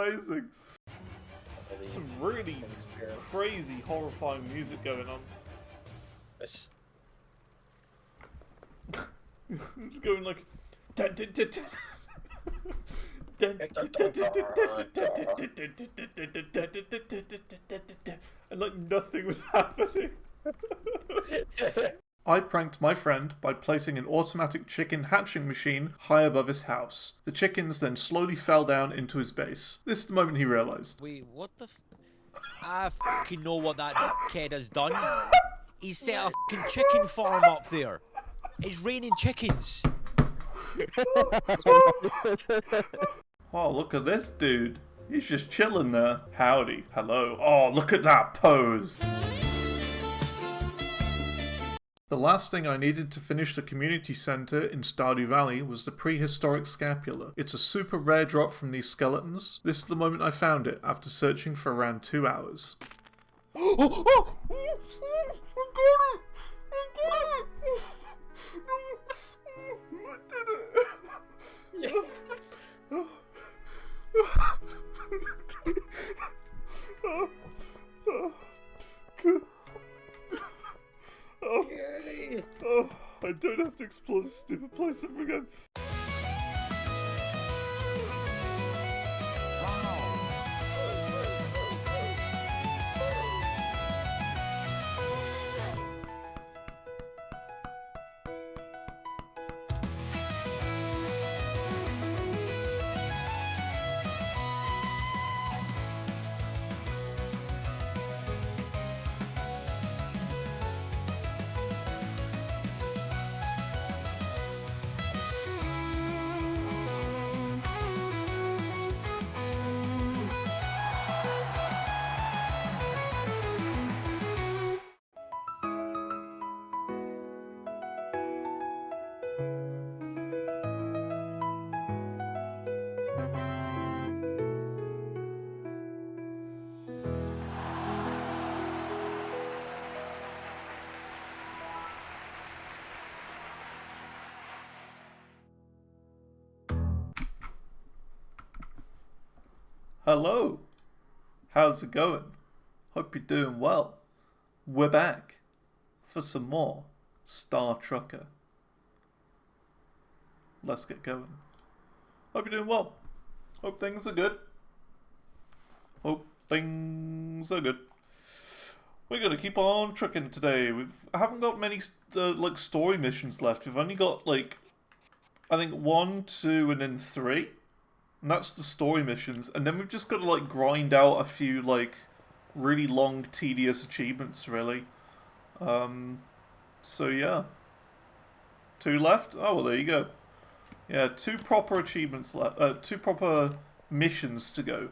amazing. Some really crazy, horrifying music going on. Yes. It's going like... and like nothing was happening. I pranked my friend by placing an automatic chicken hatching machine high above his house. The chickens then slowly fell down into his base. This is the moment he realised. Wait, what the I fucking know what that kid has done. He's set a fucking chicken farm up there. It's raining chickens. Oh, look at this dude. He's just chilling there. Howdy. Hello. Oh, look at that pose. The last thing I needed to finish the community centre in Stardew Valley was the prehistoric scapula. It's a super rare drop from these skeletons. This is the moment I found it after searching for around 2 hours. I got it! I don't have to explore this stupid place ever again. Hello, how's it going? Hope you're doing well. We're back for some more Star Trucker. Let's get going. Hope you're doing well. Hope things are good. Hope things are good. We're gonna keep on trucking today. I haven't got many like story missions left. We've only got like I think 1, 2, and then 3. And that's the story missions. And then we've just got to, like, grind out a few, like, really long, tedious achievements, really. So, yeah. 2 left? Oh, well, there you go. Yeah, 2 proper achievements left. 2 proper missions to go.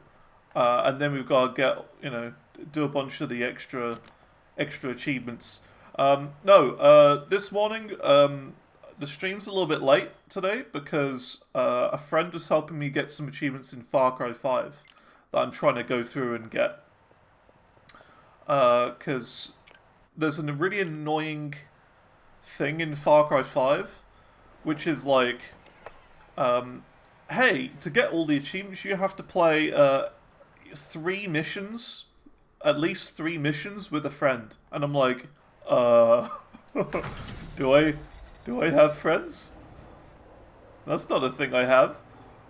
And then we've got to get, you know, do a bunch of the extra achievements. This morning, the stream's a little bit late today because a friend was helping me get some achievements in Far Cry 5 that I'm trying to go through and get. Because there's a really annoying thing in Far Cry 5, which is like, hey, to get all the achievements you have to play 3 missions, at least 3 missions with a friend. And I'm like, do I have friends? That's not a thing I have.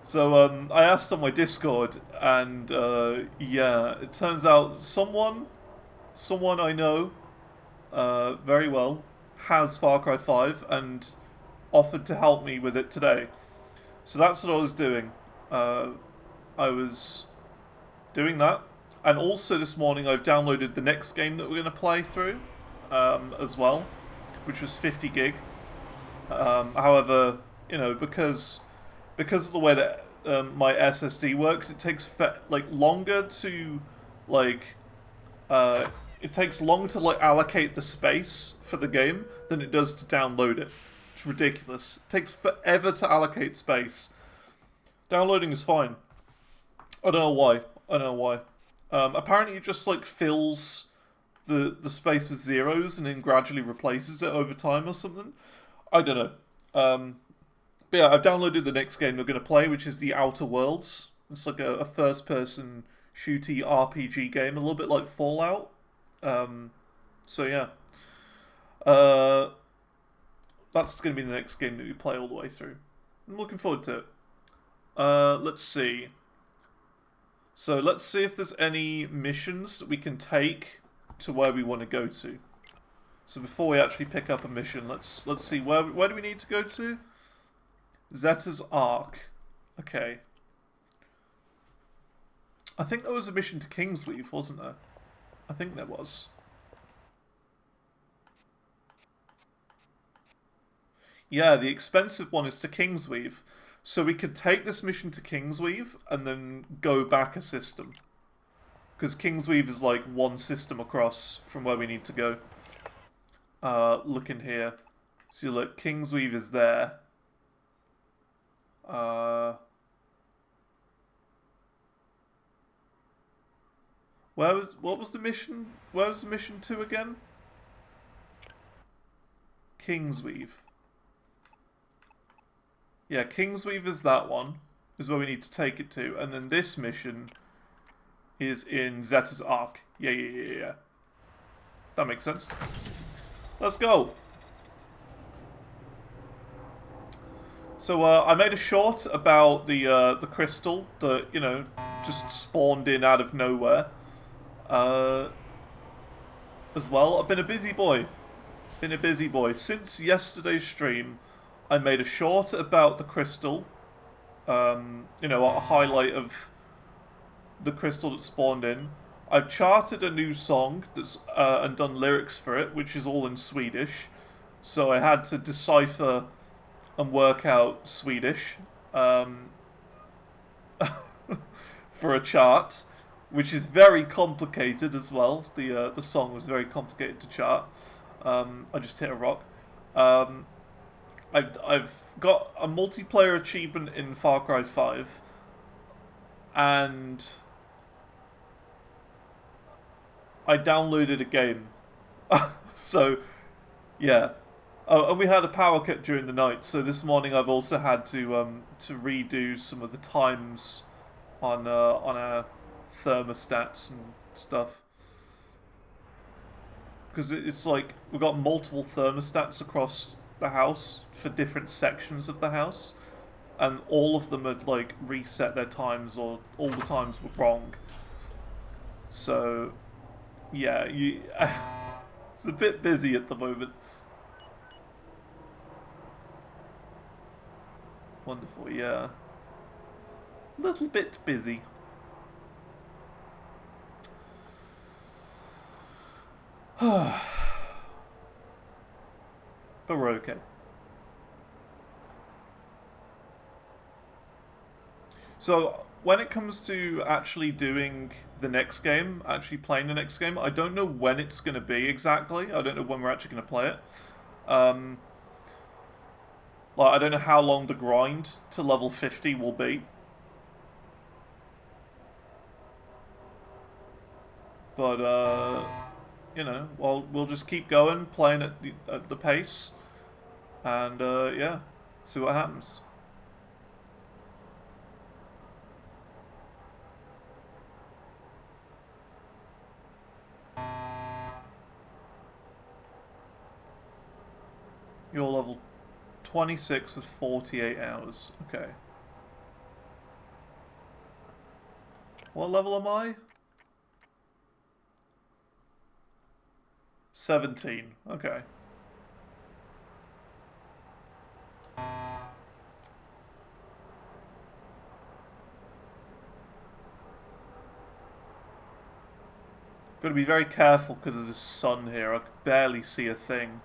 So I asked on my Discord, and yeah, it turns out someone I know very well has Far Cry 5 and offered to help me with it today. So that's what I was doing. I was doing that, and also this morning I've downloaded the next game that we're going to play through as well, which was 50 gig. However, you know, because of the way that my SSD works, it takes longer to it takes longer to allocate the space for the game than it does to download it. It's ridiculous. It takes forever to allocate space. Downloading is fine. I don't know why. Apparently it just fills the space with zeros and then gradually replaces it over time or something. I don't know. But yeah, I've downloaded the next game we're going to play, which is The Outer Worlds. It's like a first-person shooty RPG game, a little bit like Fallout. So yeah, uh, that's going to be the next game that we play all the way through. I'm looking forward to it. Let's see. So let's see if there's any missions that we can take to where we want to go to. So before we actually pick up a mission, let's see where do we need to go to? Zeta's Ark. Okay. I think there was a mission to Kingsweave, wasn't there? I think there was. Yeah, the expensive one is to Kingsweave. So we could take this mission to Kingsweave and then go back a system. Because Kingsweave is like one system across from where we need to go. Look in here. So look, Kingsweave is there. What was the mission? Where was the mission to again? Kingsweave. Yeah, Kingsweave is that one. Is where we need to take it to. And then this mission is in Zeta's Ark. Yeah. That makes sense. Let's go. So I made a short about the crystal that, you know, just spawned in out of nowhere. As well, I've been a busy boy. Since yesterday's stream, I made a short about the crystal. You know, a highlight of the crystal that spawned in. I've charted a new song that's and done lyrics for it, which is all in Swedish. So I had to decipher and work out Swedish for a chart, which is very complicated as well. The song was very complicated to chart. I just hit a rock. I've got a multiplayer achievement in Far Cry 5, and I downloaded a game. So, yeah. Oh, and we had a power cut during the night, so this morning I've also had to redo some of the times on our thermostats and stuff. Because it's like we've got multiple thermostats across the house for different sections of the house, and all of them had like reset their times, or all the times were wrong. So, yeah, it's a bit busy at the moment. Wonderful, yeah. Little bit busy. But we're okay. So, when it comes to actually doing the next game, actually playing the next game, I don't know when it's going to be exactly. I don't know when we're actually going to play it. Like, I don't know how long the grind to level 50 will be. But, you know, well, we'll just keep going, playing at the pace. And, yeah, see what happens. You're level 26 with 48 hours. Okay. What level am I? 17. Okay. Gotta be very careful because of the sun here. I can barely see a thing.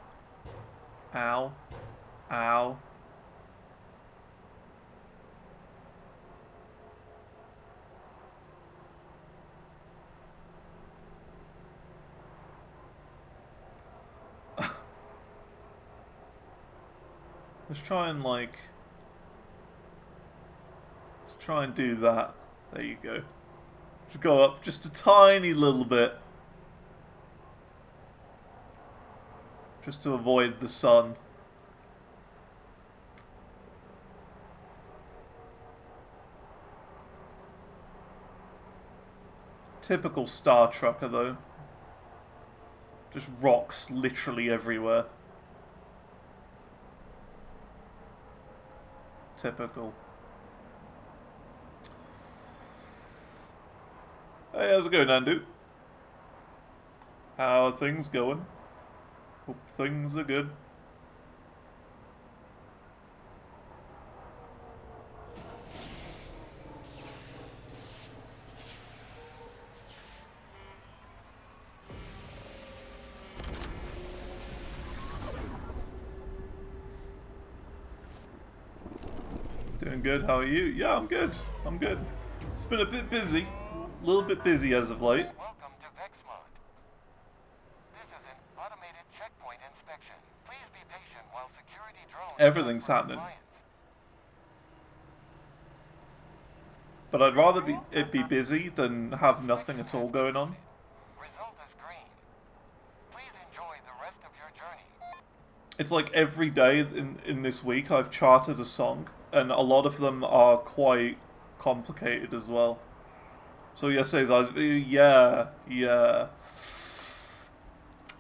Ow. Ow. Let's try and like... Let's try and do that. There you go. Just go up just a tiny little bit. Just to avoid the sun. Typical Star Trucker, though. Just rocks literally everywhere. Typical. Hey, how's it going, Andu? How are things going? Hope things are good. Doing good, how are you? Yeah, I'm good. I'm good. It's been a bit busy. A little bit busy as of late. Welcome to Vexmont. This is an automated checkpoint inspection. Please be patient while security drones... Everything's happening. But I'd rather it be busy than have nothing at all going on. Result is green. Please enjoy the rest of your journey. It's like every day in this week I've charted a song, and a lot of them are quite complicated as well. So yesterday's I was, yeah.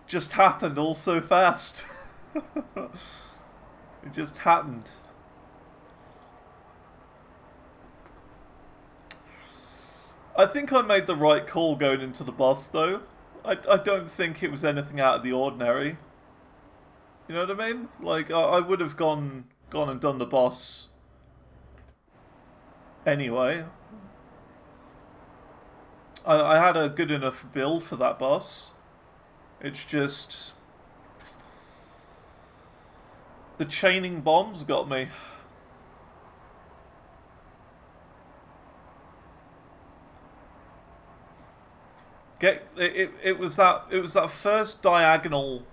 Just happened all so fast. It just happened. I think I made the right call going into the boss, though. I don't think it was anything out of the ordinary. You know what I mean? Like, I would have gone and done the boss anyway. I had a good enough build for that boss. It's just... the chaining bombs got me. It was that first diagonal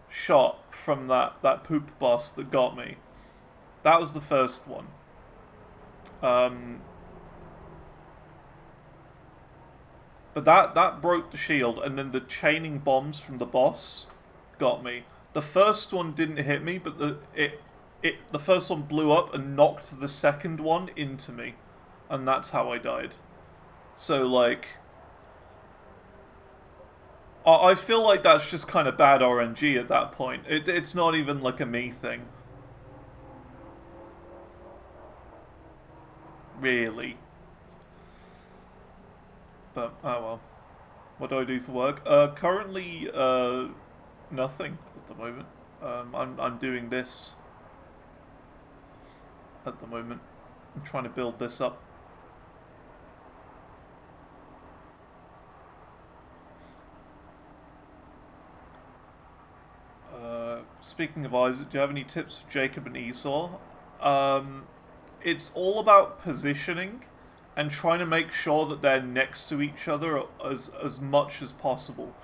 shot from that poop boss that got me. That was the first one. But that broke the shield, and then the chaining bombs from the boss got me. The first one didn't hit me, but the first one blew up and knocked the second one into me, and that's how I died. So like, I feel like that's just kind of bad RNG at that point. It's not even like a me thing. Really. But, oh well. What do I do for work? Currently, nothing at the moment. I'm doing this at the moment. I'm trying to build this up. Speaking of Isaac, do you have any tips for Jacob and Esau? It's all about positioning and trying to make sure that they're next to each other as much as possible.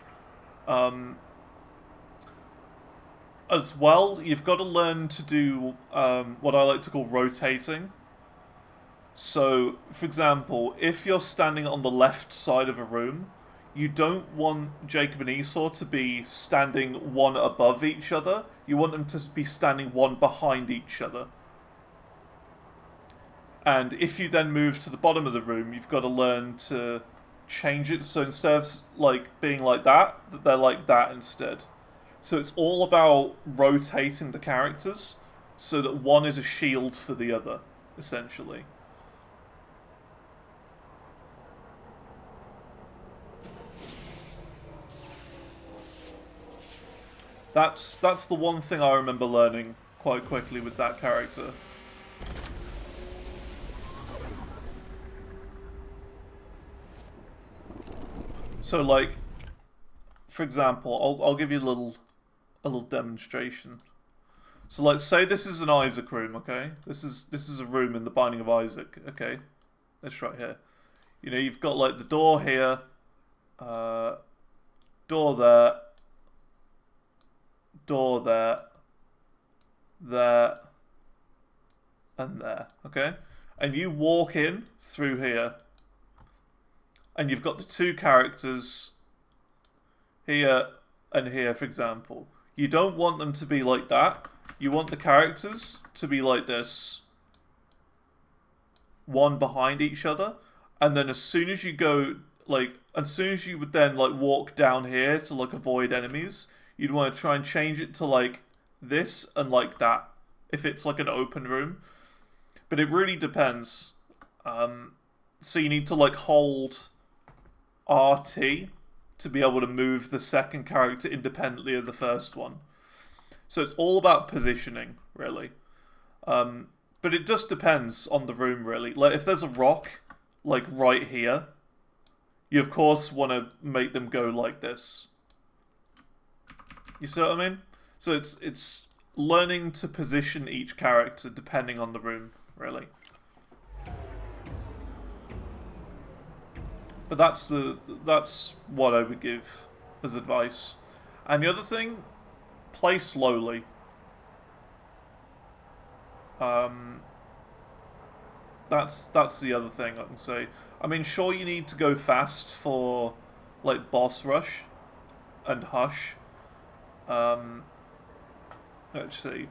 As well, you've got to learn to do what I like to call rotating. So, for example, if you're standing on the left side of a room, you don't want Jacob and Esau to be standing one above each other. You want them to be standing one behind each other. And if you then move to the bottom of the room, you've got to learn to change it. So instead of like being like that, they're like that instead. So it's all about rotating the characters so that one is a shield for the other, essentially. That's the one thing I remember learning quite quickly with that character. So, like, for example, I'll give you a little demonstration. So, like, say this is an Isaac room, okay? This is a room in the Binding of Isaac, okay? This right here. You know, you've got like the door here, door there, door there, there, and there, okay? And you walk in through here, and you've got the two characters here and here, for example. You don't want them to be like that. You want the characters to be like this, one behind each other, and then as soon as you go like, as soon as you would then, like, walk down here to, like, avoid enemies, you'd want to try and change it to, like, this and, like, that, if it's, like, an open room. But it really depends. So you need to, like, hold RT to be able to move the second character independently of the first one. So it's all about positioning, really. But it just depends on the room, really. Like, if there's a rock, like, right here, you, of course, want to make them go like this. You see what I mean? So it's learning to position each character depending on the room, really. But that's what I would give as advice. And the other thing, play slowly. That's the other thing I can say. I mean, sure, you need to go fast for, like, boss rush and hush. Let's see.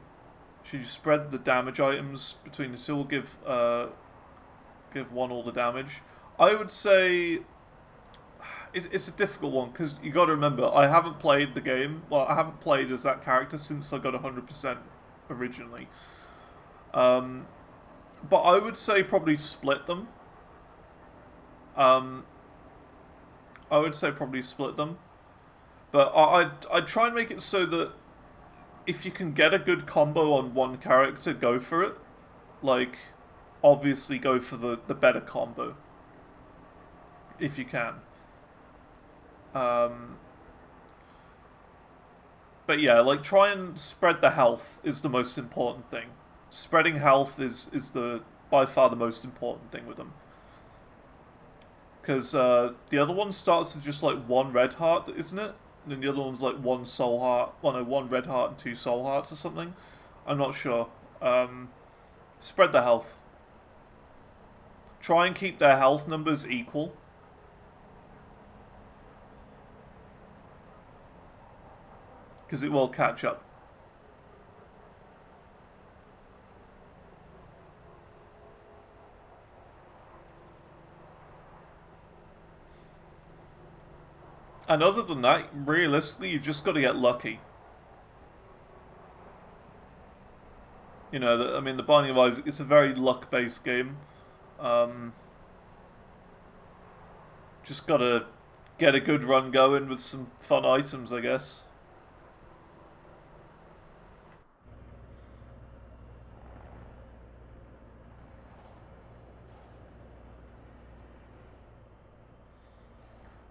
Should you spread the damage items between the two? Or give one all the damage. I would say it's a difficult one because you got to remember I haven't played the game. Well, I haven't played as that character since I got 100% originally. But I would say probably split them. I would say probably split them. But I'd try and make it so that if you can get a good combo on one character, go for it. Like, obviously go for the better combo. If you can. But yeah, like, try and spread the health is the most important thing. Spreading health is by far the most important thing with them. Because the other one starts with just like one red heart, isn't it? And then the other one's like one soul heart. Well, no, one red heart and two soul hearts or something. I'm not sure. Spread the health. Try and keep their health numbers equal. Because it will catch up. And other than that, realistically, you've just got to get lucky. You know, I mean, the Binding of Isaac, it's a very luck-based game. Just got to get a good run going with some fun items, I guess.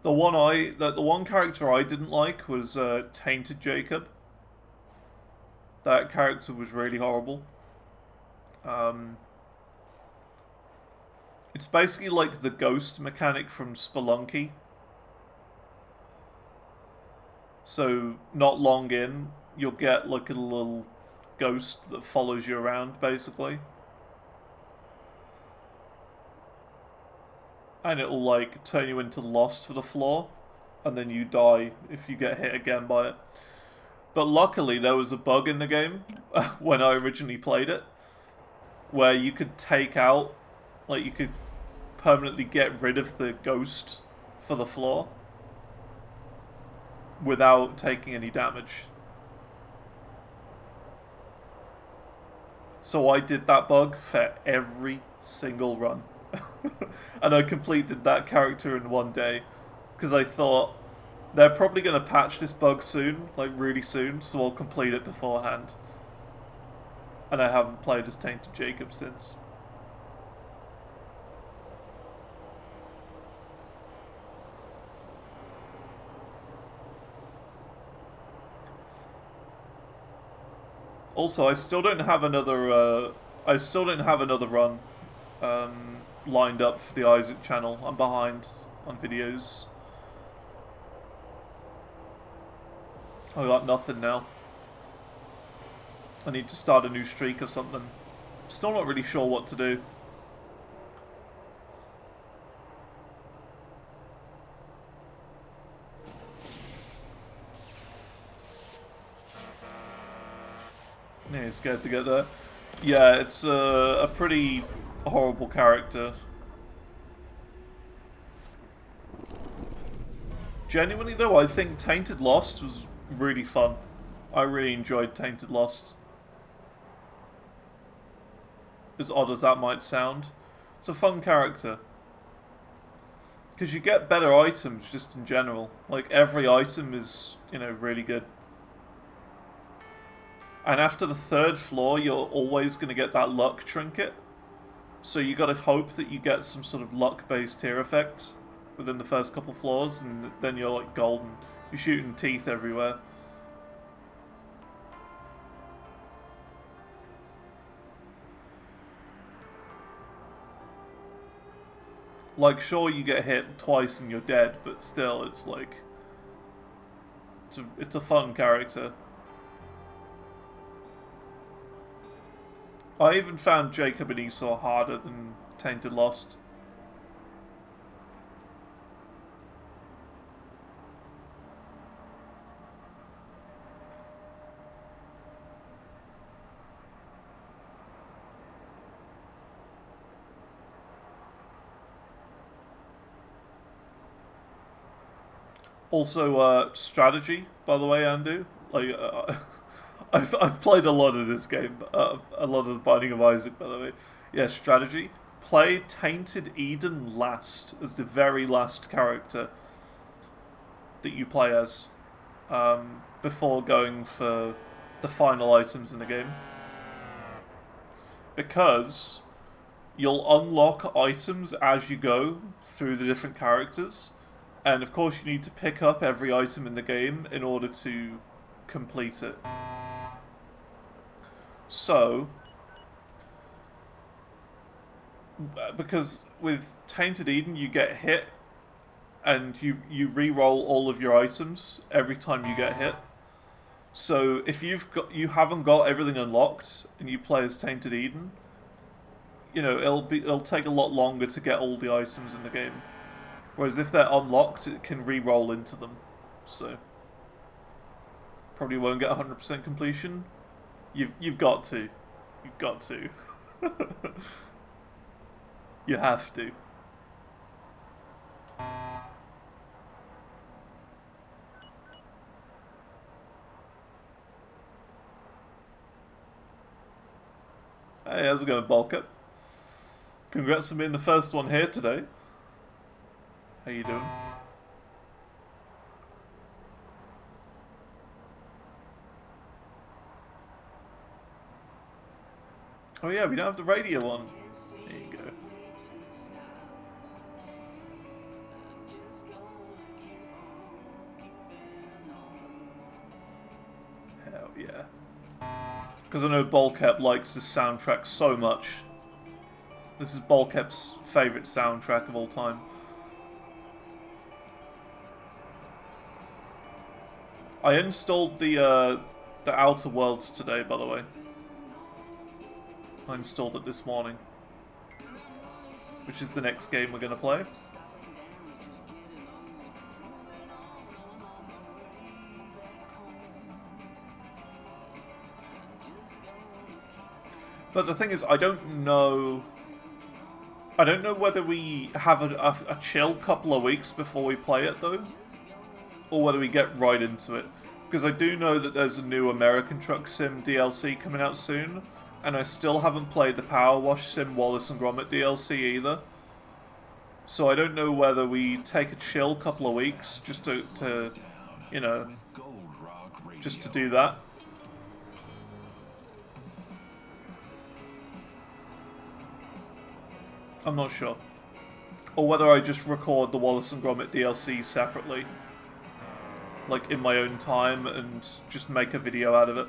The one character I didn't like was Tainted Jacob. That character was really horrible. It's basically like the ghost mechanic from Spelunky. So, not long in, you'll get like a little ghost that follows you around, basically. And it'll like turn you into Lost for the floor, and then you die if you get hit again by it. But luckily there was a bug in the game when I originally played it, where you could take out, like you could permanently get rid of the ghost for the floor without taking any damage. So I did that bug for every single run. And I completed that character in one day. Because I thought, they're probably going to patch this bug soon, like really soon, so I'll complete it beforehand. And I haven't played as Tainted Jacob since. Also, I still don't have another run lined up for the Isaac channel. I'm behind on videos. I got nothing now. I need to start a new streak or something. Still not really sure what to do. Yeah, scared to get there. Yeah, it's a pretty horrible character. Genuinely though, I think Tainted Lost was really fun. I really enjoyed Tainted Lost. As odd as that might sound. It's a fun character. Because you get better items just in general. Like, every item is, you know, really good. And after the third floor, you're always going to get that luck trinket. So you got to hope that you get some sort of luck-based tier effect within the first couple floors, and then you're like golden. You're shooting teeth everywhere. Like, sure, you get hit twice and you're dead, but still, it's like... It's a fun character. I even found Jacob and Esau harder than Tainted Lost. Also, strategy, by the way, Andu. Like, I've played a lot of this game, a lot of the Binding of Isaac, by the way. Yeah, strategy. Play Tainted Eden last, as the very last character that you play as, before going for the final items in the game. Because you'll unlock items as you go through the different characters, and of course you need to pick up every item in the game in order to complete it. So, because with Tainted Eden you get hit and you re-roll all of your items every time you get hit. So if you haven't got everything unlocked and you play as Tainted Eden, you know, it'll take a lot longer to get all the items in the game. Whereas if they're unlocked, it can re-roll into them. So probably won't get 100% completion. You've got to. You've got to. You have to. Hey, how's it going, Bulk Up? Congrats on being the first one here today. How you doing? Oh yeah, we don't have the radio on. There you go. Hell yeah. Because I know Bolkep likes this soundtrack so much. This is Bolkep's favourite soundtrack of all time. I installed the Outer Worlds today, by the way. I installed it this morning. Which is the next game we're going to play. But the thing is, I don't know whether we have a chill couple of weeks before we play it, though. Or whether we get right into it. Because I do know that there's a new American Truck Sim DLC coming out soon. And I still haven't played the Power Wash Sim Wallace and Gromit DLC either. So I don't know whether we take a chill couple of weeks just to you know, just to do that. I'm not sure. Or whether I just record the Wallace and Gromit DLC separately. Like, in my own time, and just make a video out of it.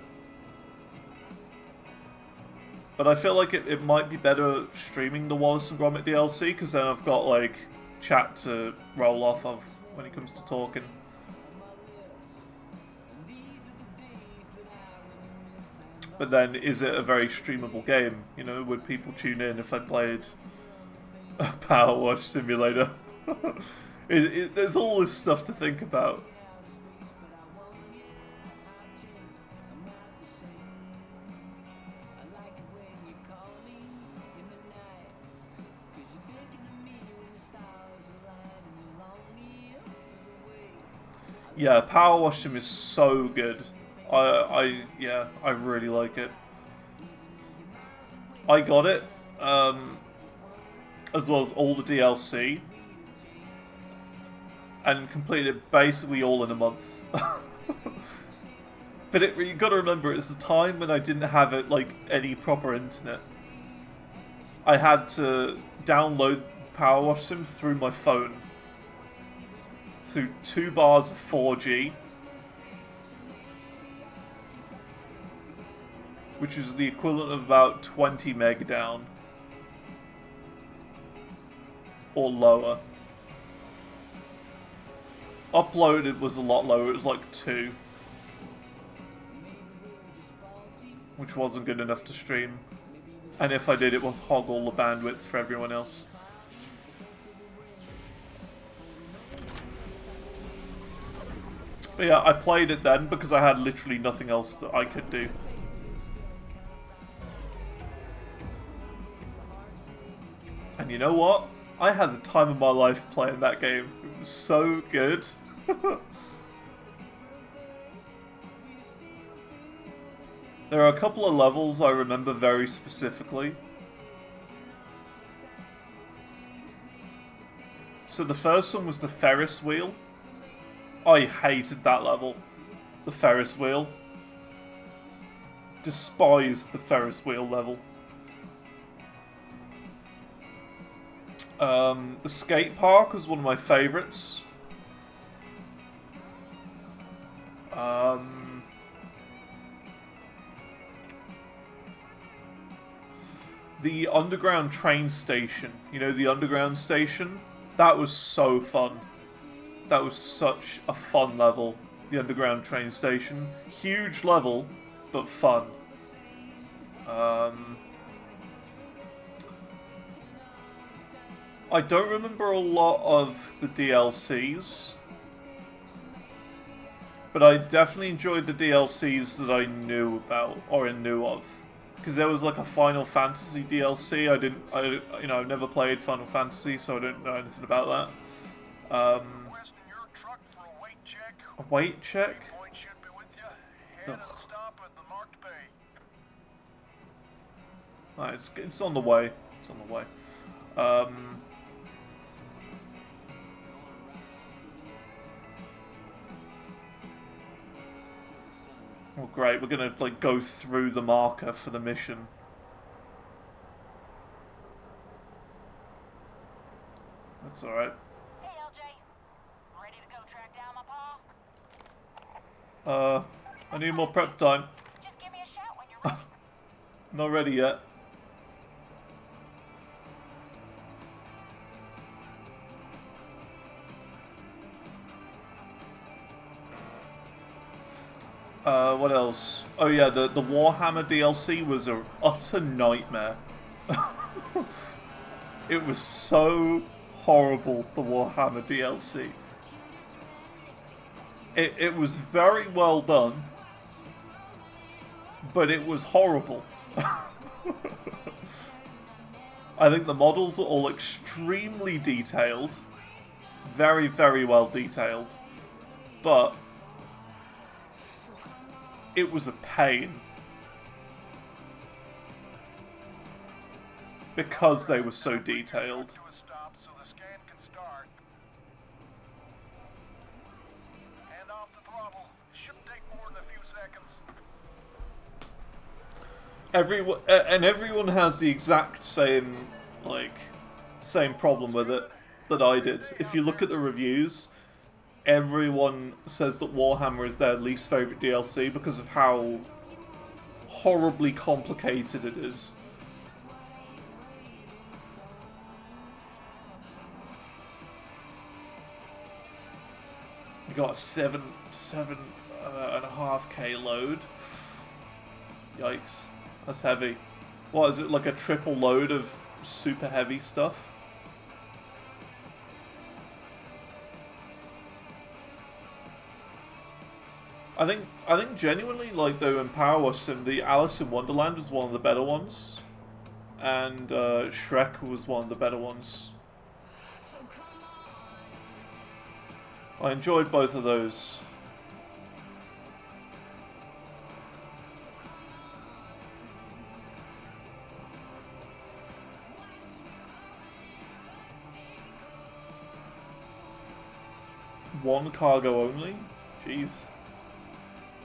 But I feel like it might be better streaming the Wallace and Gromit DLC, because then I've got, like, chat to roll off of when it comes to talking. But then, is it a very streamable game? You know, would people tune in if I played a Power Wash Simulator? There's all this stuff to think about. Yeah, Power Wash Sim is so good. Yeah, I really like it. I got it, as well as all the DLC, and completed it basically all in a month. But you got to remember, it's the time when I didn't have it like any proper internet. I had to download Power Wash Sim through my phone, through 2 bars of 4G, which is the equivalent of about 20 meg down, or lower. Uploaded was a lot lower, it was like 2. Which wasn't good enough to stream. And if I did, it would hog all the bandwidth for everyone else. But yeah, I played it then because I had literally nothing else that I could do. And you know what? I had the time of my life playing that game. It was so good. There are a couple of levels I remember very specifically. So the first one was the Ferris wheel. I hated that level. The Ferris wheel. Despised the Ferris wheel level. The skate park was one of my favourites. The underground train station, you know, the underground station, that was so fun. That was such a fun level, the underground train station. Huge level, but fun. I don't remember a lot of the DLCs, but I definitely enjoyed the DLCs that I knew about, or I knew of. Because there was like a Final Fantasy DLC. I've never played Final Fantasy, so I don't know anything about that. A weight check? Ugh. Right, it's on the way. It's on the way. Well, great. We're gonna like go through the marker for the mission. That's all right. Hey, LJ. Ready to go track down my paw? I need more prep time. Just give me a shout when you're ready. Not ready yet. What else? Oh yeah, the Warhammer DLC was an utter nightmare. It was so horrible, the Warhammer DLC. It was very well done, but it was horrible. I think the models are all extremely detailed. Very, very well detailed. But it was a pain. Because they were so detailed. Everyone has the exact same problem with it that I did. If you look at the reviews, everyone says that Warhammer is their least favourite DLC because of how horribly complicated it is. You got a 7.5K load. Yikes. That's heavy. What, is it like a triple load of super heavy stuff? I think genuinely, like, though, in Power Wash Sim, the Alice in Wonderland was one of the better ones. And Shrek was one of the better ones. I enjoyed both of those. One cargo only? Jeez.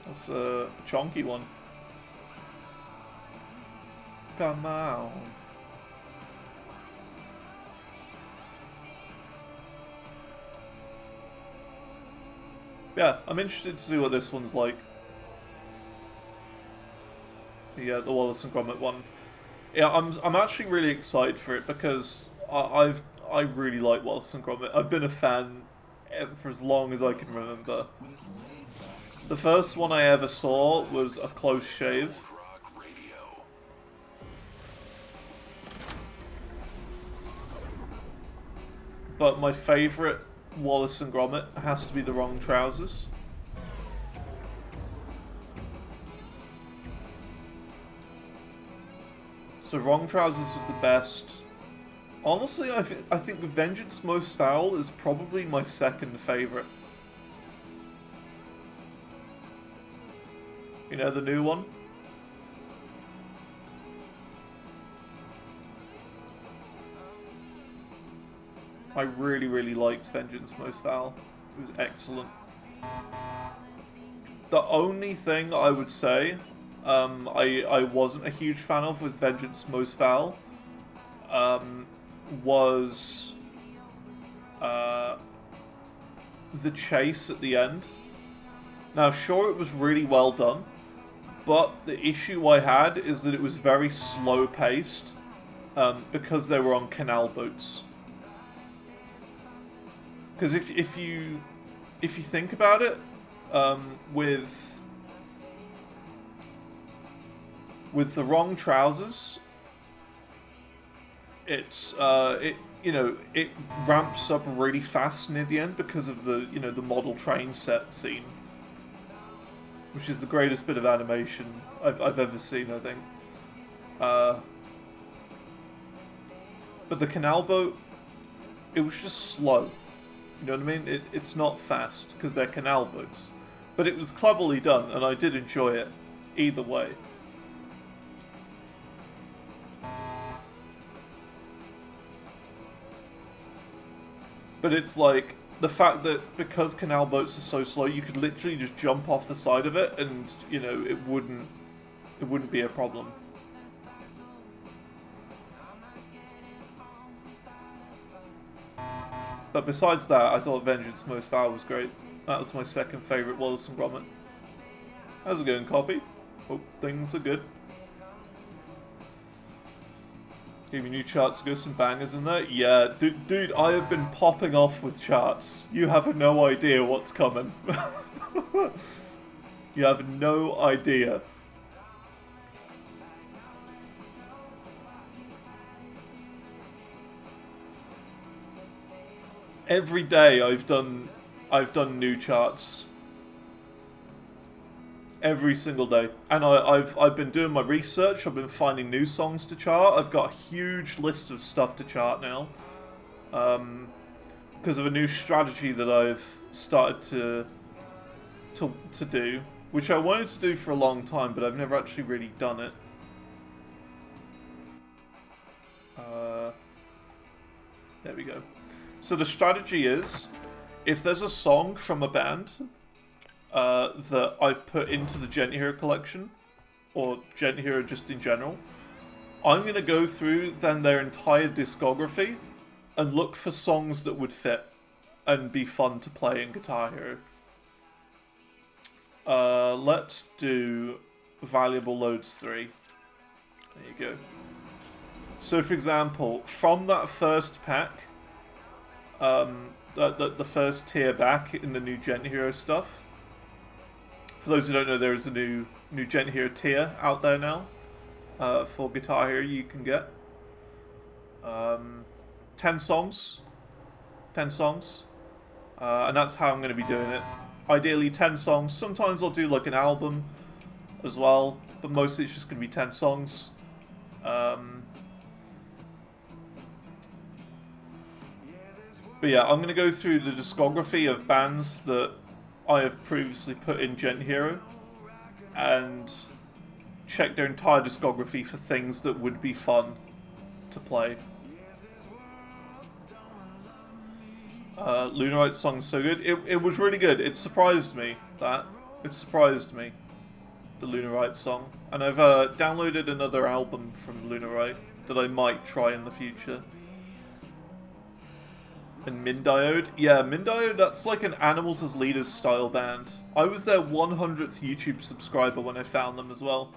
That's a chonky one. Come on. Yeah, I'm interested to see what this one's like. The Wallace and Gromit one. Yeah, I'm actually really excited for it because I really like Wallace and Gromit. I've been a fan for as long as I can remember. The first one I ever saw was A Close Shave. But my favourite Wallace and Gromit has to be The Wrong Trousers. So Wrong Trousers was the best. Honestly, I think Vengeance Most Foul is probably my second favourite. You know, the new one? I really, really liked Vengeance Most Foul. It was excellent. The only thing I would say I wasn't a huge fan of with Vengeance Most Foul was the chase at the end. Now, sure, it was really well done, but the issue I had is that it was very slow paced because they were on canal boats. Because if you think about it, with The Wrong Trousers, it ramps up really fast near the end because of the the model train set scene, which is the greatest bit of animation I've ever seen, I think. But the canal boat, it was just slow. You know what I mean? It's not fast, because they're canal boats. But it was cleverly done, and I did enjoy it either way. But it's like, the fact that because canal boats are so slow, you could literally just jump off the side of it, and, it wouldn't be a problem. But besides that, I thought Vengeance Most Foul was great. That was my second favourite Wallace and Gromit. How's it going, Copy? Hope things are good. Give me new charts, go some bangers in there. Yeah, dude, I have been popping off with charts. You have no idea what's coming. You have no idea. Every day I've done new charts. Every single day. And I've been doing my research, I've been finding new songs to chart. I've got a huge list of stuff to chart now. Because of a new strategy that I've started to do, which I wanted to do for a long time, but I've never actually really done it. There we go. So the strategy is, if there's a song from a band that I've put into the Gent Hero collection, or Gent Hero just in general, I'm going to go through then their entire discography and look for songs that would fit and be fun to play in Guitar Hero. Let's do Valuable Loads 3. There you go. So for example, from that first pack, the first tier back in the new Gent Hero stuff. For those who don't know, there is a new Gent Hero tier out there now for Guitar Hero you can get. 10 songs. 10 songs. And that's how I'm going to be doing it. Ideally 10 songs. Sometimes I'll do like an album as well, but mostly it's just going to be 10 songs. But yeah, I'm going to go through the discography of bands that I have previously put in Gent Hero and check their entire discography for things that would be fun to play. Lunarite song's so good. It was really good. It surprised me, that. It surprised me, the Lunarite song. And I've downloaded another album from Lunarite that I might try in the future. And Mindiode? Yeah, Mindiode, that's like an Animals as Leaders style band. I was their 100th YouTube subscriber when I found them as well.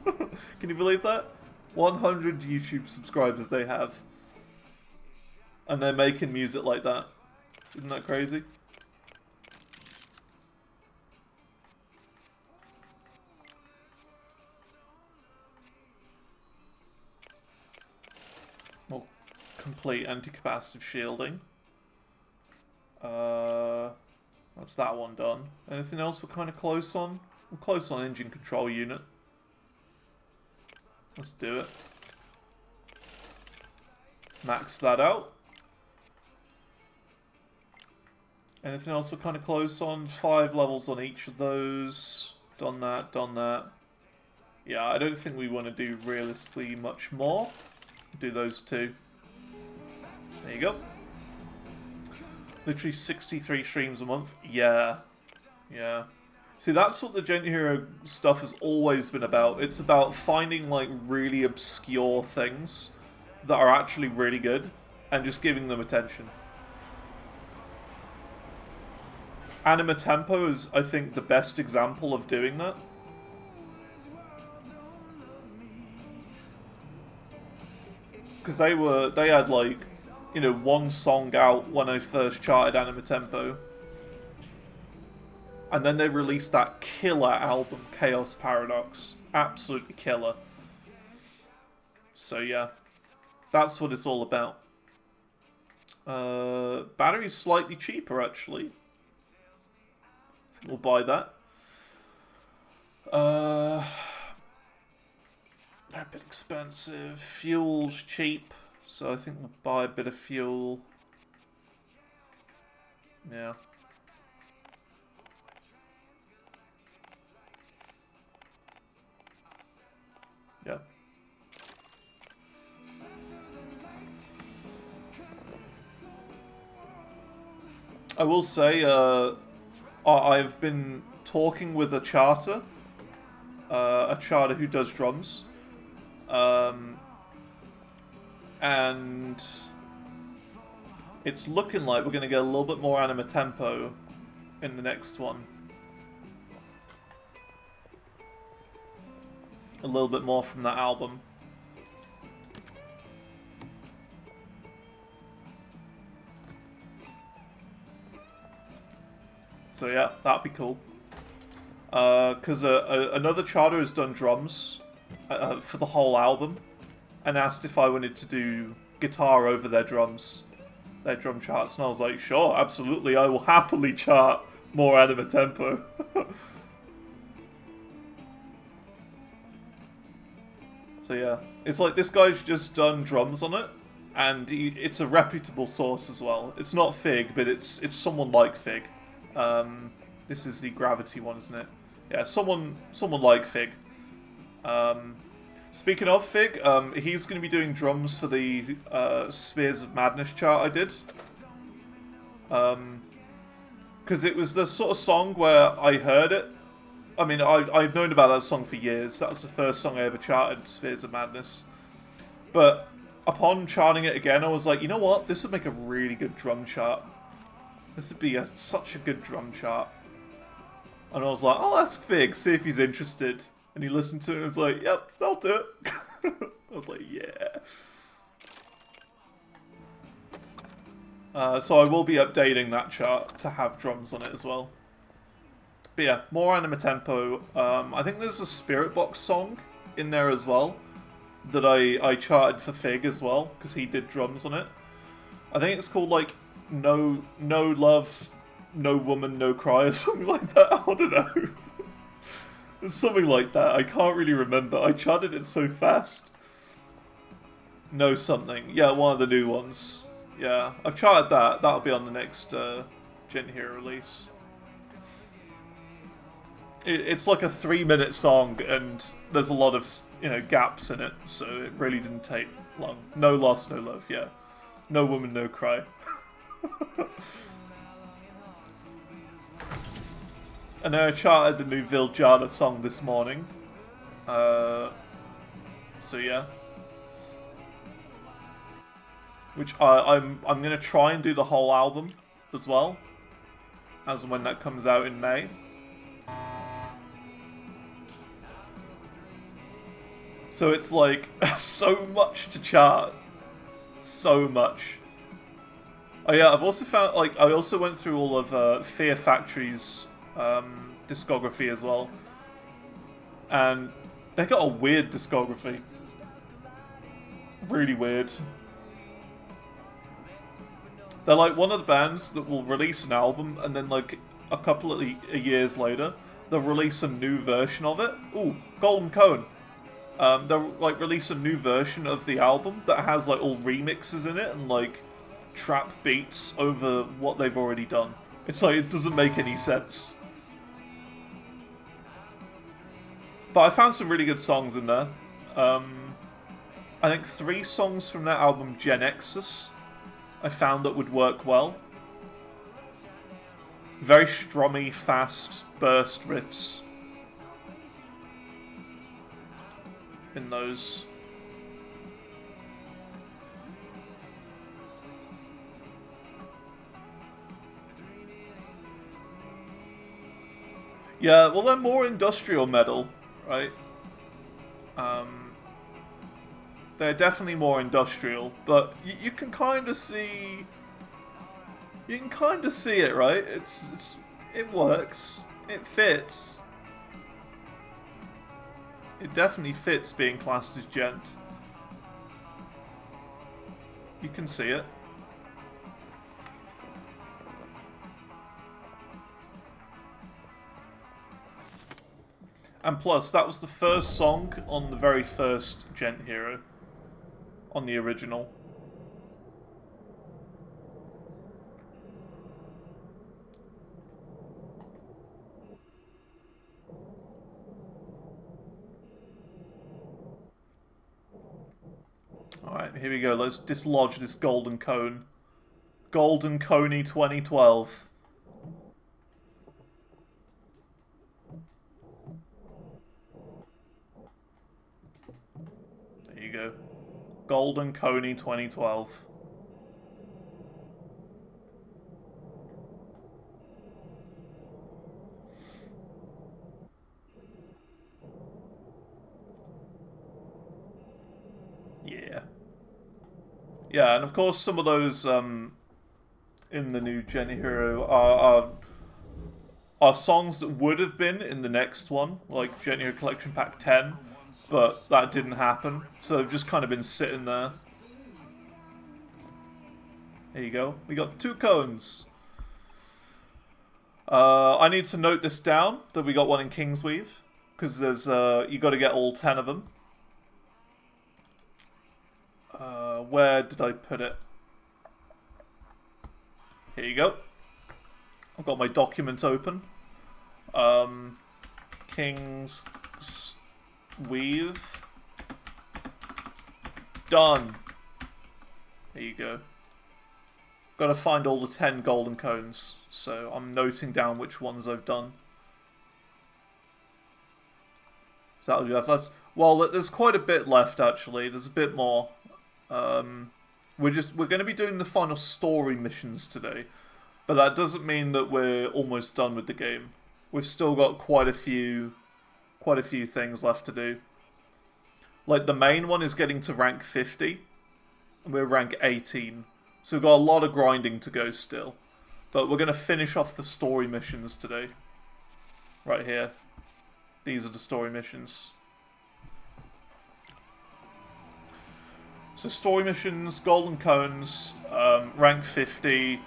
Can you believe that? 100 YouTube subscribers they have. And they're making music like that. Isn't that crazy? More complete anti-capacitive shielding. That's that one done. Anything else we're kind of close on? We're close on engine control unit. Let's do it. Max that out. Anything else we're kind of close on? 5 levels on each of those. Done that, done that. Yeah, I don't think we want to do realistically much more. Do those 2. There you go. Literally 63 streams a month. Yeah. Yeah. See, that's what the Gent Hero stuff has always been about. It's about finding, like, really obscure things that are actually really good and just giving them attention. Anima Tempo is, I think, the best example of doing that. Because they had, like, you know, 1 song out when I first charted Anima Tempo. And then they released that killer album, Chaos Paradox. Absolutely killer. So yeah, that's what it's all about. Battery's slightly cheaper, actually. I think we'll buy that. They're a bit expensive. Fuel's cheap, so I think we'll buy a bit of fuel. Yeah. Yeah. I will say, I've been talking with a charter who does drums, and it's looking like we're going to get a little bit more Anima Tempo in the next one. A little bit more from that album. So yeah, that'd be cool. Because another charter has done drums for the whole album, and asked if I wanted to do guitar over their drums, their drum charts, and I was like, sure, absolutely, I will happily chart more Anima Tempo. So yeah, it's like this guy's just done drums on it, and it's a reputable source as well. It's not Fig, but it's someone like Fig. This is the Gravity one, isn't it? Yeah, someone like Fig. Speaking of Fig, he's going to be doing drums for the Spheres of Madness chart I did. Because it was the sort of song where I heard it. I mean, I've known about that song for years. That was the first song I ever charted, Spheres of Madness. But upon charting it again, I was like, you know what? This would make a really good drum chart. This would be such a good drum chart. And I was like, oh, that's Fig, see if he's interested. And he listened to it and was like, yep, I'll do it. I was like, yeah. So I will be updating that chart to have drums on it as well. But yeah, more Anima Tempo. I think there's a Spirit Box song in there as well that I charted for Fig as well, because he did drums on it. I think it's called like No Love, No Woman, No Cry or something like that. I don't know. It's something like that. I can't really remember. I charted it so fast. No something. Yeah, one of the new ones. Yeah, I've charted that. That'll be on the next Gen Hero release. It's like a 3-minute song, and there's a lot of gaps in it, so it really didn't take long. No loss, no love. Yeah, no woman, no cry. And then I charted the new Viljana song this morning. So yeah. Which I'm gonna try and do the whole album as well, as and when that comes out in May. So it's like so much to chart, so much. Oh yeah, I've also found I also went through all of Fear Factory's discography as well, and they got a weird discography. Really weird. They're like one of the bands that will release an album and then like a couple of years later they'll release a new version of it. Ooh, Golden Cone. They'll like release a new version of the album that has like all remixes in it and like trap beats over what they've already done. It's like it doesn't make any sense. But I found some really good songs in there. I think 3 songs from that album, Gen Exus, I found that would work well. Very strummy, fast burst riffs in those. Yeah, well they're more industrial metal, right? They're definitely more industrial, but you can kind of see... You can kind of see it, right? It works. It fits. It definitely fits being classed as gent. You can see it. And plus, that was the first song on the very first Gent Hero. On the original. Alright, here we go. Let's dislodge this Golden Cone. Golden Coney 2012. There you go. Golden Coney 2012. Yeah. Yeah, and of course some of those in the new Gen Hero are songs that would have been in the next one, like Gen Hero Collection Pack 10. But that didn't happen, so they've just kind of been sitting there. There you go. We got 2 cones. I need to note this down, that we got one in Kingsweave. Because there's, you got to get all 10 of them. Where did I put it? Here you go. I've got my document open. Kingsweave. Done. There you go. Got to find all the 10 golden cones, so I'm noting down which ones I've done. So that'll be left. Well, there's quite a bit left actually. There's a bit more. We're going to be doing the final story missions today, but that doesn't mean that we're almost done with the game. We've still got quite a few things left to do. Like the main one is getting to rank 50, and we're rank 18. So we've got a lot of grinding to go still. But we're going to finish off the story missions today. Right here. These are the story missions. So story missions, golden cones, rank 50.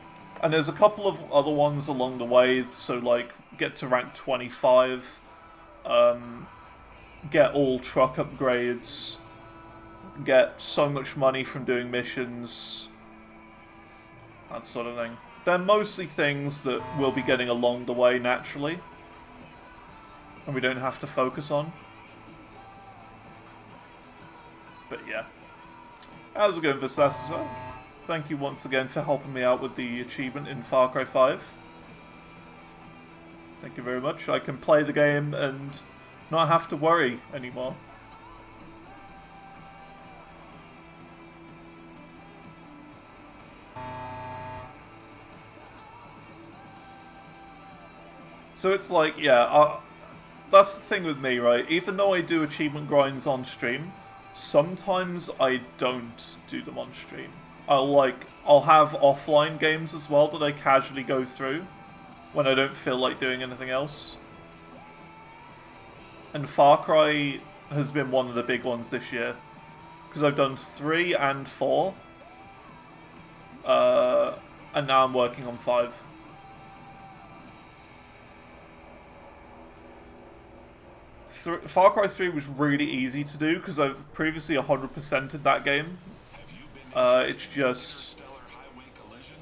And there's a couple of other ones along the way. So like, get to rank 25. Get all truck upgrades. Get so much money from doing missions. that sort of thing. They're mostly things that we'll be getting along the way naturally, and we don't have to focus on. But yeah. How's it going, Visasa? Thank you once again for helping me out with the achievement in Far Cry 5. Thank you very much. I can play the game and not have to worry anymore. So it's like, yeah, that's the thing with me, right? Even though I do achievement grinds on stream, sometimes I don't do them on stream. I'll have offline games as well that I casually go through when I don't feel like doing anything else. And Far Cry has been one of the big ones this year, because I've done 3 and 4, and now I'm working on 5. Far Cry 3 was really easy to do because I've previously 100%ed that game. It's just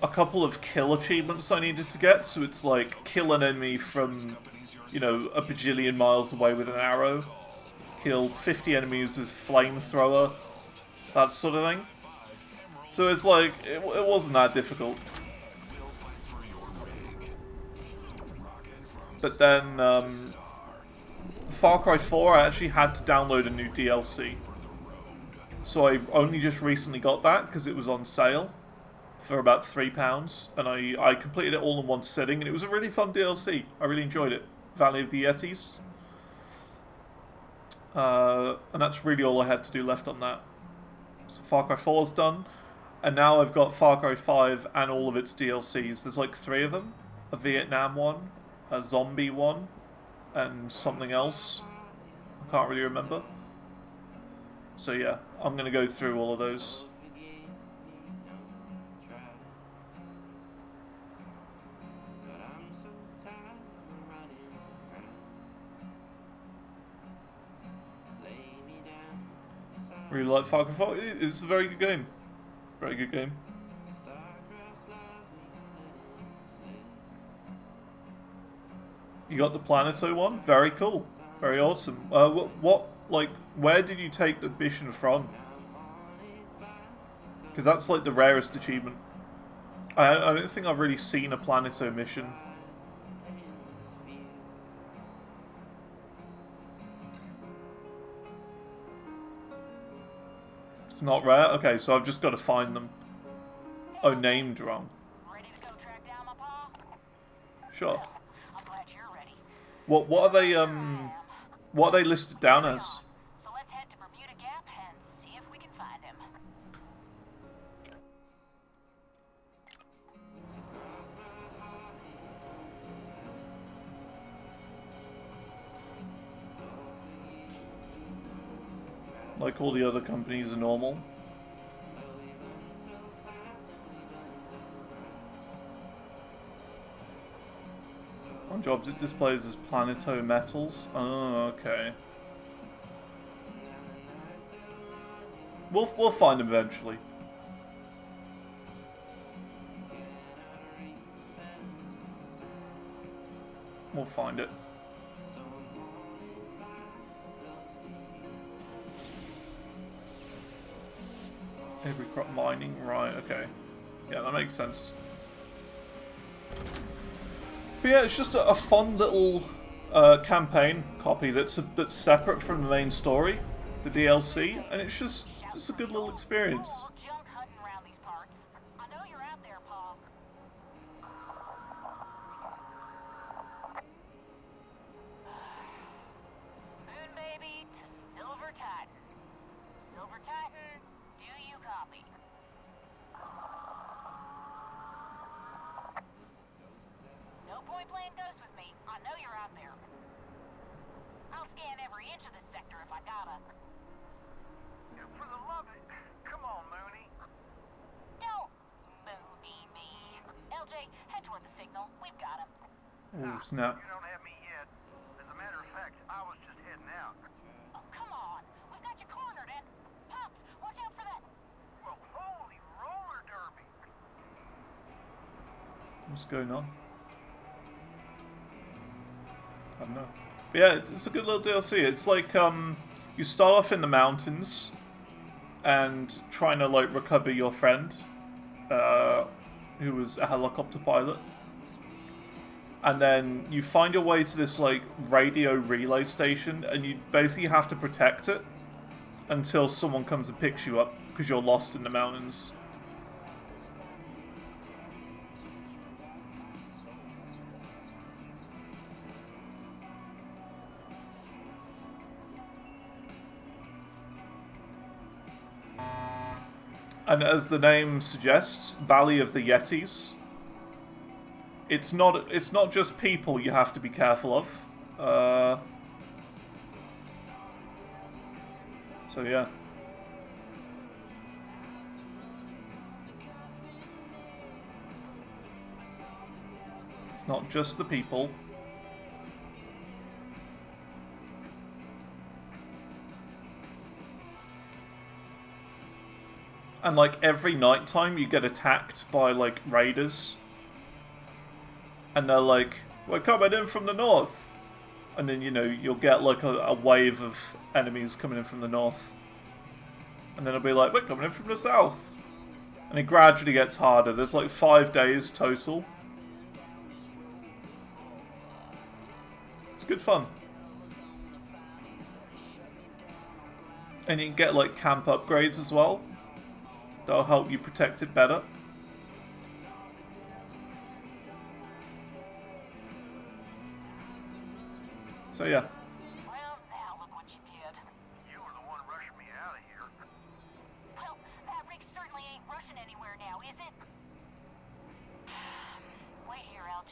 a couple of kill achievements I needed to get, so it's like kill an enemy from, you know, a bajillion miles away with an arrow, kill 50 enemies with flamethrower, that sort of thing. So it's like, it wasn't that difficult. But then, Far Cry 4, I actually had to download a new DLC. So I only just recently got that because it was on sale for about £3, and I completed it all in one sitting, and it was a really fun DLC. I really enjoyed it. Valley of the Yetis. And that's really all I had to do left on that. So Far Cry 4's done, and now I've got Far Cry 5 and all of its DLCs. There's like 3 of them. A Vietnam one, a zombie one, and something else. I can't really remember. So yeah, I'm going to go through all of those. Really like Far Cry 4. It's a very good game. Very good game. You got the Planeto one? Very cool. Very awesome. Where did you take the mission from? Because that's like the rarest achievement. I don't think I've really seen a Planeto mission. It's not rare? Okay, so I've just got to find them. Oh, named wrong. Ready to go track down my paw? Sure. I'm glad you're ready. What are they listed down as? So let's head to Bermuda Gap and see if we can find him. Like all the other companies are normal. On jobs it displays as Planeto metals. Oh, okay. We'll find them eventually. We'll find it. Every crop mining, right, okay. Yeah, that makes sense. But yeah, it's just a fun little campaign copy that's separate from the main story, the DLC, and it's just a good little experience. Junk hunting around these parts. I know you're out there, Paul. Moon baby to Silver Titan. Silver Titan, do you copy? No point playing ghost with me. I know you're out there. I'll scan every inch of this sector if I gotta. For the love of it, come on, Mooney. Don't Mooney me. LJ, head toward the signal. We've got him. Oh, snap. You don't have me yet. As a matter of fact, I was just heading out. Oh, come on. We've got you cornered, and Pops, watch out for that. Well, holy roller derby. What's going on? I don't know. But yeah, it's a good little DLC. It's like, you start off in the mountains and trying to, like, recover your friend, who was a helicopter pilot. And then you find your way to this, like, radio relay station, and you basically have to protect it until someone comes and picks you up, because you're lost in the mountains. And as the name suggests, Valley of the Yetis. It's not just people you have to be careful of. So yeah. It's not just the people. And like every nighttime you get attacked by like raiders. And they're like, we're coming in from the north. And then, you know, you'll get like a wave of enemies coming in from the north. And then it'll be like, we're coming in from the south. And it gradually gets harder. There's like 5 days total. It's good fun. And you can get like camp upgrades as well. That'll help you protect it better. So yeah. Well, now look what you did. You were the one rushing me out of here. Well, that rig certainly ain't rushing anywhere now, is it? Wait here, LJ.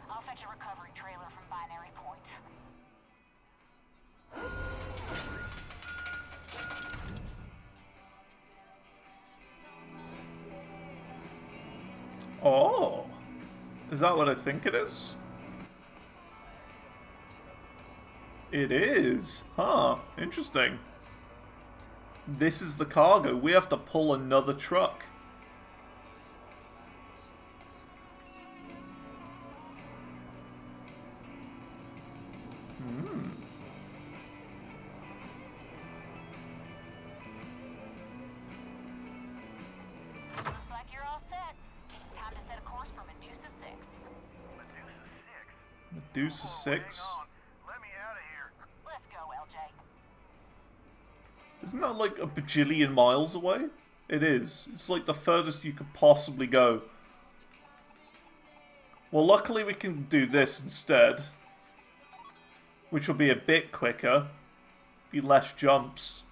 I'll fetch a recovery trailer from Binary Point. Oh. Is that what I think it is? It is. Huh. Interesting. This is the cargo. We have to pull another truck. Looks like you're all set. Time to set a course for Medusa 6. Medusa 6? Medusa 6. Hang on. Let me out of here. Let's go, LJ. Isn't that like a bajillion miles away? It is. It's like the furthest you could possibly go. Well, luckily we can do this instead. Which will be a bit quicker. Be less jumps.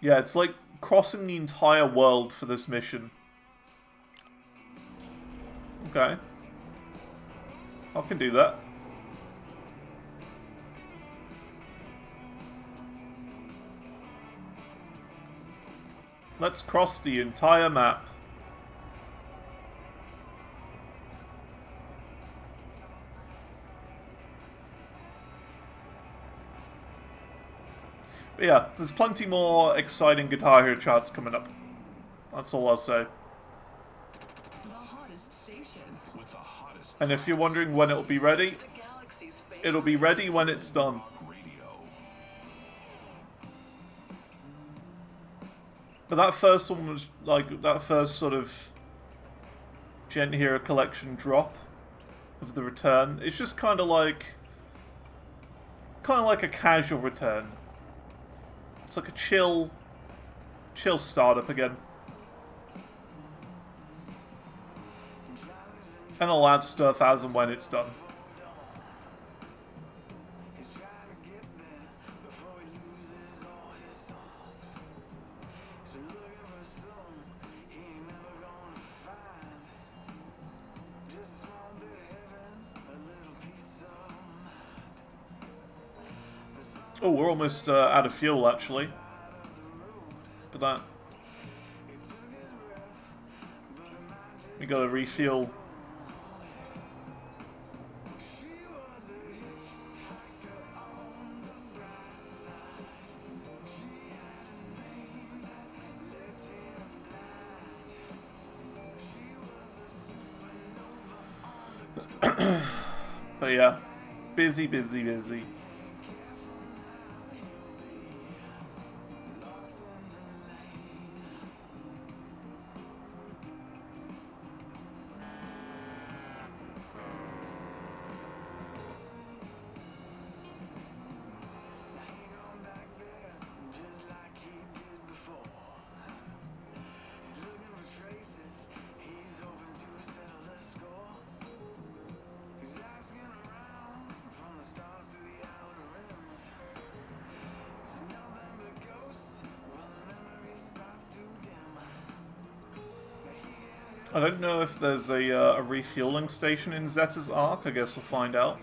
Yeah, it's like crossing the entire world for this mission. Okay. I can do that. Let's cross the entire map. But yeah, there's plenty more exciting Guitar Hero charts coming up. That's all I'll say. The hottest station. With the hottest And if you're wondering when it'll be ready, The galaxy's favorite it'll be ready when it's done. radio. But that first one was like that first sort of Gen Hero collection drop of the return. It's just kind of like a casual return. It's like a chill startup again. And I'll add stuff as and when it's done. He's trying to get there before he loses all his songs. He's been looking for something he ain't never gonna find. Just a small bit of heaven, a little piece of mind. Oh, we're almost out of fuel actually. Look at that. We gotta refuel. But yeah, busy, busy, busy. I don't know if there's a refueling station in Zeta's Ark. I guess we'll find out.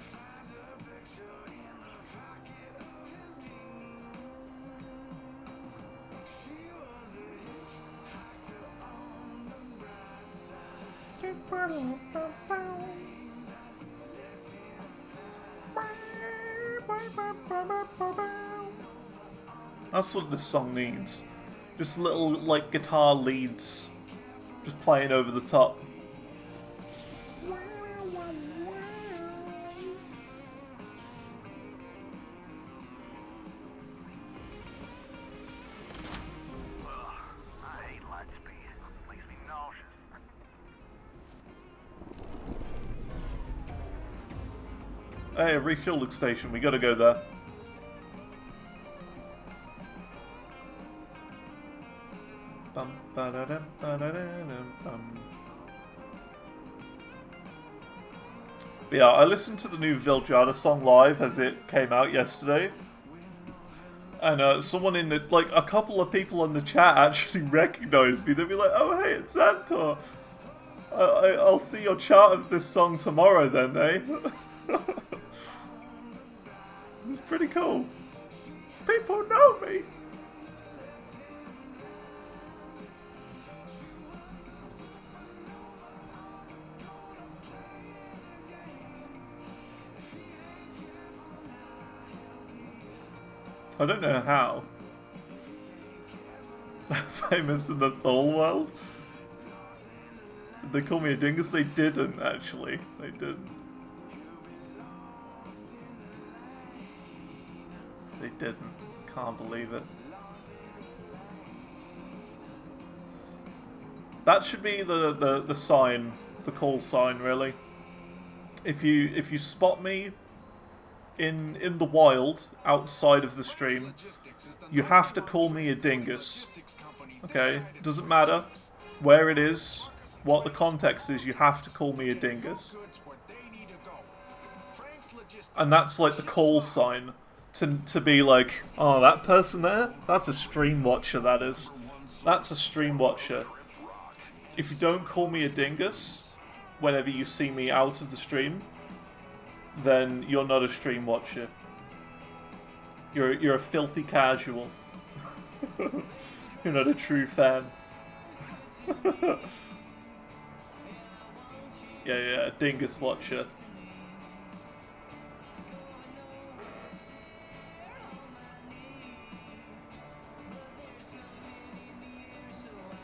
That's what this song needs. Just little, like, guitar leads just playing over the top. I hate light speed. Makes me nauseous. Hey, a refueling station. We gotta go there. Bum, ba-da-dum, ba-da-dum, bum. But yeah, I listened to the new Viljana song live as it came out yesterday. And someone in the, like, a couple of people in the chat actually recognized me. They'd be like, oh hey, it's Antor. I'll see your chart of this song tomorrow then, eh? It's pretty cool. People know me. I don't know how. Famous in the Thol world? Did they call me a dingus? They didn't, actually. They didn't. They didn't. Can't believe it. That should be the sign, the call sign, really. If you spot me in the wild, outside of the stream, you have to call me a dingus. Okay? Doesn't matter where it is, what the context is, you have to call me a dingus. And that's like the call sign to be like, oh, that person there? That's a stream watcher, that is. That's a stream watcher. If you don't call me a dingus whenever you see me out of the stream, then you're not a stream watcher. You're a filthy casual. You're not a true fan. Yeah, dingus watcher.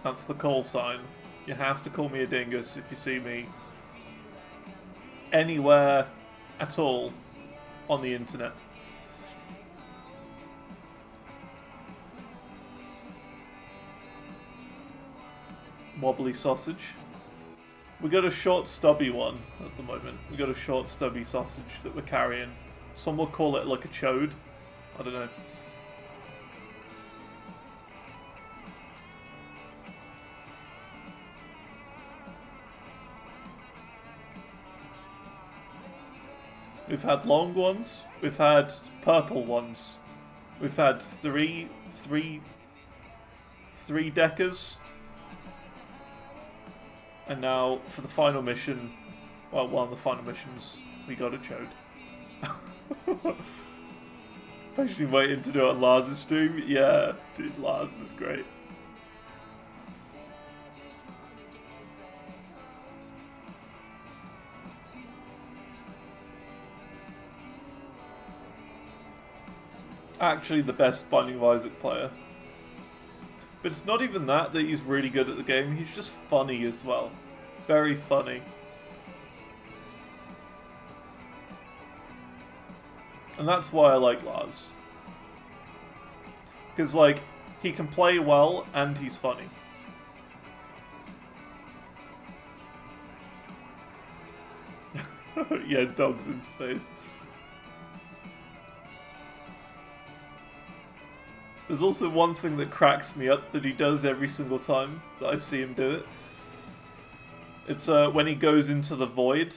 That's the call sign. You have to call me a dingus if you see me anywhere at all on the internet. Wobbly sausage. We got a short stubby one at the moment. We got a short stubby sausage that we're carrying. Some will call it like a chode. I don't know. We've had long ones, we've had purple ones, we've had three deckers, and now for the final mission, well, one of the final missions, we got a chode. Actually waiting to do it on Lars's stream. Yeah, dude, Lars is great. Actually the best Binding of Isaac player. But it's not even that he's really good at the game, he's just funny as well. Very funny. And that's why I like Lars. Because, like, he can play well and he's funny. Yeah, dogs in space. There's also one thing that cracks me up that he does every single time that I see him do it. It's when he goes into the void.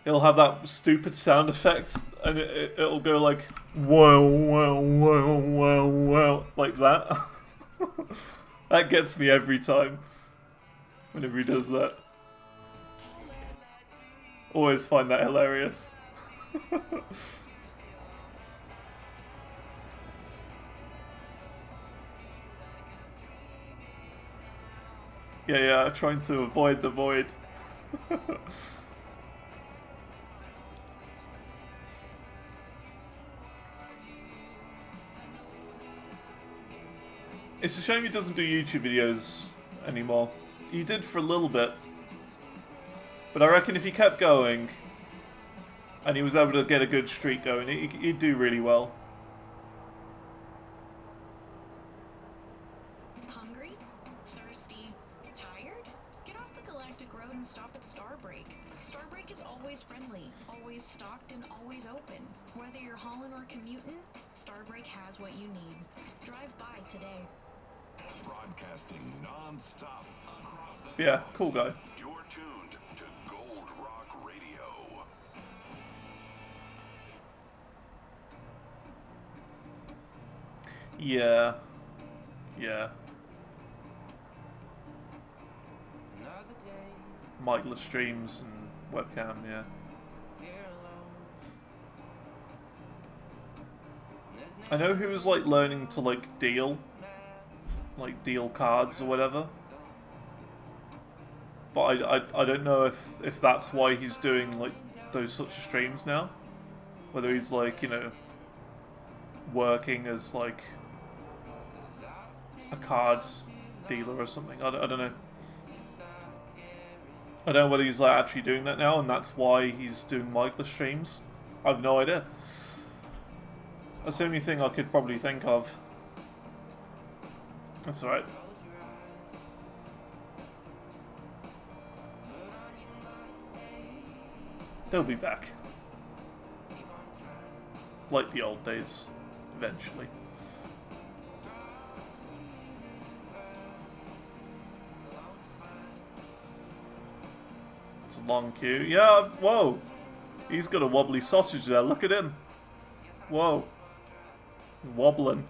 He'll have that stupid sound effect, and it'll go like, whoa, whoa, whoa, whoa, whoa, like that. That gets me every time, whenever he does that. Always find that hilarious. Yeah, trying to avoid the void. It's a shame he doesn't do YouTube videos anymore. He did for a little bit. But I reckon if he kept going, and he was able to get a good streak going, he'd do really well. Hungry? Thirsty? Tired? Get off the Galactic Road and stop at Starbreak. Starbreak is always friendly, always stocked, and always open. Whether you're hauling or commuting, Starbreak has what you need. Drive by today. Broadcasting non-stop across the Yeah, cool guy. You're tuned to Gold Rock Radio. Yeah. Miceless streams and webcam, yeah. I know he was like learning to like deal cards or whatever. But I don't know if that's why he's doing like those sorts of streams now. Whether he's like, you know, working as like a card dealer or something. I don't know. I don't know whether he's like actually doing that now and that's why he's doing Michael streams. I have no idea. That's the only thing I could probably think of. That's alright. They'll be back. Like the old days, eventually. It's a long queue. Yeah, whoa! He's got a wobbly sausage there, look at him! Whoa. Wobbling.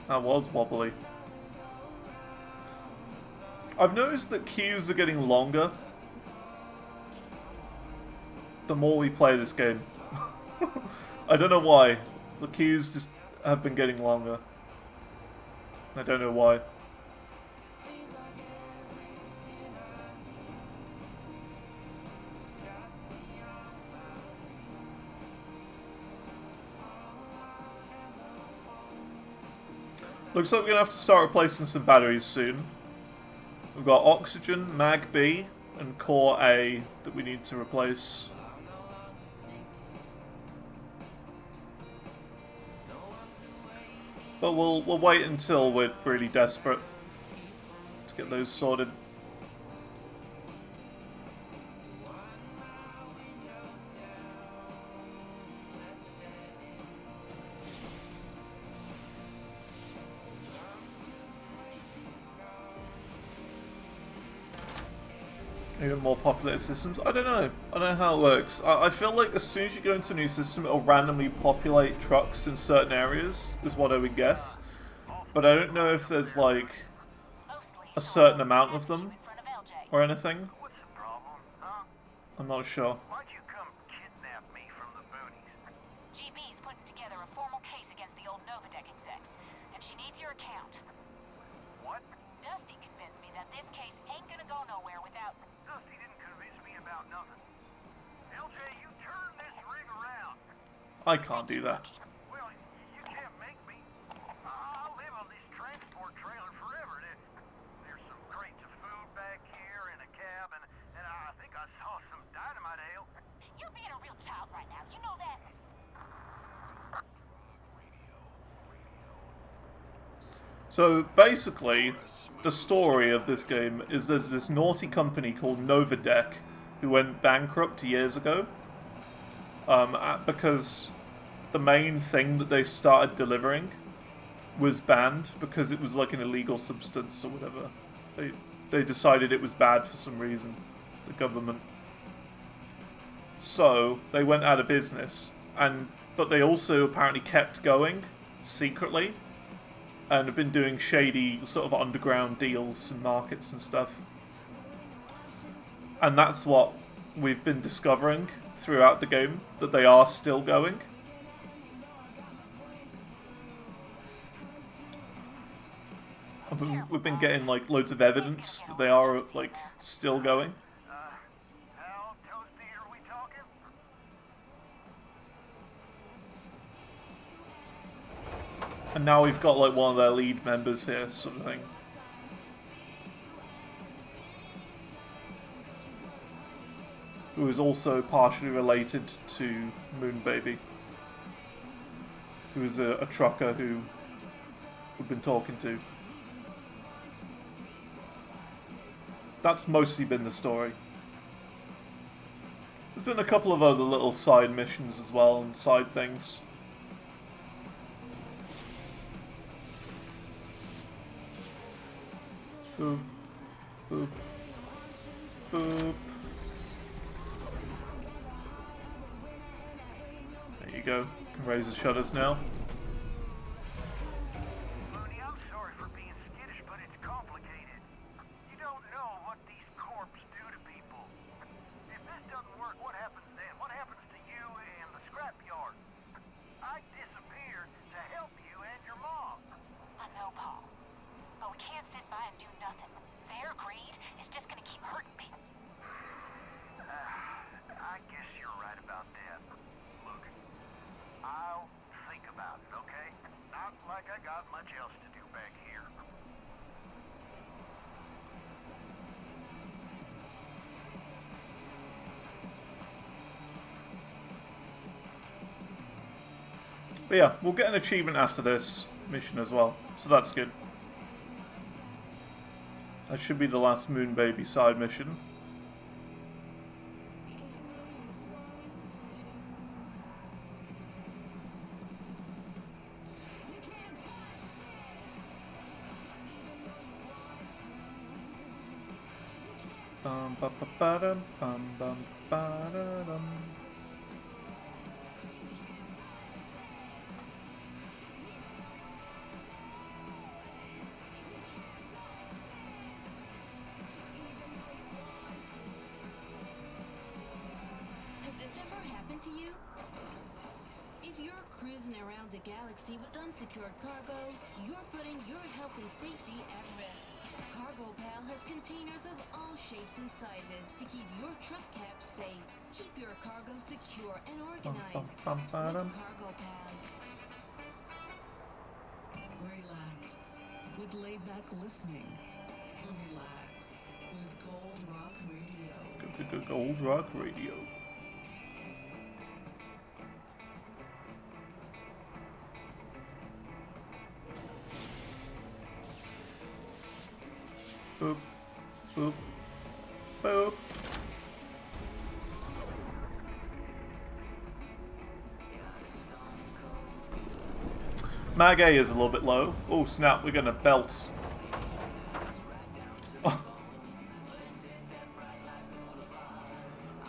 That was wobbly. I've noticed that queues are getting longer the more we play this game. I don't know why. The queues just have been getting longer. I don't know why. Looks like we're gonna have to start replacing some batteries soon. We've got oxygen, mag B, and core A that we need to replace. But we'll wait until we're really desperate to get those sorted. Even more populated systems? I don't know. I don't know how it works. I feel like as soon as you go into a new system, it'll randomly populate trucks in certain areas, is what I would guess. But I don't know if there's like a certain amount of them or anything. What's the problem, huh? I'm not sure. Why'd you come kidnap me from the boonies? GB's putting together a formal case against the old Novadeck exec, and she needs your account. What? Dusty convinced me that this case ain't gonna go nowhere without... Dusty didn't convince me about nothing. LJ, you turn this rig around. I can't do that. Well, you can't make me. I'll live on this transport trailer forever. There's some crates So basically, the story of this game is there's this naughty company called Novadeck who went bankrupt years ago because the main thing that they started delivering was banned because it was like an illegal substance or whatever. They decided it was bad for some reason, the government. So they went out of business, but they also apparently kept going secretly and have been doing shady sort of underground deals and markets and stuff. And that's what we've been discovering throughout the game, that they are still going. We've been getting like loads of evidence that they are like still going. How toasty are we talking? And now we've got like one of their lead members here, sort of thing. Who is also partially related to Moonbaby. Who is a trucker who we've been talking to. That's mostly been the story. There's been a couple of other little side missions as well, and side things. Boop. Boop. Boop. There you go. Can raise the shutters now. Mooney, I'm sorry for being skittish, but it's complicated. You don't know what these corps do to people. If this doesn't work, what happens then? What happens to you and the scrapyard? I disappeared to help you and your mom. I know, Paul. But we can't sit by and do nothing. Their greed is just gonna keep hurting people. I guess you're right about that. Look, I'll think about it, okay? Not like I got much else to do back here. But yeah, we'll get an achievement after this mission as well, so that's good. That should be the last Moonbaby side mission. Bum ba ba ba dum bum bum ba da dum. Has this ever happened to you? If you're cruising around the galaxy with unsecured cargo, you're putting your health and safety at risk. Cargo Pal has containers of all shapes and sizes to keep your truck cap safe. Keep your cargo secure and organized bum, ba, dum. with Cargo Pal. Relax with laid back listening. Relax with Gold Rock Radio. Gold Rock Radio. Boop, boop, boop. Mag A is a little bit low. Oh snap, we're gonna belt. Oh.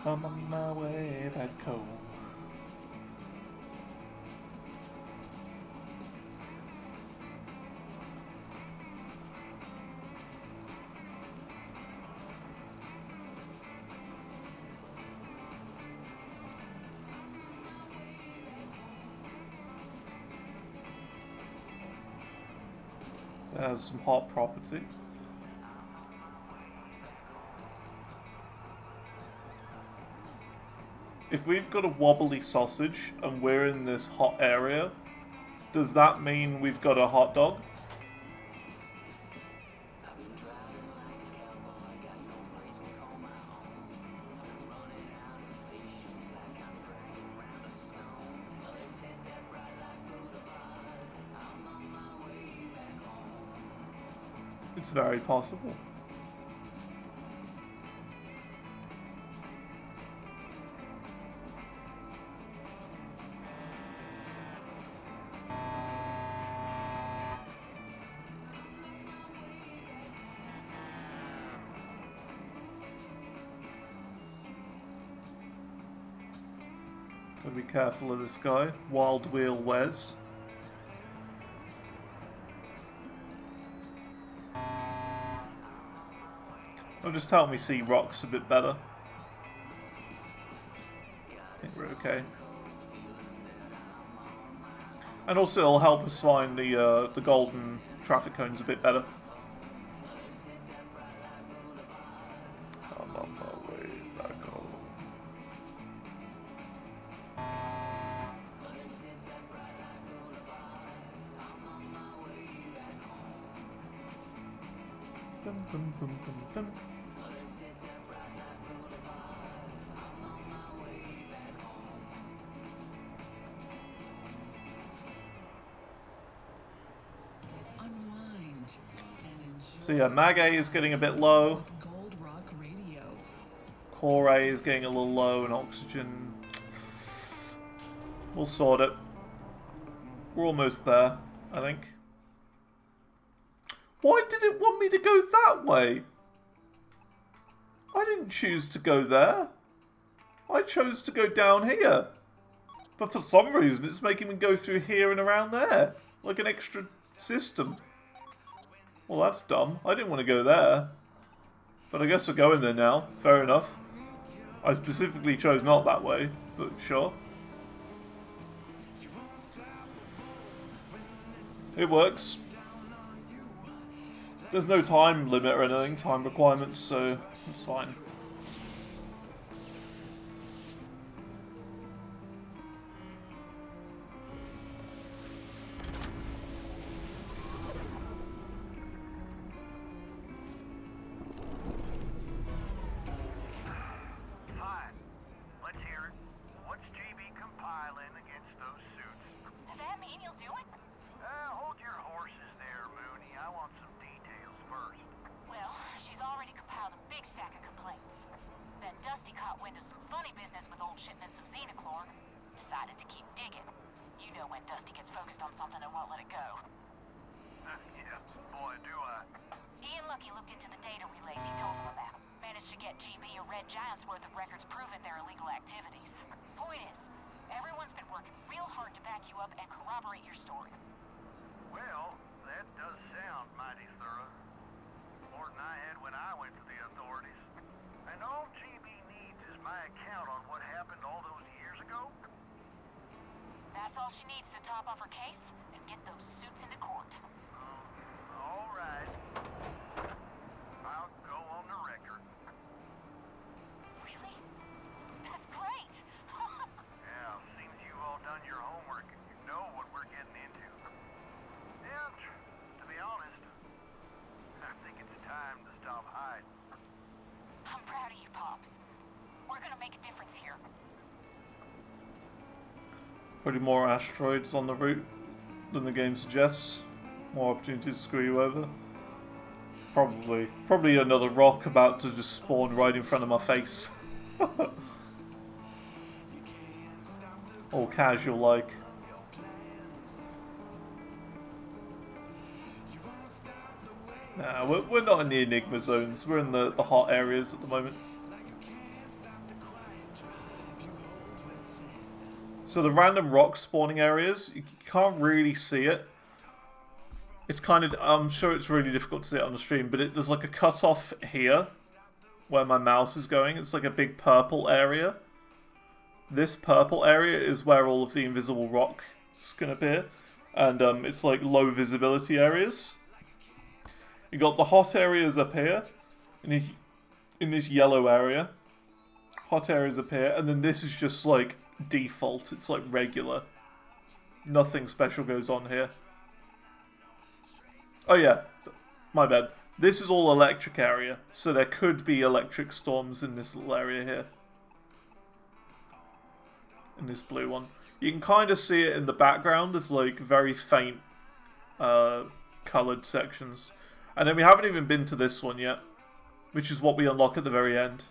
I'm on my way back home. There's some hot property. If we've got a wobbly sausage and we're in this hot area, does that mean we've got a hot dog? It's very possible. Gotta be careful of this guy. Wild Wheel Wes. It'll just help me see rocks a bit better. I think we're okay. And also it'll help us find the golden traffic cones a bit better. I'm on my way back home. Bum, bum, bum, bum, bum. Unwind and enjoy So yeah, Mag A is getting a bit low. Gold Rock Radio. Core A is getting a little low in oxygen. We'll sort it. We're almost there, I think. Why did it want me to go that way? I didn't choose to go there. I chose to go down here. But for some reason it's making me go through here and around there. Like an extra system. Well, that's dumb. I didn't want to go there. But I guess we're going there now. Fair enough. I specifically chose not that way, but sure. It works. There's no time limit or anything, time requirements, so it's fine. Fine. Let's hear it. What's GB compiling against those suits? Does that mean you'll do it? Hold your horses there, Mooney. I want some details first. Well, she's already compiled a big stack of complaints. Then Dusty caught wind of some funny business with old shipments of xenochlor. Decided to keep digging. You know when Dusty gets focused on something and won't let it go. Yeah, boy, do I. He and Lucky looked into the data relays he told them about. Managed to get GB a Red Giant's worth of records proving their illegal activities. Point is, everyone's been working real hard to back you up and corroborate your story. Well, that does sound mighty thorough. More than I had when I went to the authorities. And all GB needs is my account on what happened all those years ago? That's all she needs to top off her case and get those suits into court. All right. I'll go on the record. Really? That's great! Yeah, seems you've all done your homework and you know what we're getting into. And, to be honest, I think it's time to stop hiding. I'm proud of you, Pops. We're gonna make a difference here. Probably more asteroids on the route than the game suggests. More opportunities to screw you over. Probably another rock about to just spawn right in front of my face. All casual like. Nah, we're not in the Enigma zones. We're in the hot areas at the moment. So the random rock spawning areas, you can't really see it. It's kind of, I'm sure it's really difficult to see it on the stream, but there's like a cutoff here where my mouse is going. It's like a big purple area. This purple area is where all of the invisible rocks can appear. And it's like low visibility areas. You got the hot areas up here, in this yellow area. Hot areas up here, and then this is just like default. It's like regular. Nothing special goes on here. Oh yeah, my bad. This is all electric area, so there could be electric storms in this little area here. In this blue one. You can kind of see it in the background as like very faint coloured sections. And then we haven't even been to this one yet, which is what we unlock at the very end.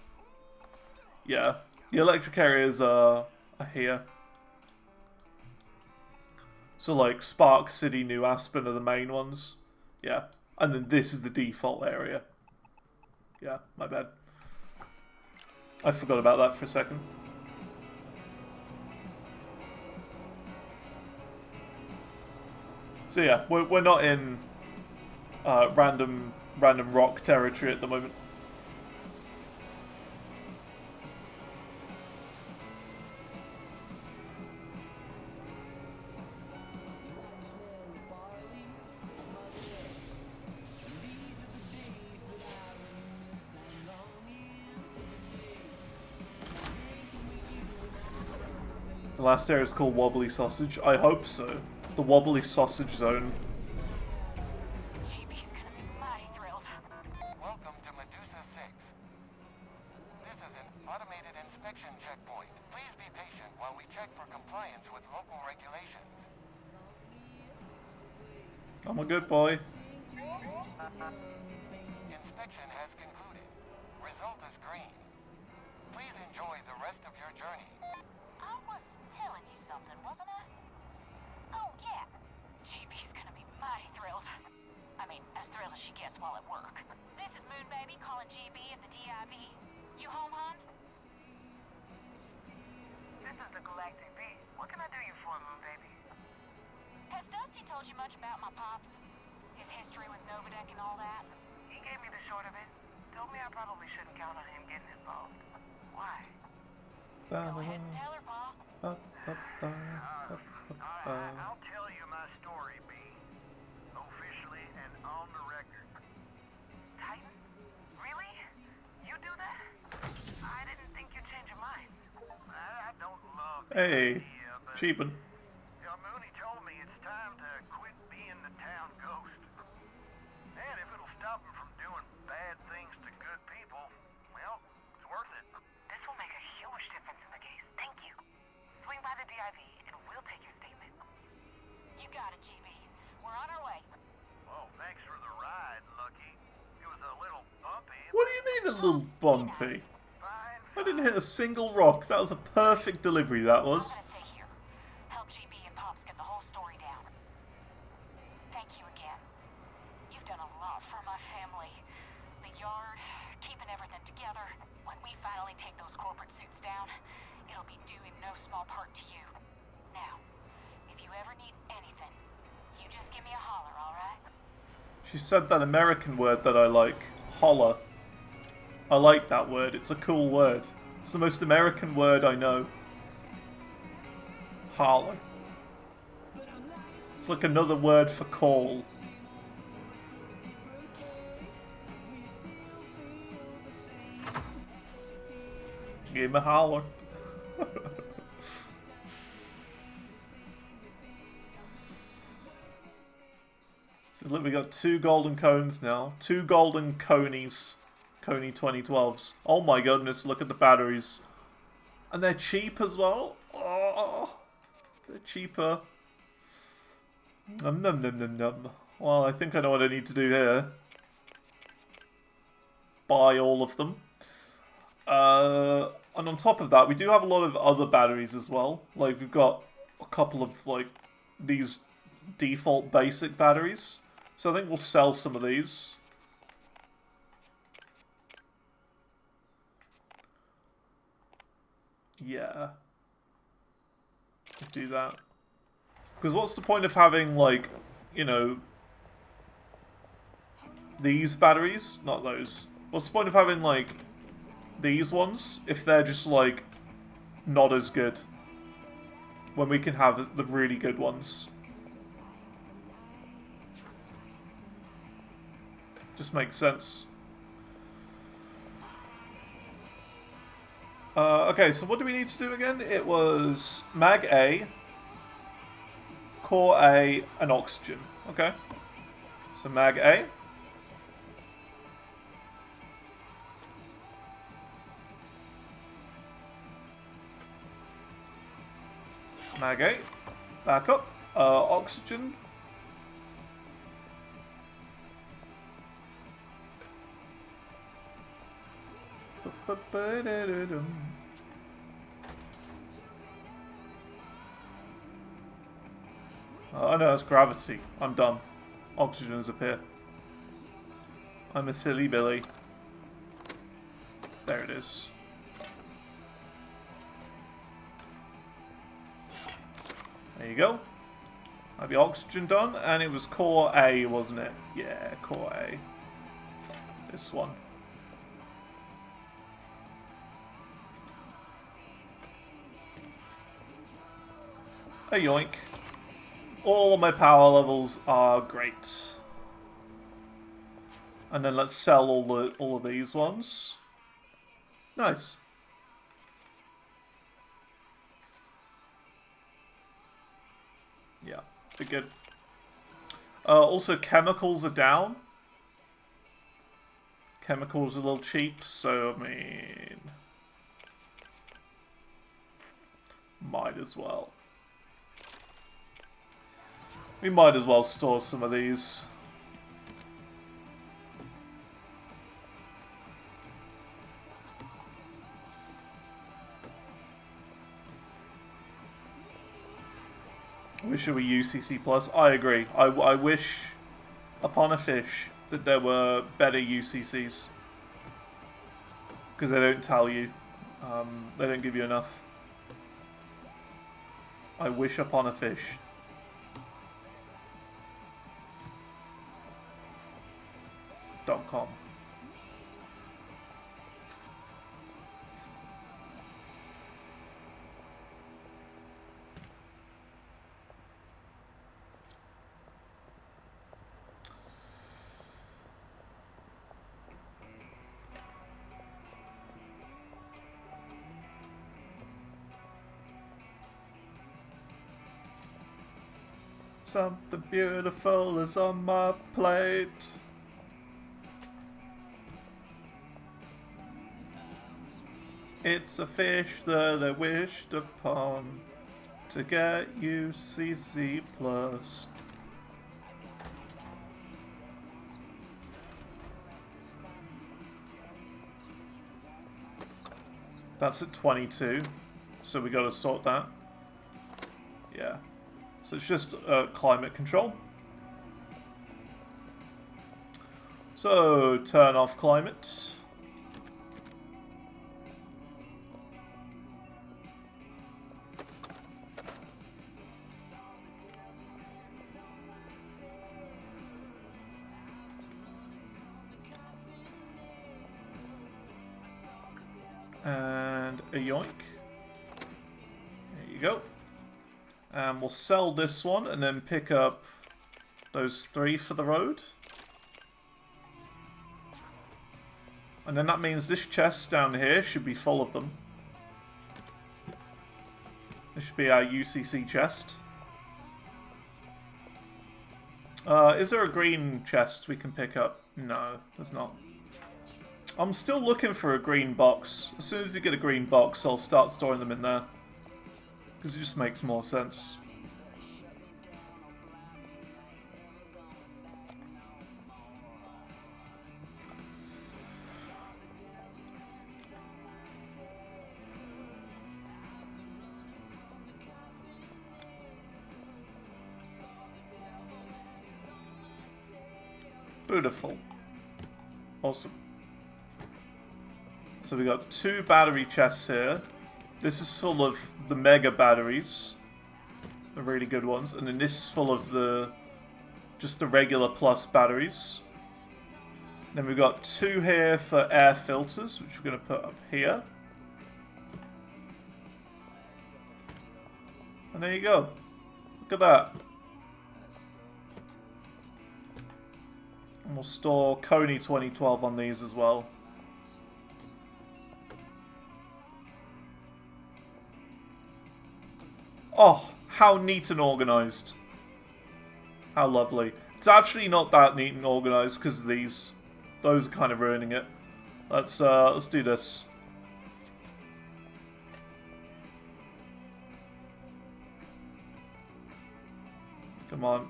Yeah, the electric areas are here. So like Spark City, New Aspen are the main ones. Yeah, and then this is the default area. Yeah, my bad. I forgot about that for a second. So yeah, we're not in random rock territory at the moment. The last area is called Wobbly Sausage. I hope so. The Wobbly Sausage Zone. JB's gonna be mighty thrilled. Welcome to Medusa 6. This is an automated inspection checkpoint. Please be patient while we check for compliance with local regulations. I'm a good boy. Inspection has concluded. Result is green. Please enjoy the rest of your journey. I was telling you something, wasn't I? Oh, yeah. JB's gonna be mighty thrilled. I mean, as thrilled as she gets while at work. This is Moon Baby calling GB at the DIV. You home, hon? This is the Galactic Beast. What can I do you for, Moon Baby? Has Dusty told you much about my pops? His history with Novadeck and all that? He gave me the short of it. Told me I probably shouldn't count on him getting involved. Why? Go ahead and tell her, Pa. I'll tell you my story, B. Officially and on the record. Titan? Really? You do that? I didn't think you'd change your mind. I don't love the Hey, idea, but Cheapin. Mooney told me it's time to quit being the town ghost. And if it'll stop him from doing bad things to good people, well, it's worth it. This will make a huge difference in the case. Thank you. Swing by the DIV and we'll take your statement. You got it, GB. We're on our way. Oh, thanks for the ride, Lucky. It was a little bumpy. What do you mean a little bumpy? Fine. I didn't hit a single rock. That was a perfect delivery, that I'm was. gonna stay here. Help GB and Pops get the whole story down. Thank you again. You've done a lot for my family. The yard, keeping everything together. When we finally take those corporate suits down, it'll be due in no small part to you. Now, if you ever need anything, you just give me a holler, alright? She said that American word that I like. Holler. I like that word. It's a cool word. It's the most American word I know. Holler. It's like another word for call. Give me a holler. So look, we got 2 golden cones now. 2 golden conies. Coney 2012s. Oh my goodness, look at the batteries. And they're cheap as well. Oh, they're cheaper. Num num num num num. Well, I think I know what I need to do here. Buy all of them. And on top of that, we do have a lot of other batteries as well. Like, we've got a couple of, like, these default basic batteries. So I think we'll sell some of these. Yeah. Do that. Because what's the point of having, like, you know, these batteries? Not those. What's the point of having, like, these ones if they're just, like, not as good? When we can have the really good ones. Just makes sense. Okay, so what do we need to do again? It was Mag A, Core A, and Oxygen. Okay. So Mag A. Mag A. Back up. Oxygen. Oh no, it's gravity. I'm done. Oxygen has appeared. I'm a silly Billy. There it is. There you go. Have the oxygen done, and it was core A, wasn't it? Yeah, core A. This one. A yoink. All of my power levels are great. And then let's sell all of these ones. Nice. Yeah, they're good. Also, chemicals are down. Chemicals are a little cheap, so I mean, might as well. We might as well store some of these. Wish it were UCC plus. I agree. I wish upon a fish that there were better UCCs. Because they don't tell you. They don't give you enough. I wish upon a fish. .com. Something beautiful is on my plate. It's a fish that I wished upon to get UCC plus. That's at 22, so we gotta sort that. Yeah. So it's just climate control. So turn off climate. And a yoink. There you go. And we'll sell this one and then pick up those 3 for the road. And then that means this chest down here should be full of them. This should be our UCC chest. Is there a green chest we can pick up? No, there's not. I'm still looking for a green box. As soon as we get a green box, I'll start storing them in there. Because it just makes more sense. Beautiful. Awesome. So we got 2 battery chests here. This is full of the mega batteries. The really good ones. And then this is full of just the regular plus batteries. Then we've got 2 here for air filters, which we're going to put up here. And there you go. Look at that. And we'll store Coney 2012 on these as well. Oh, how neat and organised. How lovely. It's actually not that neat and organised because of these. Those are kind of ruining it. Let's do this. Come on.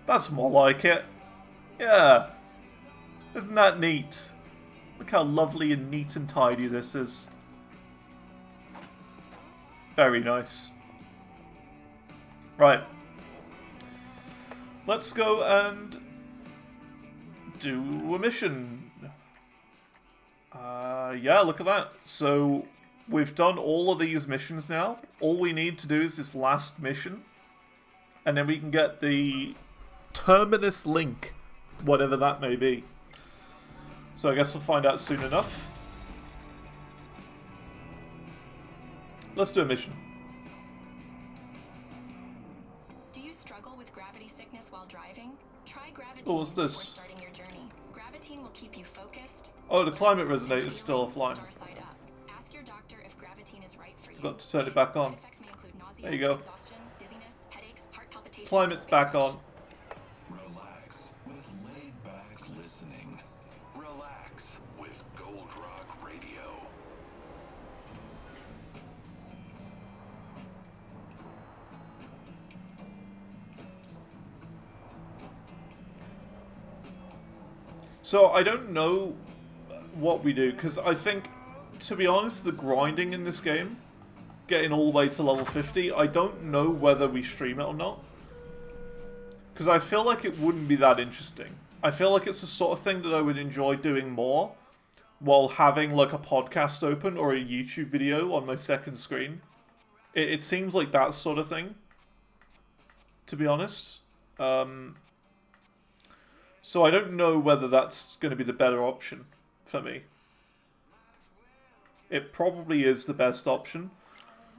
That's more like it. Yeah. Isn't that neat? Look how lovely and neat and tidy this is. Very nice. Right. Let's go and do a mission. Yeah, look at that. So, we've done all of these missions now. All we need to do is this last mission. And then we can get the Terminus Link, whatever that may be. So I guess we'll find out soon enough. Let's do a mission. Do you struggle with gravity sickness while driving? Try Gravitine Oh, what's this? before starting your journey. Gravitine will keep you focused. Oh, the climate resonator is still offline. Star side up. Ask your doctor if Gravitine is right for you. Forgot to turn it back on. Side effects may include nausea, There you go. exhaustion, dizziness, headaches, heart palpitations, Climate's and back whiplash. on. Relax with laid-back listening. Relax with Gold Rock Radio. So I don't know what we do, because I think, to be honest, the grinding in this game, getting all the way to level 50, I don't know whether we stream it or not. Because I feel like it wouldn't be that interesting. I feel like it's the sort of thing that I would enjoy doing more while having like a podcast open or a YouTube video on my second screen. It seems like that sort of thing, to be honest. So I don't know whether that's going to be the better option for me. It probably is the best option.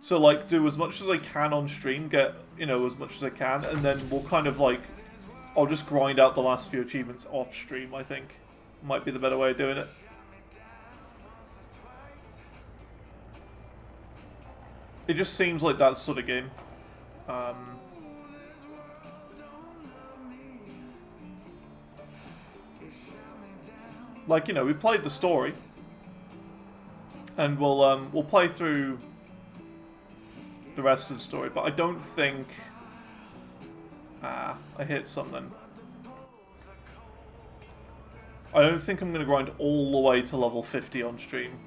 So like do as much as I can on stream, get, you know, as much as I can, and then we'll kind of like, I'll just grind out the last few achievements off stream, I think. Might be the better way of doing it. It just seems like that sort of game. Like, you know, we played the story, and we'll play through the rest of the story, but I don't think... I hit something. I don't think I'm going to grind all the way to level 50 on stream,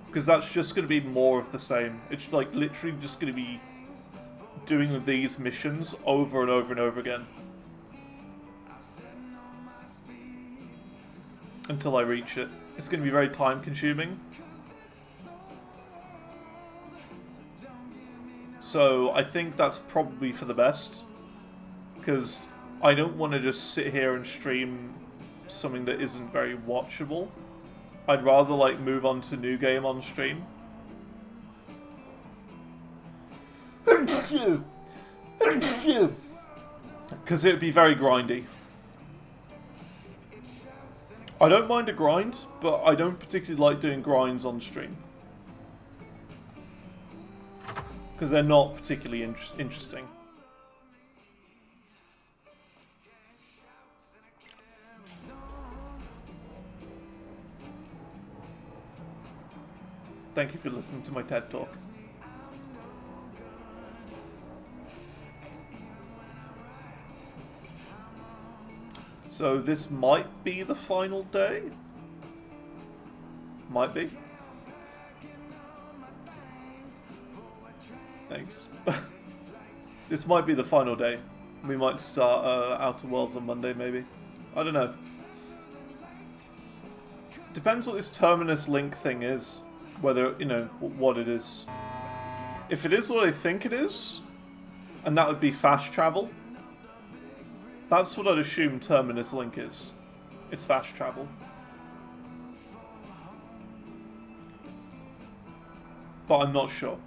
because that's just going to be more of the same. It's like literally just going to be doing these missions over and over and over again. Until I reach it. It's going to be very time consuming. So I think that's probably for the best. Because I don't want to just sit here and stream something that isn't very watchable. I'd rather like move on to new game on stream. Because it would be very grindy. I don't mind a grind, but I don't particularly like doing grinds on stream. Because they're not particularly interesting. Thank you for listening to my TED Talk. So this might be the final day? Might be. Thanks. This might be the final day. We might start Outer Worlds on Monday, maybe. I don't know. Depends what this Terminus Link thing is. Whether, you know, what it is. If it is what I think it is, and that would be fast travel, that's what I'd assume Terminus Link is. It's fast travel. But I'm not sure.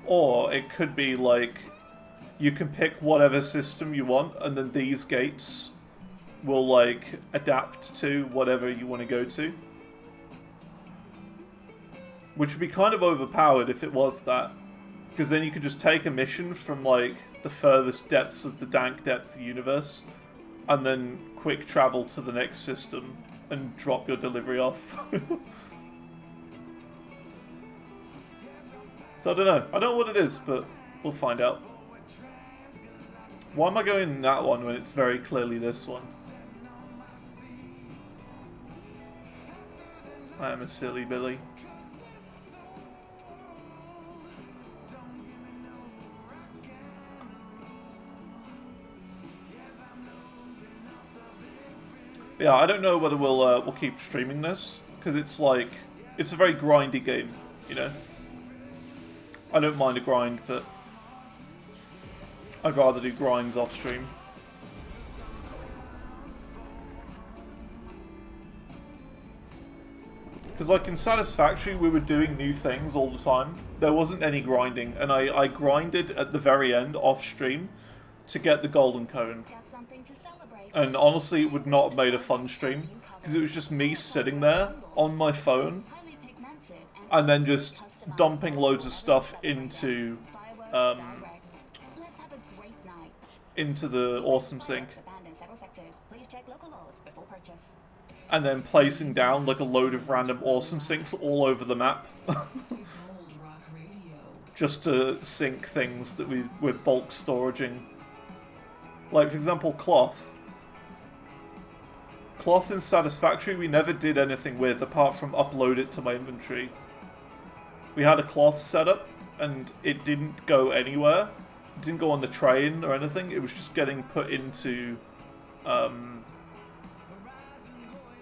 Or it could be like, you can pick whatever system you want, and then these gates will like adapt to whatever you want to go to. Which would be kind of overpowered if it was that. Because then you could just take a mission from like the furthest depths of the dank depth universe, and then quick travel to the next system, and drop your delivery off. So I don't know. I don't know what it is, but we'll find out. Why am I going that one when it's very clearly this one? I am a silly Billy. Yeah, I don't know whether we'll keep streaming this, because it's like, it's a very grindy game, you know? I don't mind a grind, but I'd rather do grinds off stream. Because like in Satisfactory we were doing new things all the time. There wasn't any grinding, and I grinded at the very end off stream to get the golden cone. And honestly it would not have made a fun stream, because it was just me sitting there on my phone and then just dumping loads of stuff into the awesome sink, and then placing down like a load of random awesome sinks all over the map just to sink things that we're bulk storaging. Like for example cloth. Cloth in Satisfactory we never did anything with apart from upload it to my inventory. We had a cloth setup and it didn't go anywhere. It didn't go on the train or anything. It was just getting put into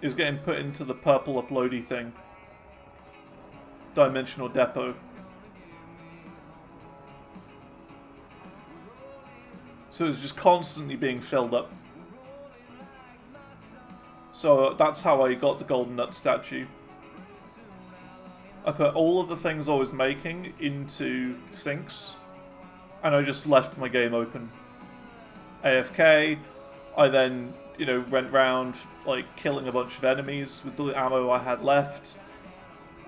it was getting put into the purple uploady thing. Dimensional depot. So it was just constantly being filled up. So that's how I got the golden nut statue. I put all of the things I was making into sinks, and I just left my game open. AFK, I then, you know, went round, like, killing a bunch of enemies with the ammo I had left,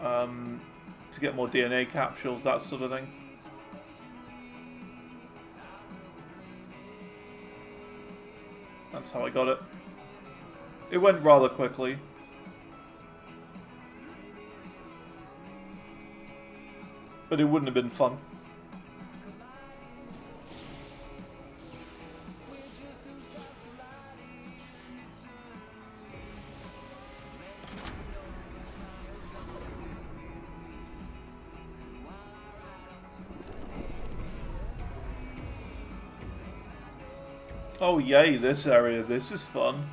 to get more DNA capsules, that sort of thing. That's how I got it. It went rather quickly. But it wouldn't have been fun. Oh yay, this area, this is fun.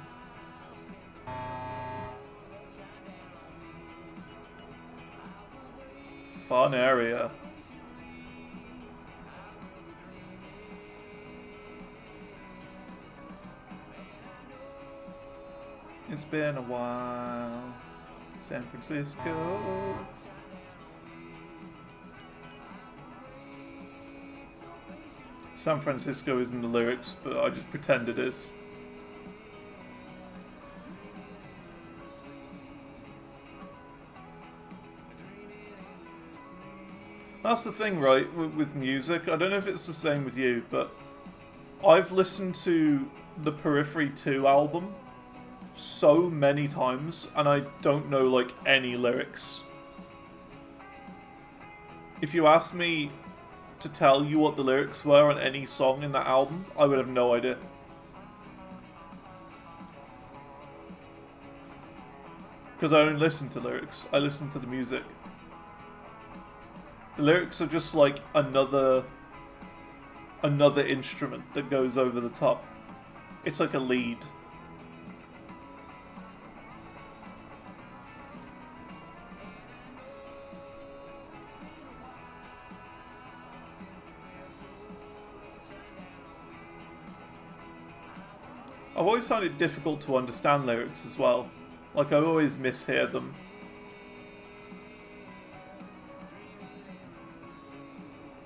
Fun area. It's been a while. San Francisco. San Francisco is in the lyrics, but I just pretend it is. That's the thing, right, with music. I don't know if it's the same with you, but I've listened to the Periphery 2 album so many times, and I don't know, like, any lyrics. If you asked me to tell you what the lyrics were on any song in that album, I would have no idea. Because I don't listen to lyrics, I listen to the music. The lyrics are just like another instrument that goes over the top. It's like a lead. I've always found it difficult to understand lyrics as well. Like, I always mishear them.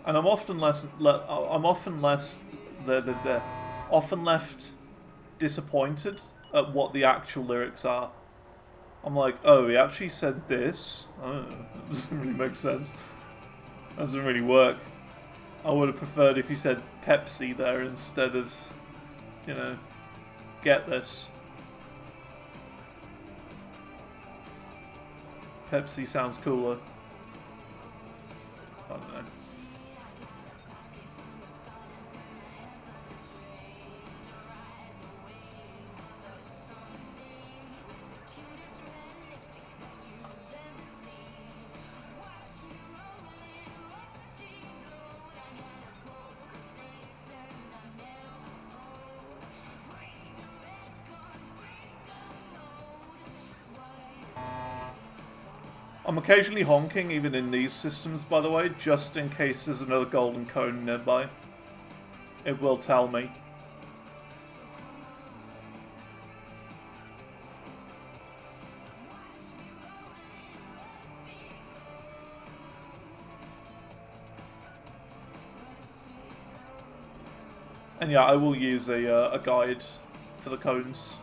And I'm often often left disappointed at what the actual lyrics are. I'm like, oh, he actually said this? Oh, that doesn't really make sense. That doesn't really work. I would have preferred if he said Pepsi there instead of, you know, get this. Pepsi sounds cooler. I don't know. I'm occasionally honking even in these systems, by the way, just in case there's another golden cone nearby. It will tell me. And yeah, I will use a guide for the cones.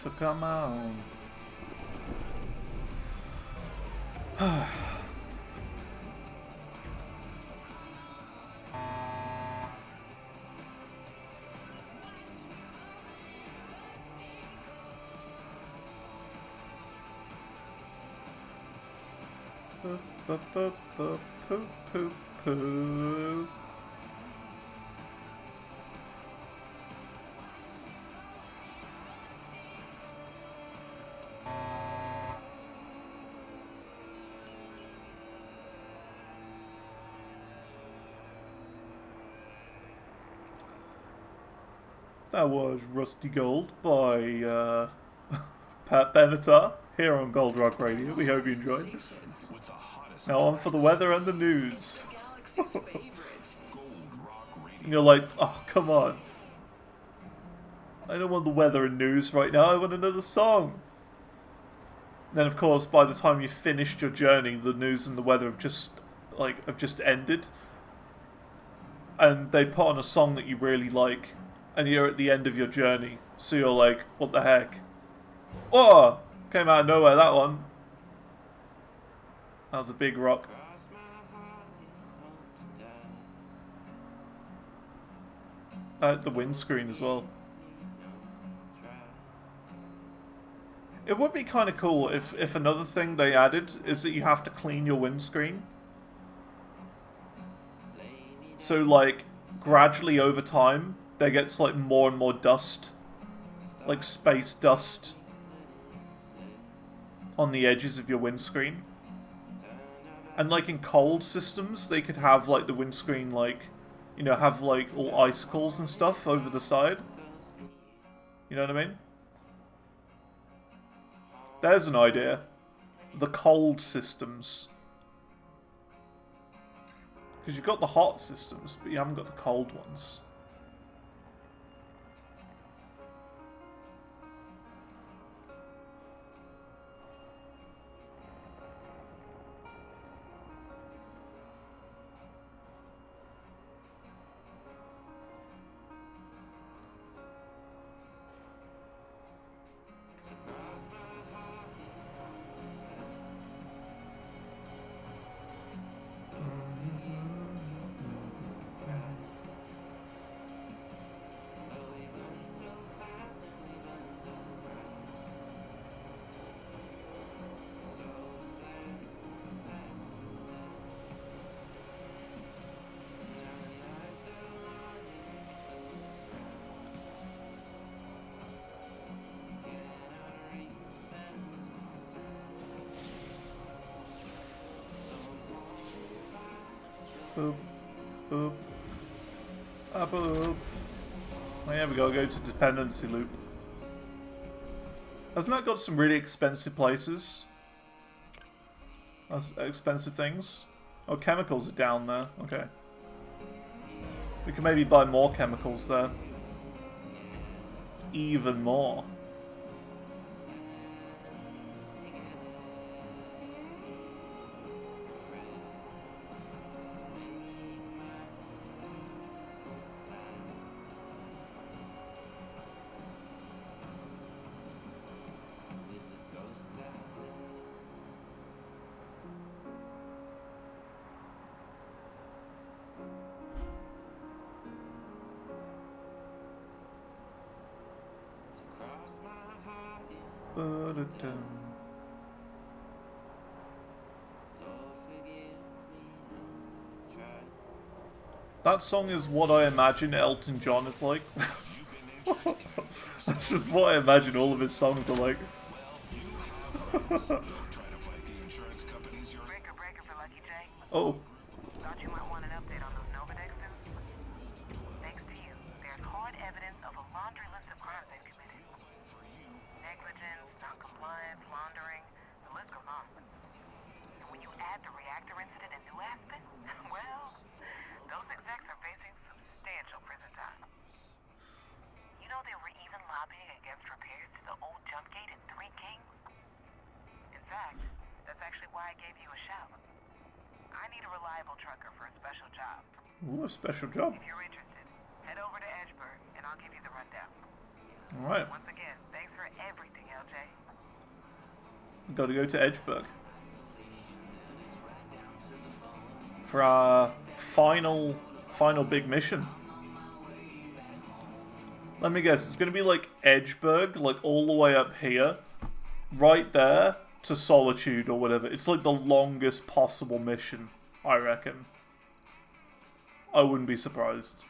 So come on. Poo. That was Rusty Gold by Pat Benatar here on Gold Rock Radio. We hope you enjoyed. Now on for the weather and the news. And you're like, oh, come on. I don't want the weather and news right now, I want another song. And then of course, by the time you finished your journey, the news and the weather have just ended. And they put on a song that you really like, and you're at the end of your journey. So you're like, what the heck? Oh! Came out of nowhere, that one. That was a big rock. The windscreen as well. It would be kind of cool if another thing they added is that you have to clean your windscreen. So like, gradually over time, there gets like more and more dust. Like space dust. On the edges of your windscreen. And like in cold systems, they could have like the windscreen like, you know, have like all icicles and stuff over the side. You know what I mean? There's an idea. The cold systems. Because you've got the hot systems, but you haven't got the cold ones. Boop. Boop. Ah, boop. Oh, yeah, we gotta go to dependency loop. Hasn't that got some really expensive places? That's expensive things. Oh, chemicals are down there. Okay. We can maybe buy more chemicals there. Even more. That song is what I imagine Elton John is like. That's just what I imagine all of his songs are like. Breaker for Lucky J. Oh. Thought you might want an update on those Novadex suits? Thanks to you, there's hard evidence of a laundry list of crimes they've committed. Negligence, non-compliance, laundering, the list goes on. And when you add the reactor incident in New Aspen, well, those execs are facing substantial prison time. You know they were even lobbying against repairs to the old jump gate in Three Kings? In fact, that's actually why I gave you a shout. I need a reliable trucker for a special job. Ooh, a special job. If you're interested, head over to Edgeburg and I'll give you the rundown. Alright. Once again, thanks for everything, LJ. Gotta go to Edgeburg. For our final big mission. Let me guess, it's gonna be like Edgeburg, like all the way up here, right there to Solitude or whatever. It's like the longest possible mission, I reckon. I wouldn't be surprised.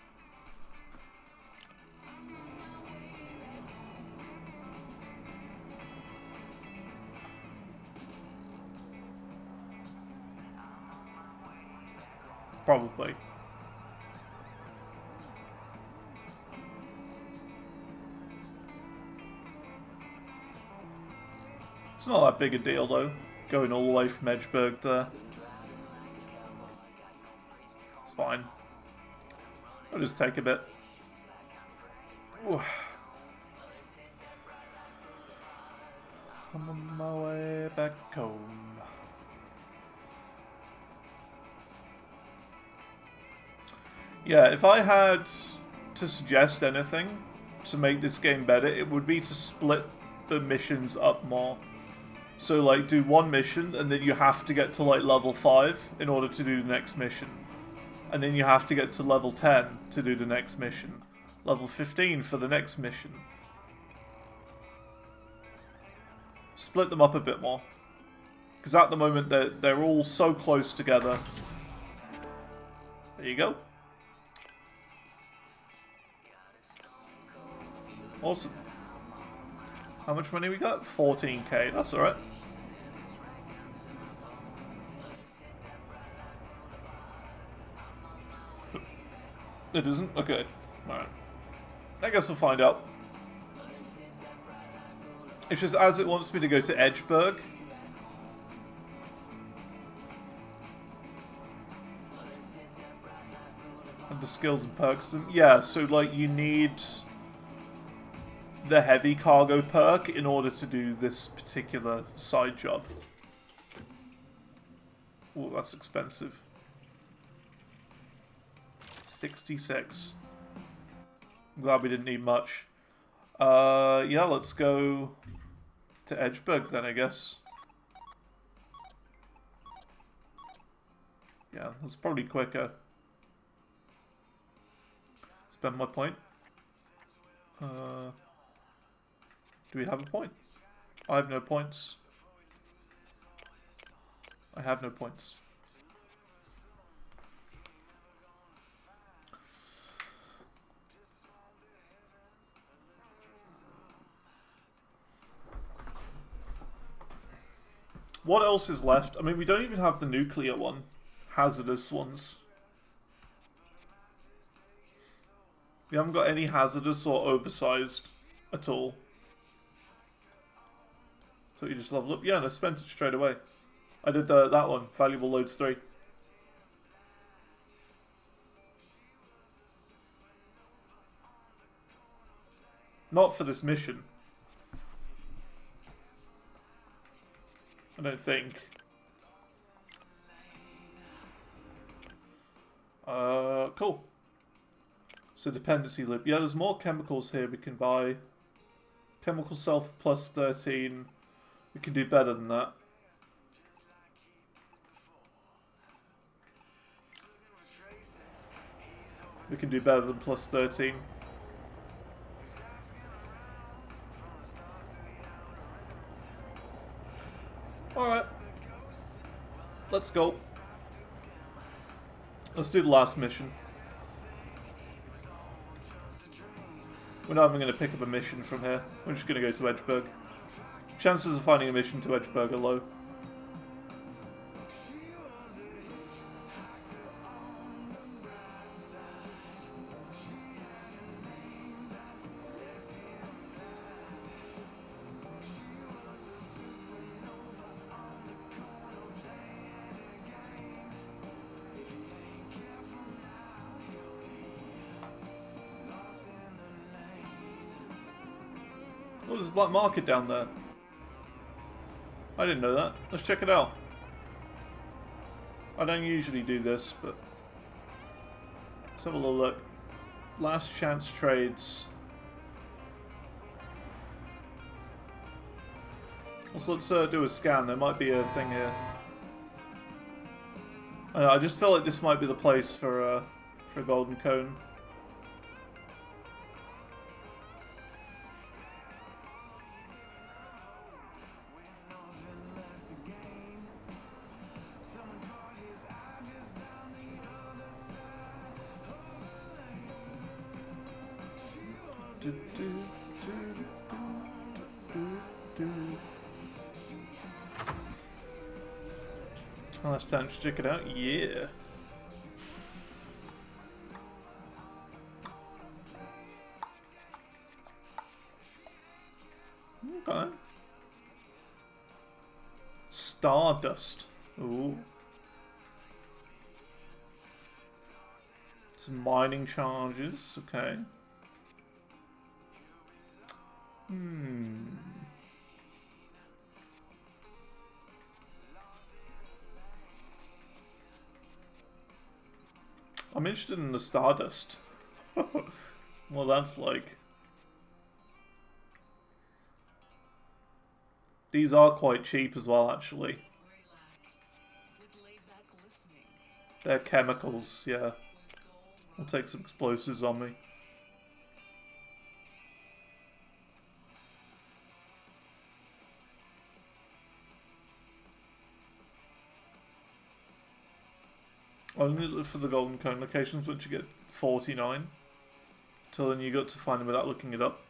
Probably. It's not that big a deal though, going all the way from Edgeburg there. It's fine. I'll just take a bit. Ooh. I'm on my way back home. Yeah, if I had to suggest anything to make this game better, it would be to split the missions up more. So, like, do one mission, and then you have to get to, like, level 5 in order to do the next mission. And then you have to get to level 10 to do the next mission. Level 15 for the next mission. Split them up a bit more. Because at the moment, they're all so close together. There you go. Awesome. How much money we got? 14k, that's alright. It isn't? Okay. Alright. I guess we'll find out. It's just as it wants me to go to Edgeburg. And the skills and perks. Yeah, so like you need the heavy cargo perk in order to do this particular side job. Oh, that's expensive. 66. I'm glad we didn't need much. Yeah, let's go to Edgeburg then, I guess. Yeah, that's probably quicker. Spend my point. Do we have a point? I have no points. I have no points. What else is left? I mean, we don't even have the nuclear one. Hazardous ones. We haven't got any hazardous or oversized at all. So you just level up? Yeah, and I spent it straight away. I did that one, Valuable Loads 3. Not for this mission. I don't think. Cool. So dependency loop. Yeah, there's more chemicals here we can buy. Chemical sulfur plus 13. We can do better than that. We can do better than plus 13. Alright. Let's go. Let's do the last mission. We're not even going to pick up a mission from here. We're just going to go to Edgeburg. Chances of finding a mission to Edgeburg are low. Oh, there's a black market down there. I didn't know that. Let's check it out. I don't usually do this, but let's have a little look. Last chance trades. Also, let's do a scan. There might be a thing here. I don't know, I just feel like this might be the place for a golden cone. Oh, it's time to check it out. Yeah. Okay. Stardust. Ooh. Some mining charges. Okay. I'm interested in the Stardust. Well, that's like... These are quite cheap as well, actually. They're chemicals, yeah. I'll take some explosives on me. Only look for the golden cone locations once you get 49. Till then you got to find them without looking it up.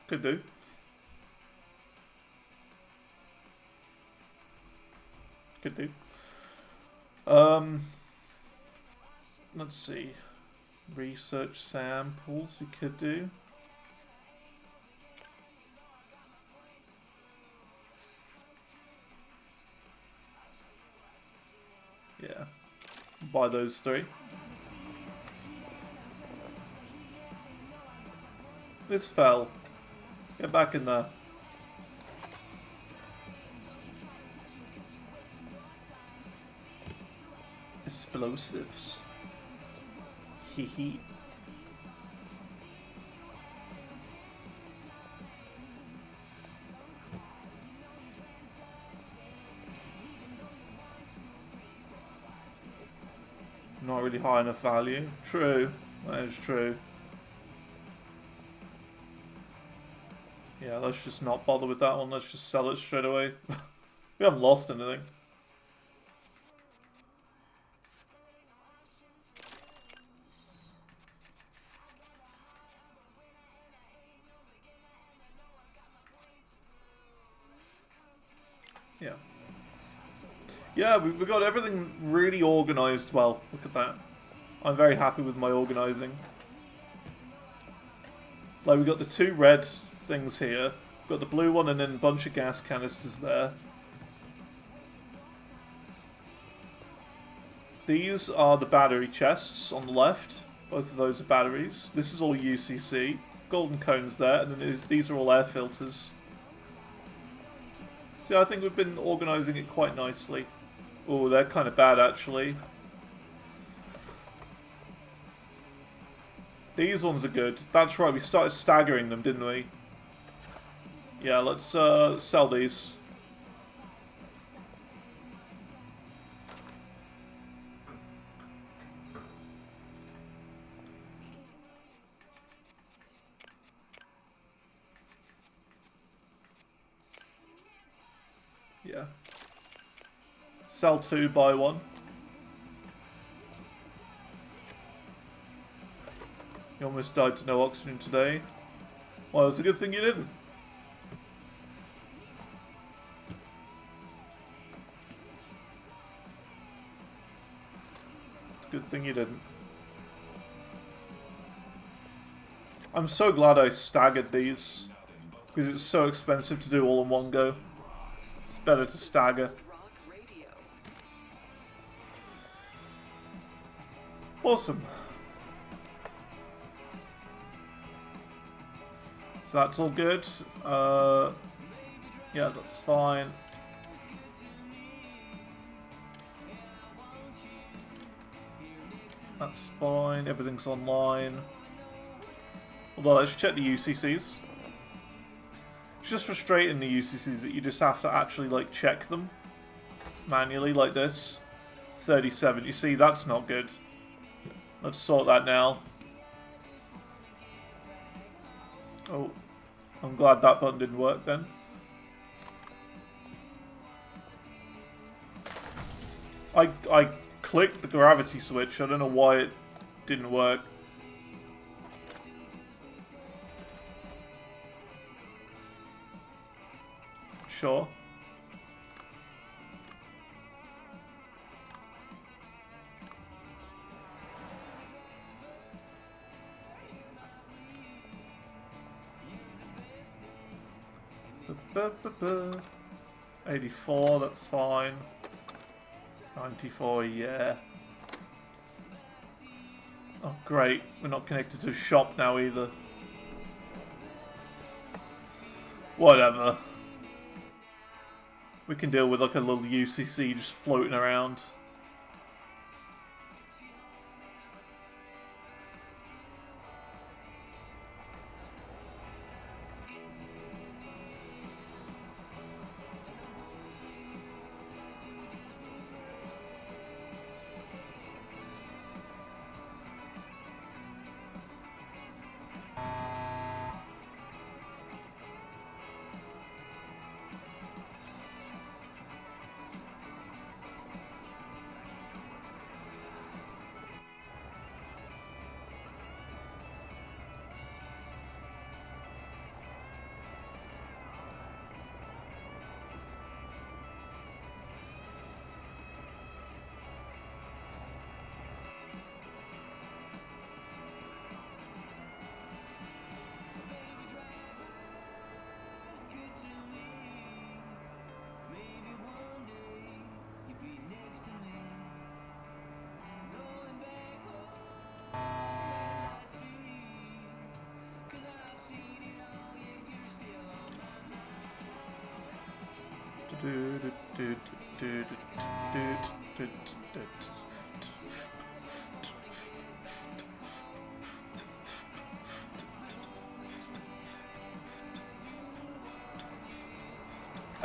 Could do. Could do. Let's see. Research samples we could do. Yeah. Buy those 3. This fell. Get back in there. Explosives. Hee hee. Not really high enough value. True. That is true. Yeah, let's just not bother with that one. Let's just sell it straight away. We haven't lost anything. Yeah. Yeah, we got everything really organised well. Look at that. I'm very happy with my organising. Like, we got the 2 red things here. Got the blue one and then a bunch of gas canisters there. These are the battery chests on the left. Both of those are batteries. This is all UCC. Golden cones there, and then these are all air filters. See, I think we've been organising it quite nicely. Oh, they're kind of bad, actually. These ones are good. That's right, we started staggering them, didn't we? Yeah, let's sell these. Yeah. Sell 2, buy 1. You almost died to no oxygen today. Well, it's a good thing you didn't. It's a good thing you didn't. I'm so glad I staggered these, because it's so expensive to do all in one go. It's better to stagger. Awesome. So that's all good. Yeah, that's fine. That's fine. Everything's online. Although let's check the UCCs. It's just frustrating, the UCCs, that you just have to actually like check them manually like this. 37. You see, that's not good. Let's sort that now. Oh, I'm glad that button didn't work then. I clicked the gravity switch. I don't know why it didn't work. Sure. Ba-ba-ba-ba. 84, that's fine. 94, yeah. Oh, great. We're not connected to a shop now either. Whatever. We can deal with like a little UCC just floating around.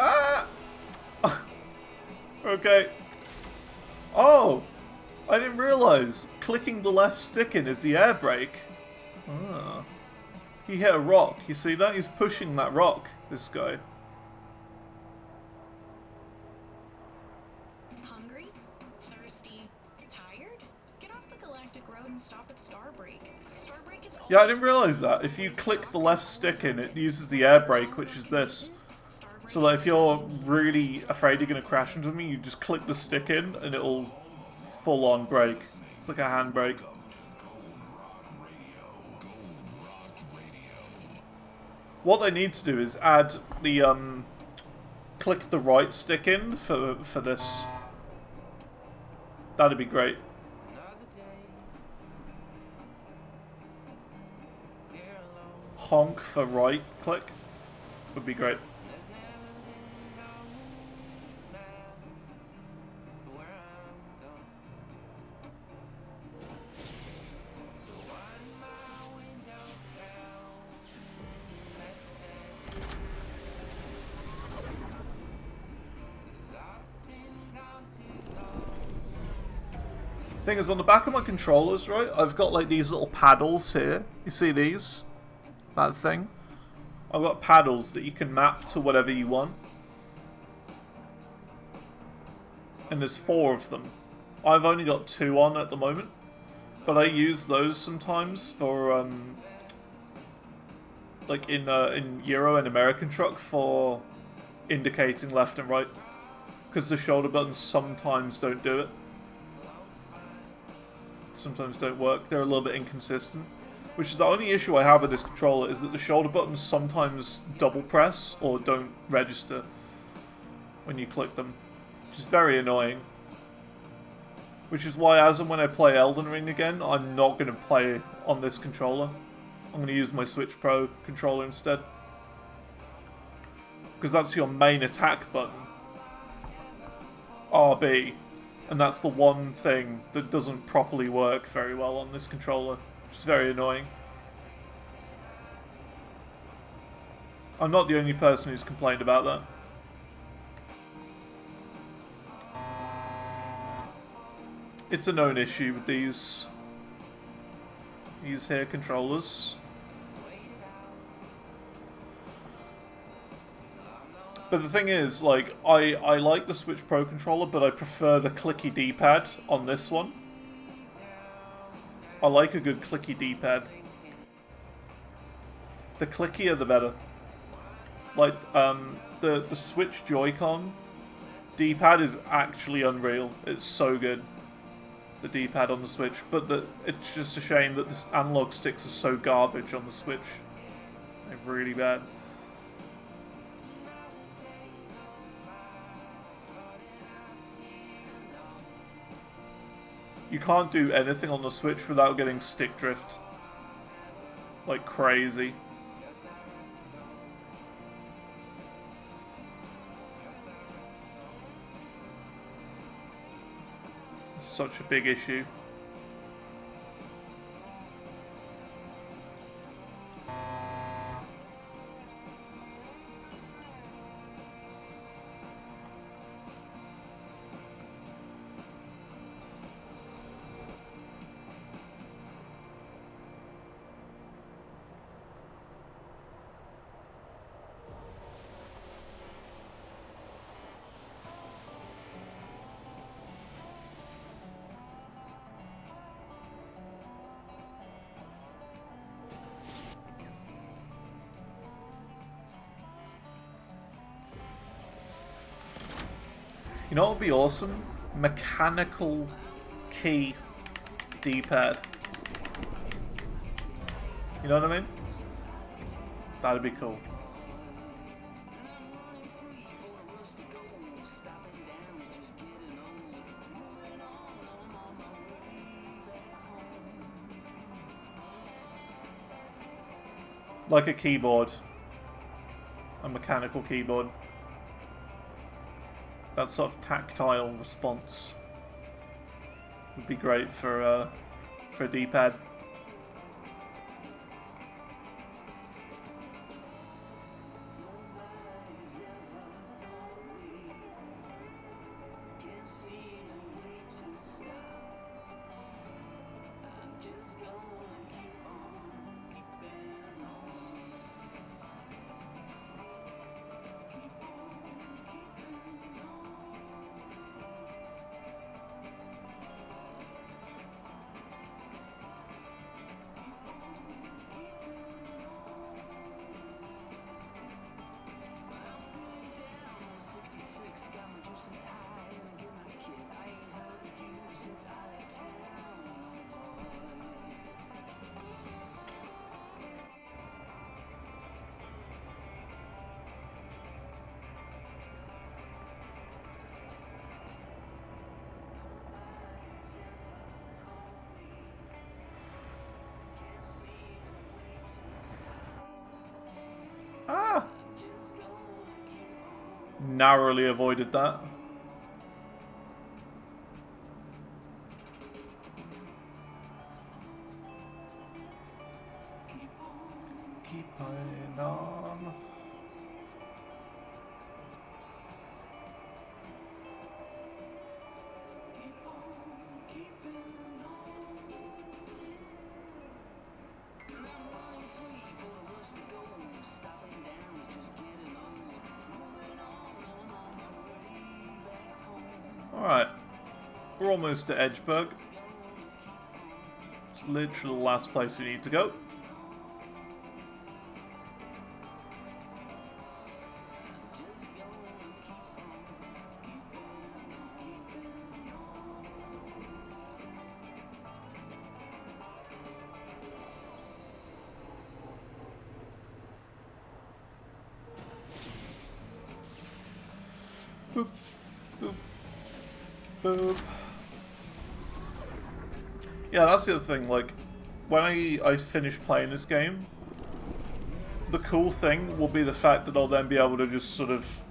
Ah! Okay. Oh! I didn't realise. Clicking the left stick in is the air brake. Ah. He hit a rock. You see that? He's pushing that rock, this guy. Hungry? Thirsty? Tired? Get off the galactic road and stop at Starbreak. Starbreak is Yeah, I didn't realise that. If you click the left stick in, it uses the air brake, which is this. So that if you're really afraid you're going to crash into me, you just click the stick in and it'll full on brake. It's like a handbrake. What they need to do is add the click the right stick in for this. That'd be great. Honk for right click would be great. Thing is, on the back of my controllers, right, I've got like these little paddles here. You see these? That thing? I've got paddles that you can map to whatever you want. And there's 4 of them. I've only got 2 on at the moment. But I use those sometimes for, like in Euro and American Truck for indicating left and right. Because the shoulder buttons sometimes don't do it. Sometimes don't work. They're a little bit inconsistent. Which is the only issue I have with this controller, is that the shoulder buttons sometimes double press or don't register when you click them. Which is very annoying. Which is why, as and when I play Elden Ring again, I'm not going to play on this controller. I'm going to use my Switch Pro controller instead. Because that's your main attack button. RB. And that's the one thing that doesn't properly work very well on this controller, which is very annoying. I'm not the only person who's complained about that. It's a known issue with these here controllers. But the thing is, like, I like the Switch Pro controller, but I prefer the clicky D-pad on this one. I like a good clicky D-pad. The clickier the better. Like, the Switch Joy-Con D-pad is actually unreal. It's so good, the D-pad on the Switch. But it's just a shame that the analog sticks are so garbage on the Switch. They're really bad. You can't do anything on the Switch without getting stick drift. Like crazy. It's such a big issue. You know what would be awesome? Mechanical key D-pad. You know what I mean? That'd be cool. Like a keyboard. A mechanical keyboard. That sort of tactile response would be great for a D-pad. narrowly avoided that. Keep playing on. Alright. We're almost to Edgeburg. It's literally the last place we need to go. Boop, boop, boop. Yeah, that's the other thing, like, when I finish playing this game, the cool thing will be the fact that I'll then be able to just sort of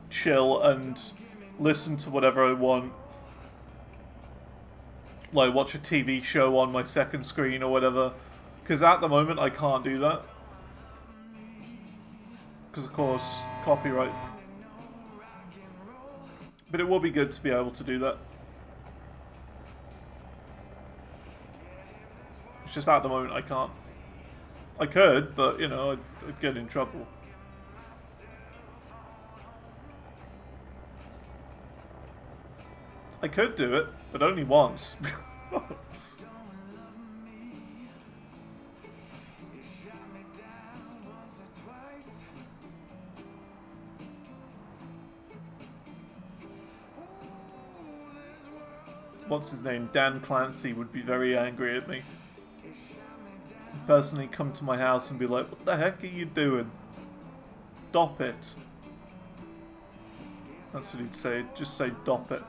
chill and listen to whatever I want. Like, watch a TV show on my second screen or whatever. Because at the moment, I can't do that. Because, of course, copyright. But it will be good to be able to do that. It's just at the moment I can't. I could, but, you know, I'd get in trouble. I could do it, but only once. What's his name? Dan Clancy would be very angry at me. He'd personally come to my house and be like, what the heck are you doing? Stop it. That's what he'd say. Just say, "Dop it."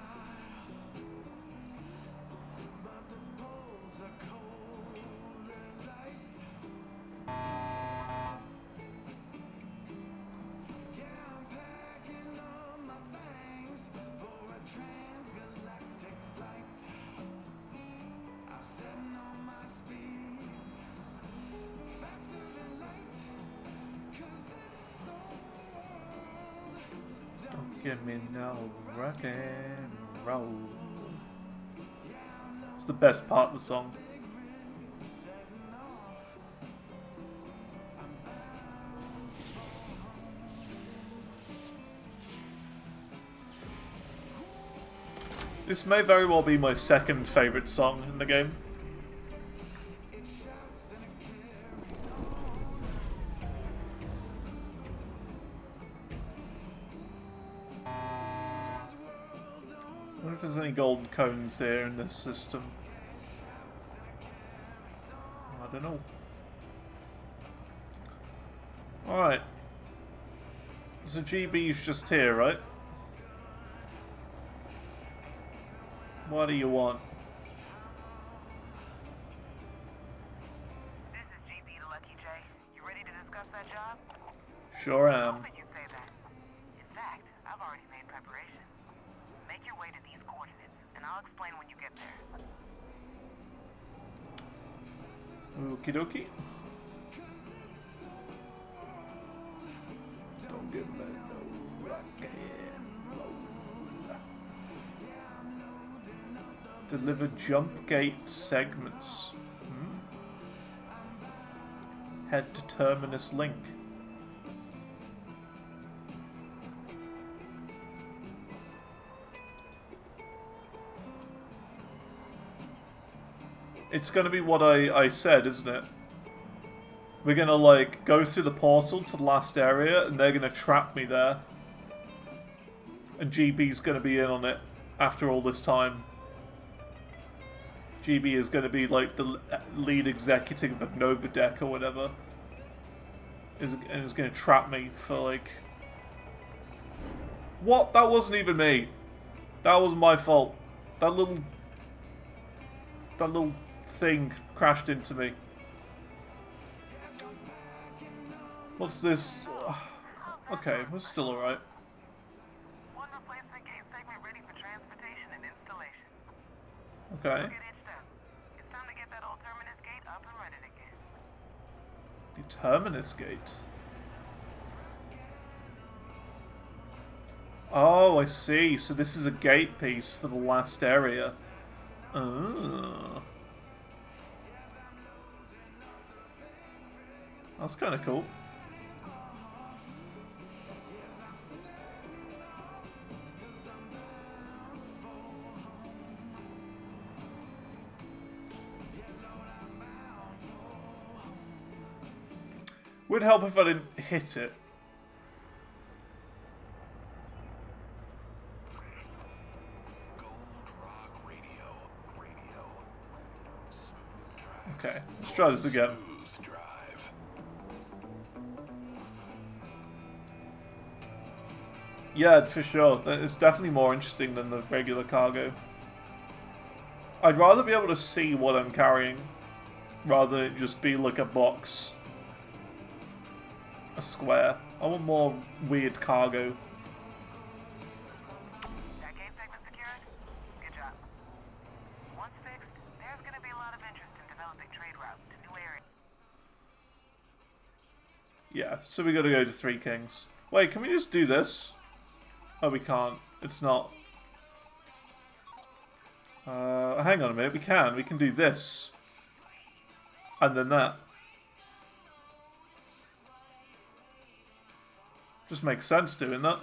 Give me no rock and roll. It's the best part of the song. This may very well be my second favourite song in the game. I wonder if there's any golden cones here in this system. I don't know. Alright. So GB's just here, right? What do you want? This is GB to Lucky J. You ready to discuss that job? Sure am. Hoping you'd say that. In fact, I've already made preparations. Make your way to these coordinates, and I'll explain when you get there. Okie dokie. Don't give me no rock and roll. Deliver jump gate segments. Head to terminus link. It's gonna be what I said, isn't it? We're gonna, like, go through the portal to the last area, and they're gonna trap me there. And GB's gonna be in on it after all this time. GB is gonna be, like, the lead executive of Novadeck or whatever. And is gonna trap me for, like... What? That wasn't even me. That was my fault. That little thing crashed into me. What's this? Okay, we're still alright. Okay. Look at it, stuff. It's time to get that old terminus gate up and running again. The terminus gate. Oh, I see. So this is a gate piece for the last area. Oh. That's kind of cool. Would help if I didn't hit it. Okay, let's try this again. Yeah, for sure. It's definitely more interesting than the regular cargo. I'd rather be able to see what I'm carrying rather than just be like a box. A square. I want more weird cargo. That gate segment secured? Good job. Once fixed, there's gonna be a lot of interest in developing trade routes to new areas. Yeah, so we gotta go to Three Kings. Wait, can we just do this? Oh, we can't. It's not. Hang on a minute. We can. We can do this. And then that. Just makes sense doing that.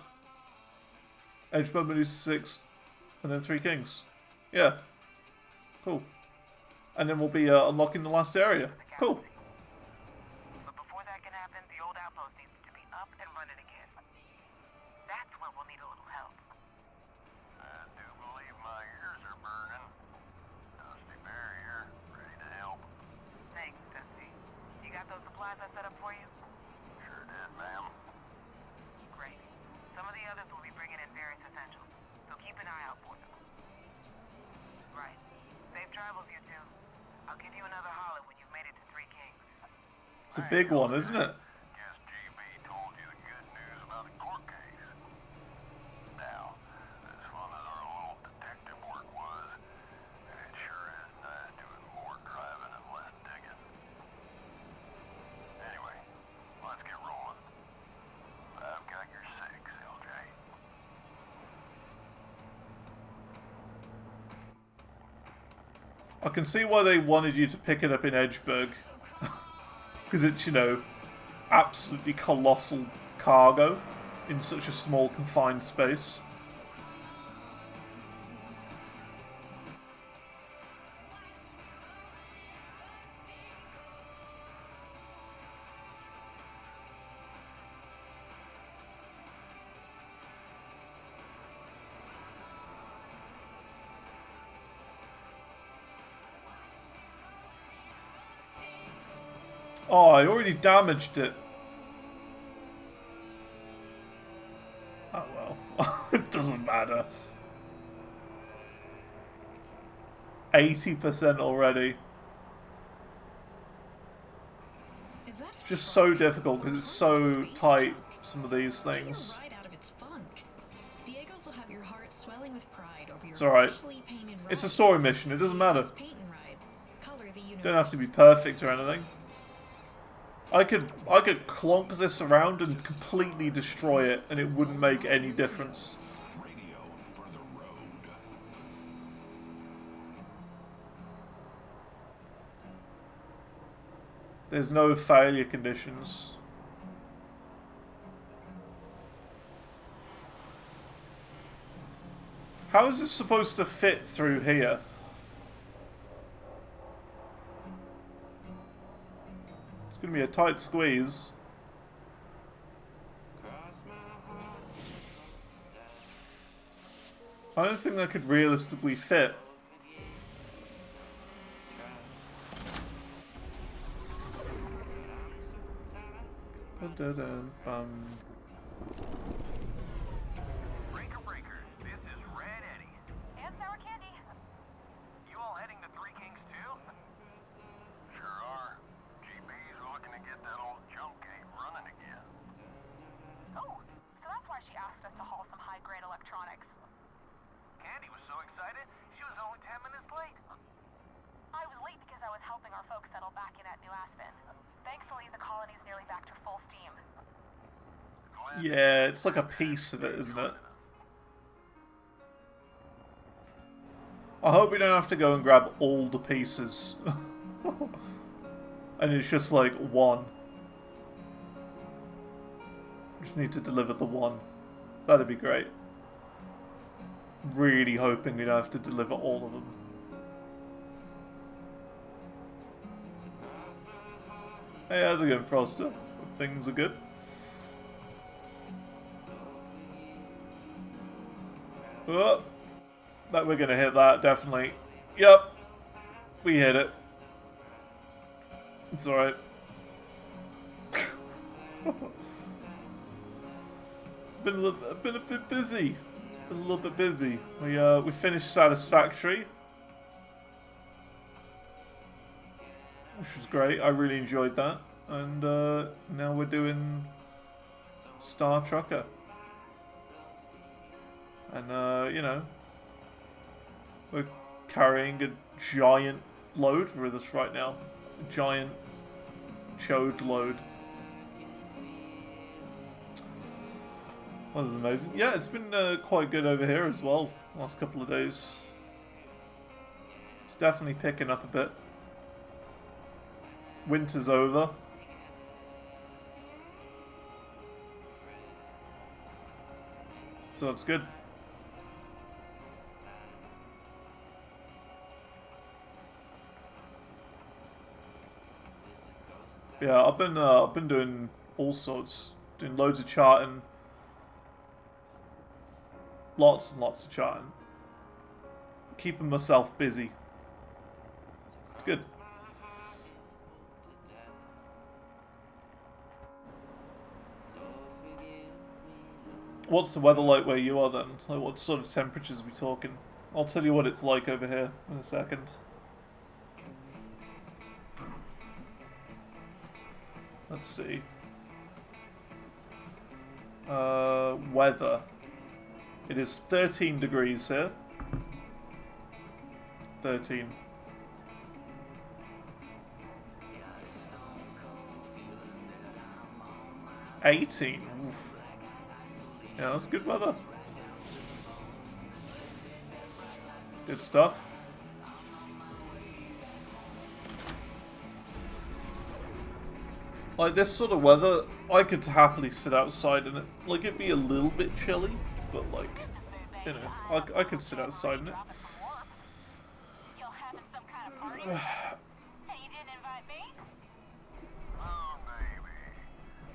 Edgebug Medusa 6. And then Three Kings. Yeah. Cool. And then we'll be unlocking the last area. Cool. But before that can happen, the old outpost needs to be up and running again. That's where we'll need a little help. I do believe my ears are burning. Dusty Bear here, ready to help. Thanks, Dusty. You got those supplies I set up for you? Sure did, ma'am. Great. Some of the others will be bringing in various essentials, so keep an eye out for them. Right. Safe travels, you two. I'll give you another holler when you've made it to Three Kings. It's a big one, isn't it? Guess GB told you the good news about the court case. Now, as fun as our little detective work was, it sure is nice doing more driving and less digging. Anyway, let's get rolling. I've got your six, LJ. I can see why they wanted you to pick it up in Edgeburg. Because it's, you know, absolutely colossal cargo in such a small confined space. Oh, I already damaged it. Oh well. It doesn't matter. 80% already. Is that It's just so difficult because it's so tight, some of these things. Right out of its funk. Diego's will have your heart swelling with pride over your It's alright. freshly painted It's a ride. story mission, it doesn't matter. Paint and ride. Color the Don't have to be universe. perfect or anything. I could clonk this around and completely destroy it and it wouldn't make any difference. Radio for the road. There's no failure conditions. How is this supposed to fit through here? It's gonna be a tight squeeze. I don't think that could realistically fit. Ba-da-dum-bum. Breaker, breaker, this is Red Eddie. And sour candy. You all heading to Three Kings too? Sure are. GB's looking to get that old jump gate running again. Oh, so that's why she asked us to haul some high-grade electronics. Candy was so excited, she was only 10 minutes late. folks settled back in at New Aspen. Thankfully, the colony's nearly back to full steam. Yeah, it's like a piece of it, isn't it? I hope we don't have to go and grab all the pieces. And it's just like one. Just need to deliver the one. That'd be great. Really hoping we don't have to deliver all of them. Hey, how's it going, Froster? Hope things are good. Oh, that we're gonna hit that, definitely. Yep. We hit it. It's alright. Been a bit busy. Been a little bit busy. We finished Satisfactory, which was great. I really enjoyed that. And now we're doing Star Trucker. And you know, we're carrying a giant load with us right now. A giant chode load. Well, this is amazing. Yeah, it's been quite good over here as well, last couple of days. It's definitely picking up a bit. Winter's over. So that's good. Yeah, I've been doing all sorts, doing loads of charting, lots and lots of charting, keeping myself busy. It's good. What's the weather like where you are then? Like, what sort of temperatures are we talking? I'll tell you what it's like over here in a second. Let's see. Weather. It is 13 degrees here. 13. 18. Oof. Yeah, that's good weather. Good stuff. Like, this sort of weather, I could happily sit outside in it. Like, it'd be a little bit chilly, but like, you know, I could sit outside in it. Y'all having some kind of party? Hey, you didn't invite me? Oh, baby.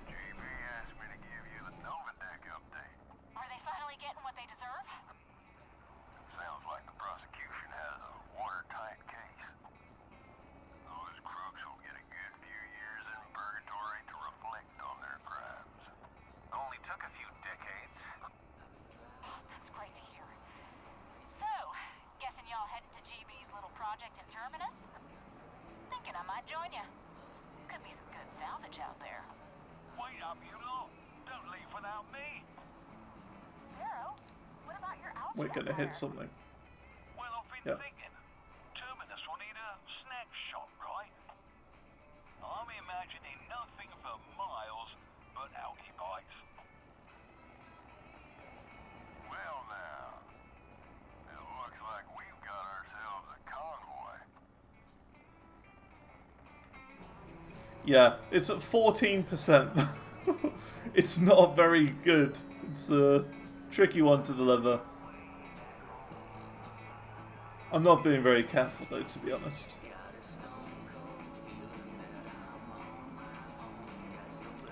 JB asked me to give you the Novadeck update. Are they finally getting what they deserve? Sounds like the prosecution has a watertight case. Those crooks will get a good few years in purgatory to reflect on their crimes. Only took a few decades. That's great to hear. So, guessing y'all heading to GB's little project in Terminus? Thinking I might join you. Could be some good salvage out there. Wait up, you lot. Don't leave without me. Zero, what about your outfit? We're gonna hit something. Well, I've been Yeah. thinking. Terminus will need a snack shop, right? I'm imagining nothing for miles but algae bites. Well now, it looks like we've got ourselves a convoy. Yeah, it's at 14%. It's not very good. It's a tricky one to deliver. I'm not being very careful though, to be honest.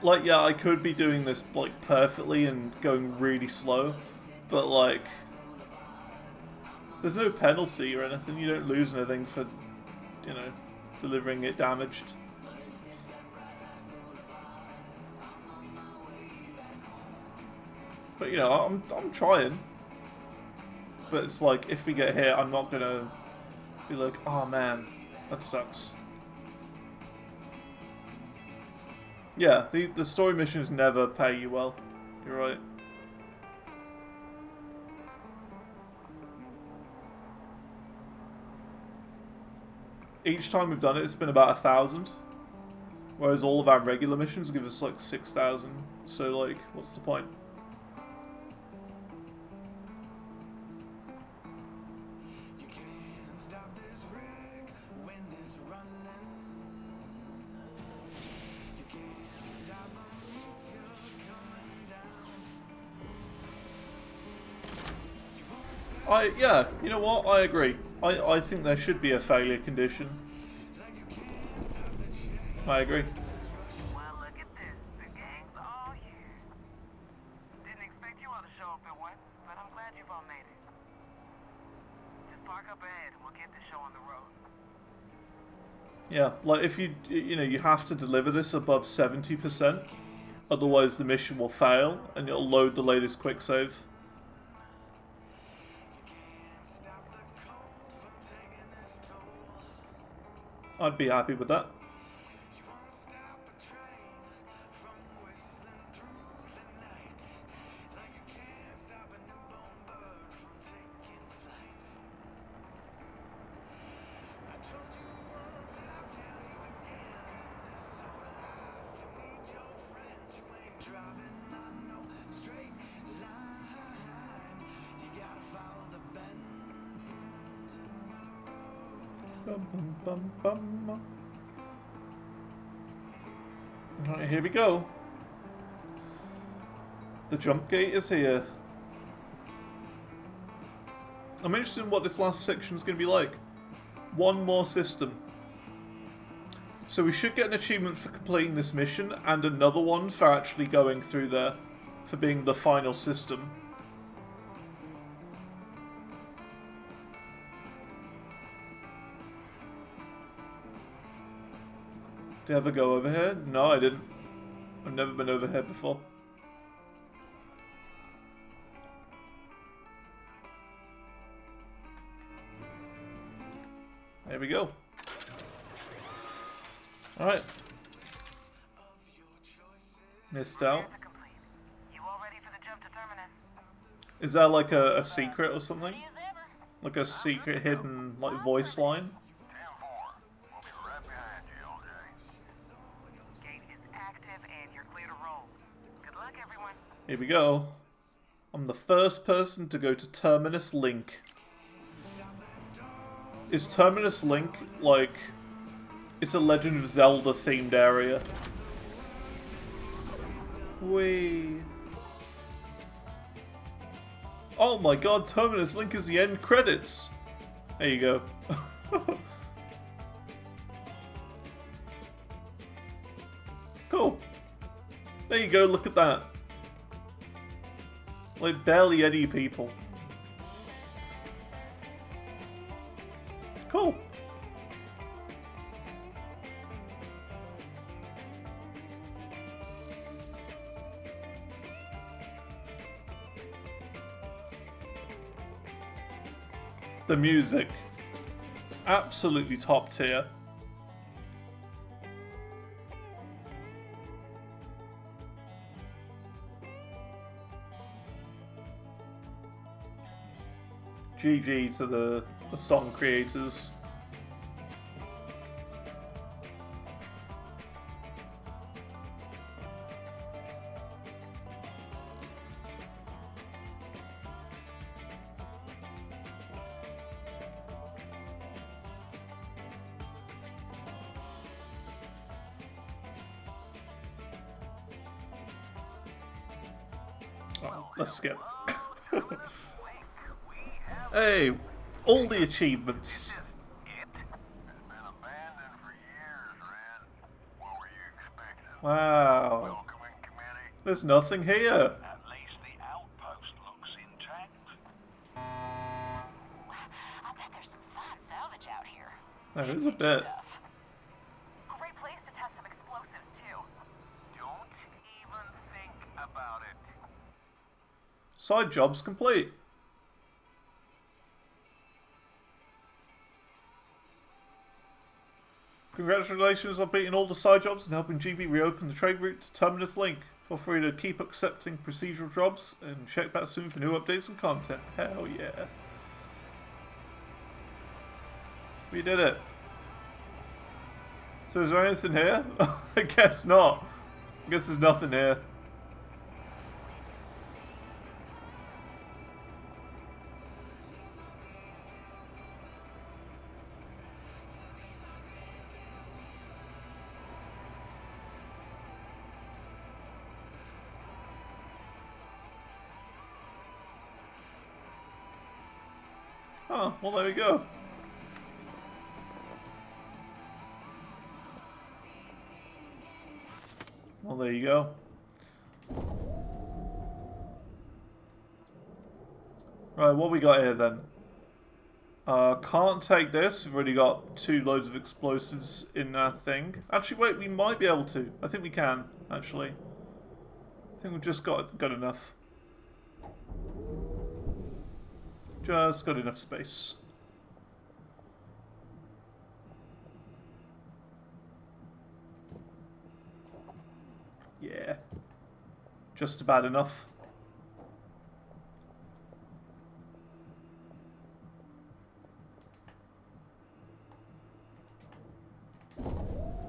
Like, yeah, I could be doing this, like, perfectly and going really slow, but, like, there's no penalty or anything. You don't lose anything for, you know, delivering it damaged. But, you know, I'm trying. But it's like, if we get hit, I'm not gonna be like, oh man, that sucks. Yeah, the story missions never pay you well. You're right. each time we've done it, it's been about 1,000. Whereas all of our regular missions give us like 6,000. So like, what's the point? You can't stop this wreck when it's running. You can't stop a meteor coming down. Yeah, you know what? I agree. I think there should be a failure condition. I agree. Well, look at this. The gang's all here. Didn't expect you all to show up at one, but I'm glad you've all made it. Just park up ahead and we'll get the show on the road. Yeah, like if you have to deliver this above 70%, otherwise the mission will fail and it'll load the latest quick save. I'd be happy with that. Bum, bum, bum, bum. Alright, here we go. The jump gate is here. I'm interested in what this last section is going to be like. One more system. So we should get an achievement for completing this mission and another one for actually going through there, for being the final system. Did I ever go over here? No, I didn't. I've never been over here before. There we go. Alright. Missed out. You all ready for the jump to Terminus? Is that like a secret or something? Like a secret hidden like voice line? 10-4. We'll be right behind you, LJ. Gate is active and you're clear to roll. Good luck, everyone. Here we go. I'm the first person to go to Terminus Link. Is Terminus Link like... It's a Legend of Zelda themed area. Whee. Oh my god, Terminus Link is the end credits! There you go. Cool. There you go, look at that. Like barely any people. Cool. The music. Absolutely top tier. GG to the song creators. Oh, let's skip. Hey, all the achievements. It's been abandoned for years, Red. What were you expecting? Wow. Welcoming committee? There's nothing here. At least the outpost looks intact. I bet there's some fine salvage out here. There is a bit. Great place to test some explosives, too. Don't even think about it. Side jobs complete. Congratulations on beating all the side jobs and helping GB reopen the trade route to Terminus Link. Feel free to keep accepting procedural jobs and check back soon for new updates and content. Hell yeah. We did it. So is there anything here? I guess not. I guess there's nothing here. Oh, well there we go. Well, there you go. Right, what we got here then? Can't take this. We've already got 2 loads of explosives in that thing. Actually, wait, we might be able to. I think we can, actually. I think we've just got enough. Just got enough space. Yeah. Just about enough.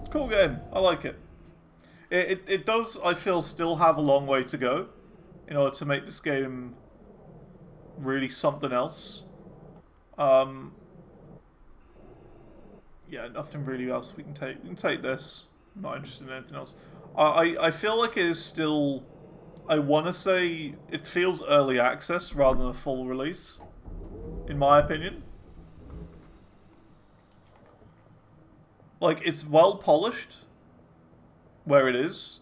Cool game. I like it. It does, I feel, still have a long way to go in order to make this game really something else. Yeah, nothing really else we can take. We can take this. I'm not interested in anything else. I feel like it is still... I want to say it feels early access rather than a full release, in my opinion. Like, it's well polished where it is,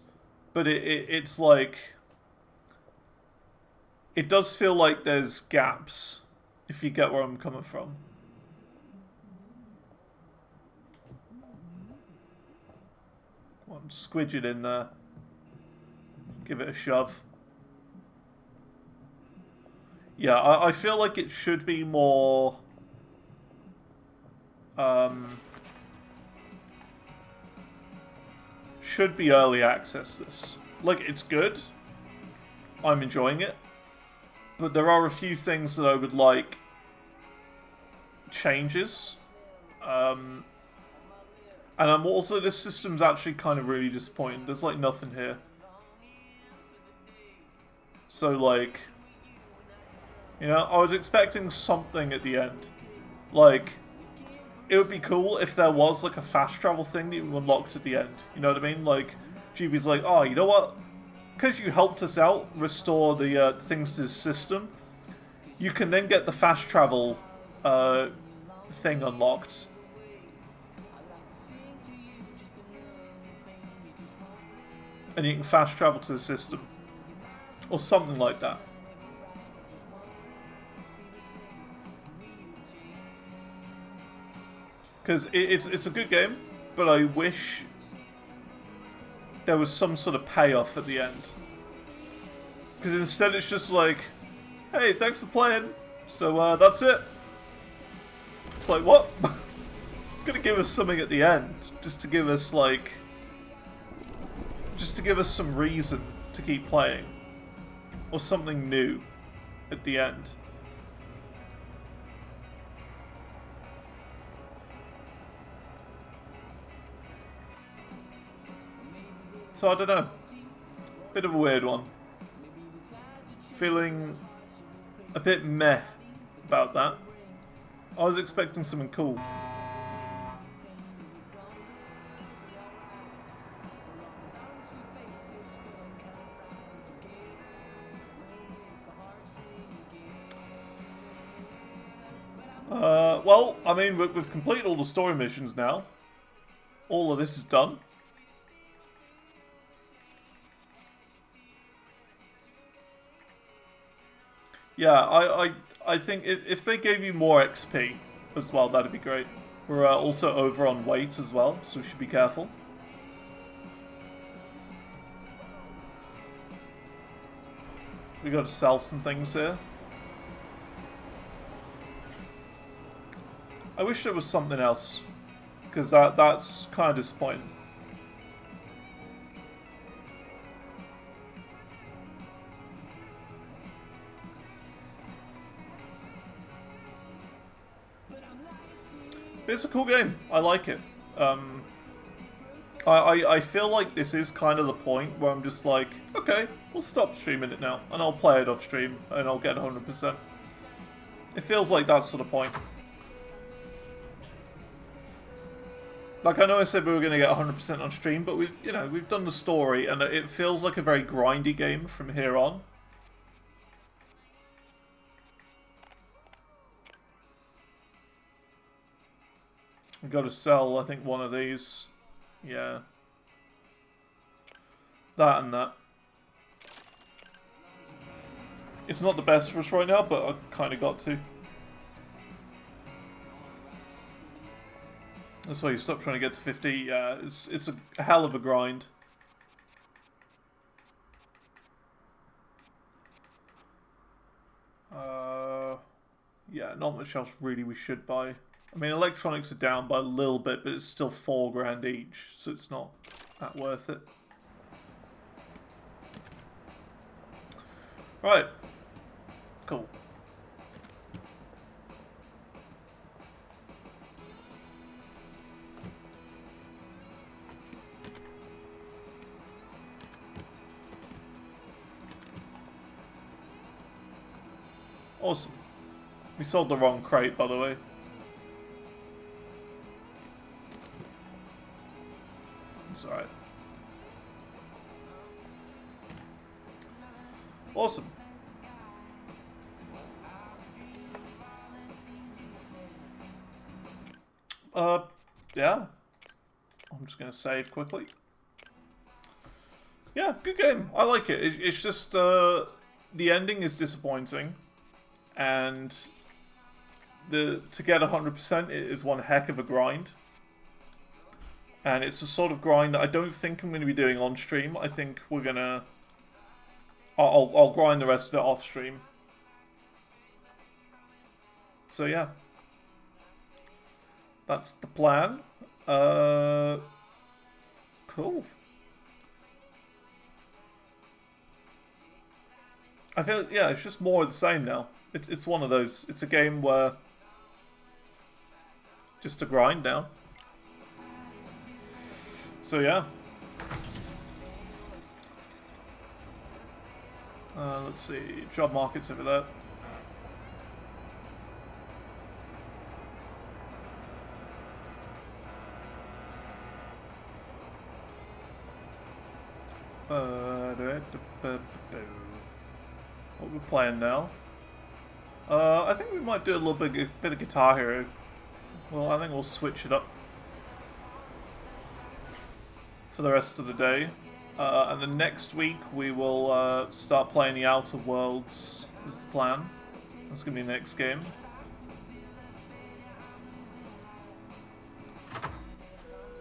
but it's like... It does feel like there's gaps, if you get where I'm coming from. Come on, squidge it in there. Give it a shove. Yeah, I feel like it should be more... should be early access, this. Like, it's good. I'm enjoying it. But there are a few things that I would like changes. And I'm also... This system's actually kind of really disappointing. There's, like, nothing here. So, like... You know, I was expecting something at the end. Like... It would be cool if there was, like, a fast travel thing that you unlocked at the end. You know what I mean? Like, GB's like, oh, you know what? Because you helped us out restore the things to the system, you can then get the fast travel thing unlocked. And you can fast travel to the system. Or something like that. Because it's a good game, but I wish there was some sort of payoff at the end. Because instead it's just like, hey, thanks for playing, so that's it. It's like, what? Gonna give us something at the end, just to give us, like... Just to give us some reason to keep playing. Or something new at the end. So I don't know. Bit of a weird one. Feeling a bit meh about that. I was expecting something cool. Well, I mean, we've completed all the story missions now. All of this is done. Yeah, I think if they gave you more XP as well, that'd be great. We're also over on weight as well, so we should be careful. We got to sell some things here. I wish there was something else, because that's kind of disappointing. It's a cool game. I like it. I feel like this is kind of the point where I'm just like, okay, we'll stop streaming it now, and I'll play it off stream, and I'll get 100%. It feels like that's sort of point. Like, I know I said we were going to get 100% on stream, but we've done the story, and it feels like a very grindy game from here on. We've got to sell, I think, one of these. Yeah. That and that. It's not the best for us right now, but I kind of got to. That's why you stop trying to get to 50. Yeah, it's a hell of a grind. Yeah, not much else really we should buy. I mean, electronics are down by a little bit, but it's still $4 each, so it's not that worth it. Right. Cool. Awesome. We sold the wrong crate, by the way. It's alright. Awesome. Yeah. I'm just gonna save quickly. Yeah, good game. I like it. It's just, the ending is disappointing. And to get 100% is one heck of a grind. And it's a sort of grind that I don't think I'm going to be doing on stream. I think we're gonna... I'll grind the rest of it off stream. So yeah. That's the plan. Cool. I feel, yeah, it's just more of the same now. It's one of those. It's a game where... just a grind now. So yeah. Let's see. Job market's over there. What we're playing now? I think we might do a little bit of Guitar Hero. Well, I think we'll switch it up for the rest of the day. And then next week we will start playing the Outer Worlds, is the plan. That's going to be the next game.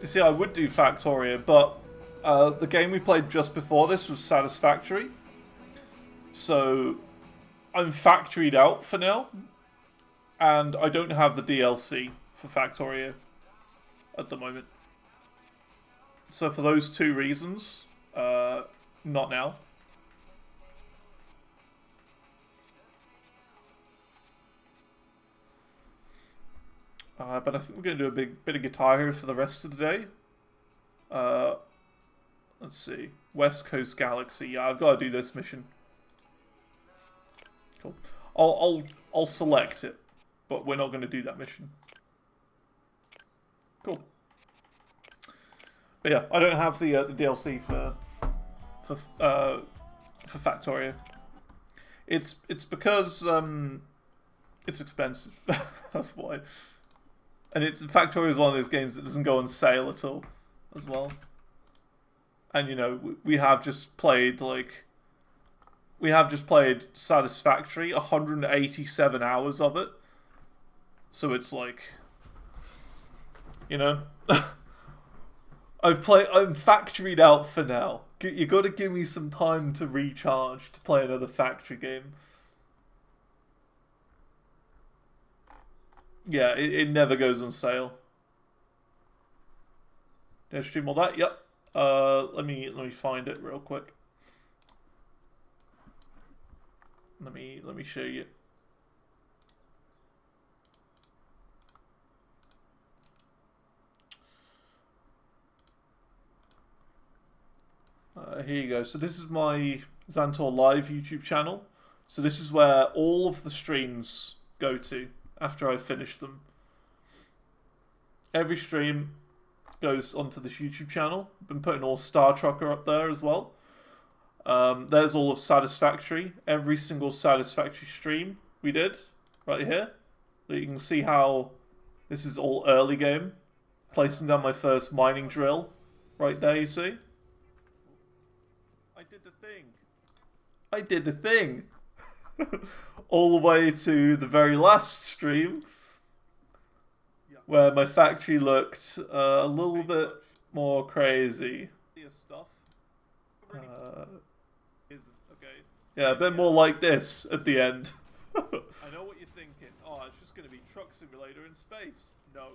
You see, I would do Factorio, but the game we played just before this was Satisfactory. So I'm factoried out for now, and I don't have the DLC for Factorio at the moment. So for those two reasons, not now. But I think we're going to do a big bit of Guitar Hero for the rest of the day. Let's see. West Coast Galaxy. Yeah, I've got to do this mission. Cool. I'll select it, but we're not going to do that mission. Cool. But yeah, I don't have the DLC for Factorio. It's because it's expensive. That's why. And Factorio is one of those games that doesn't go on sale at all, as well. And you know, we have just played Satisfactory, 187 hours of it. So it's like, you know, I'm factoried out for now. You got to give me some time to recharge to play another factory game. Yeah, it never goes on sale. Did I stream all that? Yep. Let me find it real quick. Let me show you. Here you go. So this is my Xantor Live YouTube channel. So this is where all of the streams go to after I finish them. Every stream goes onto this YouTube channel. Been putting all Star Trucker up there as well. There's all of Satisfactory. Every single Satisfactory stream we did right here. So you can see how this is all early game. Placing down my first mining drill right there, you see? I did the thing. I did the thing. All the way to the very last stream where my factory looked a little bit more crazy. Yeah, a bit more like this at the end. I know what you're thinking. Oh, it's just going to be Truck Simulator in space. No.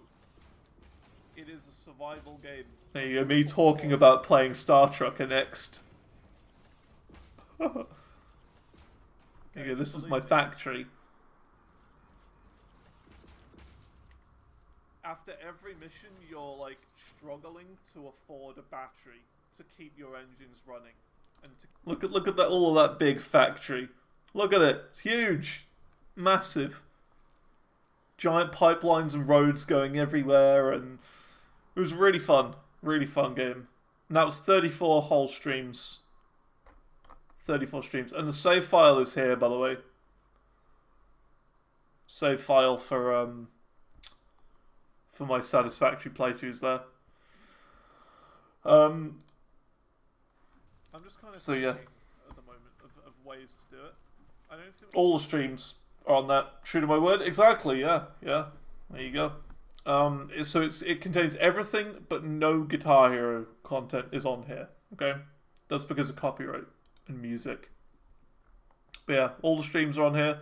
It is a survival game. There you go, me talking about playing Star Trucker next. Okay, this is my factory. After every mission, you're like struggling to afford a battery to keep your engines running. And to look at that, all of that big factory. Look at it. It's huge. Massive. Giant pipelines and roads going everywhere, and it was really fun. Really fun game. And that was 34 whole streams. 34 streams. And the save file is here, by the way. Save file for my Satisfactory playthroughs there. I'm just kind of at the moment of ways to do it. I don't think all the streams are on that. True to my word, exactly. Yeah. There you go. So it contains everything, but no Guitar Hero content is on here. Okay, that's because of copyright and music. But yeah, all the streams are on here.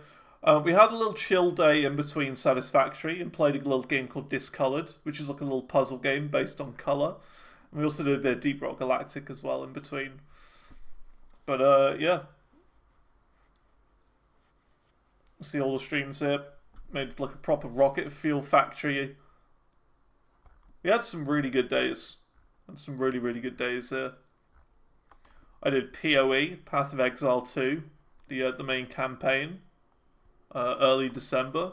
We had a little chill day in between Satisfactory and played a little game called Discolored, which is like a little puzzle game based on color. And we also did a bit of Deep Rock Galactic as well in between. But yeah. See all the streams here. Made like a proper rocket fuel factory. We had some really good days. And some really, really good days here. I did PoE, Path of Exile 2, the main campaign, early December.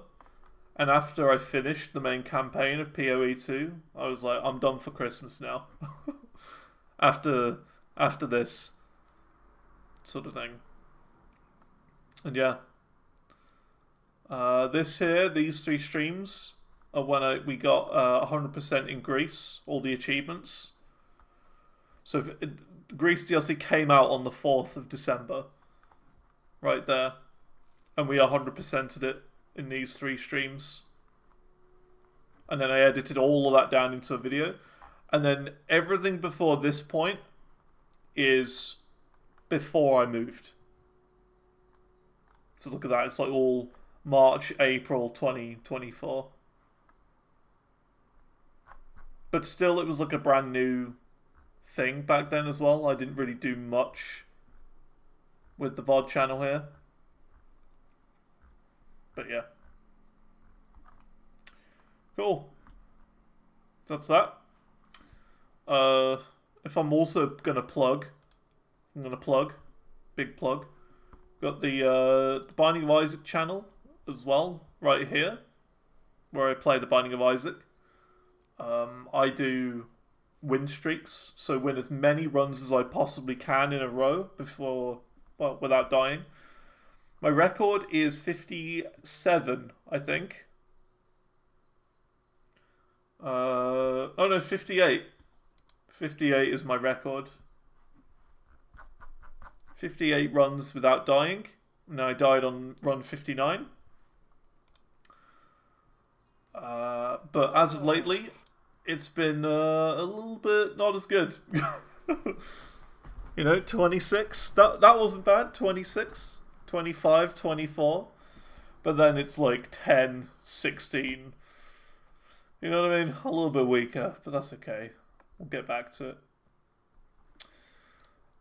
And after I finished the main campaign of PoE 2, I was like, I'm done for Christmas now. after this sort of thing. And yeah. These 3 streams are when we got 100% in Greece, all the achievements. So Greece DLC came out on the 4th of December. Right there. And we 100%ed it in these 3 streams. And then I edited all of that down into a video. And then everything before this point is before I moved. So look at that, it's like all March, April 2024. But still, it was like a brand new thing back then as well. I didn't really do much with the VOD channel here. But yeah. Cool. That's that. If I'm also gonna plug, big plug. Got the Binding of Isaac channel as well, right here, where I play the Binding of Isaac. I do win streaks, so win as many runs as I possibly can in a row without dying. My record is 57, I think. Oh no, 58. 58 is my record. 58 runs without dying. And I died on run 59. But as of lately, it's been a little bit not as good. 26. That wasn't bad. 26, 25, 24. But then it's like 10, 16. You know what I mean? A little bit weaker, but that's okay. We'll get back to it.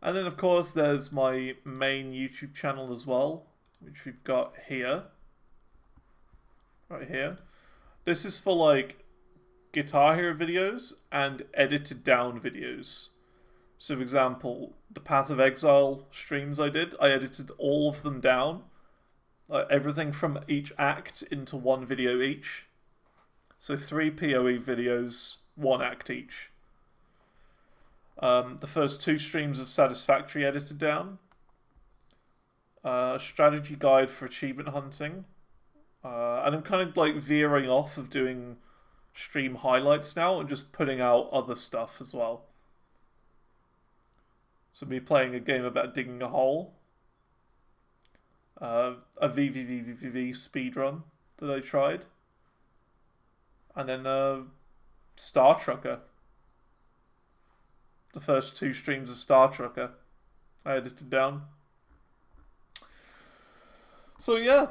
And then, of course, there's my main YouTube channel as well, which we've got here. Right here. This is for, like, Guitar Hero videos and edited down videos. So, for example, the Path of Exile streams I did, I edited all of them down. Everything from each act into one video each. So 3 PoE videos, 1 act each. The first 2 streams of Satisfactory edited down. Strategy guide for achievement hunting. And I'm kind of like veering off of doing stream highlights now and just putting out other stuff as well. So me playing a game about digging a hole. A VVVVV speedrun that I tried. And then Star Trucker. The first 2 streams of Star Trucker I edited down. So yeah,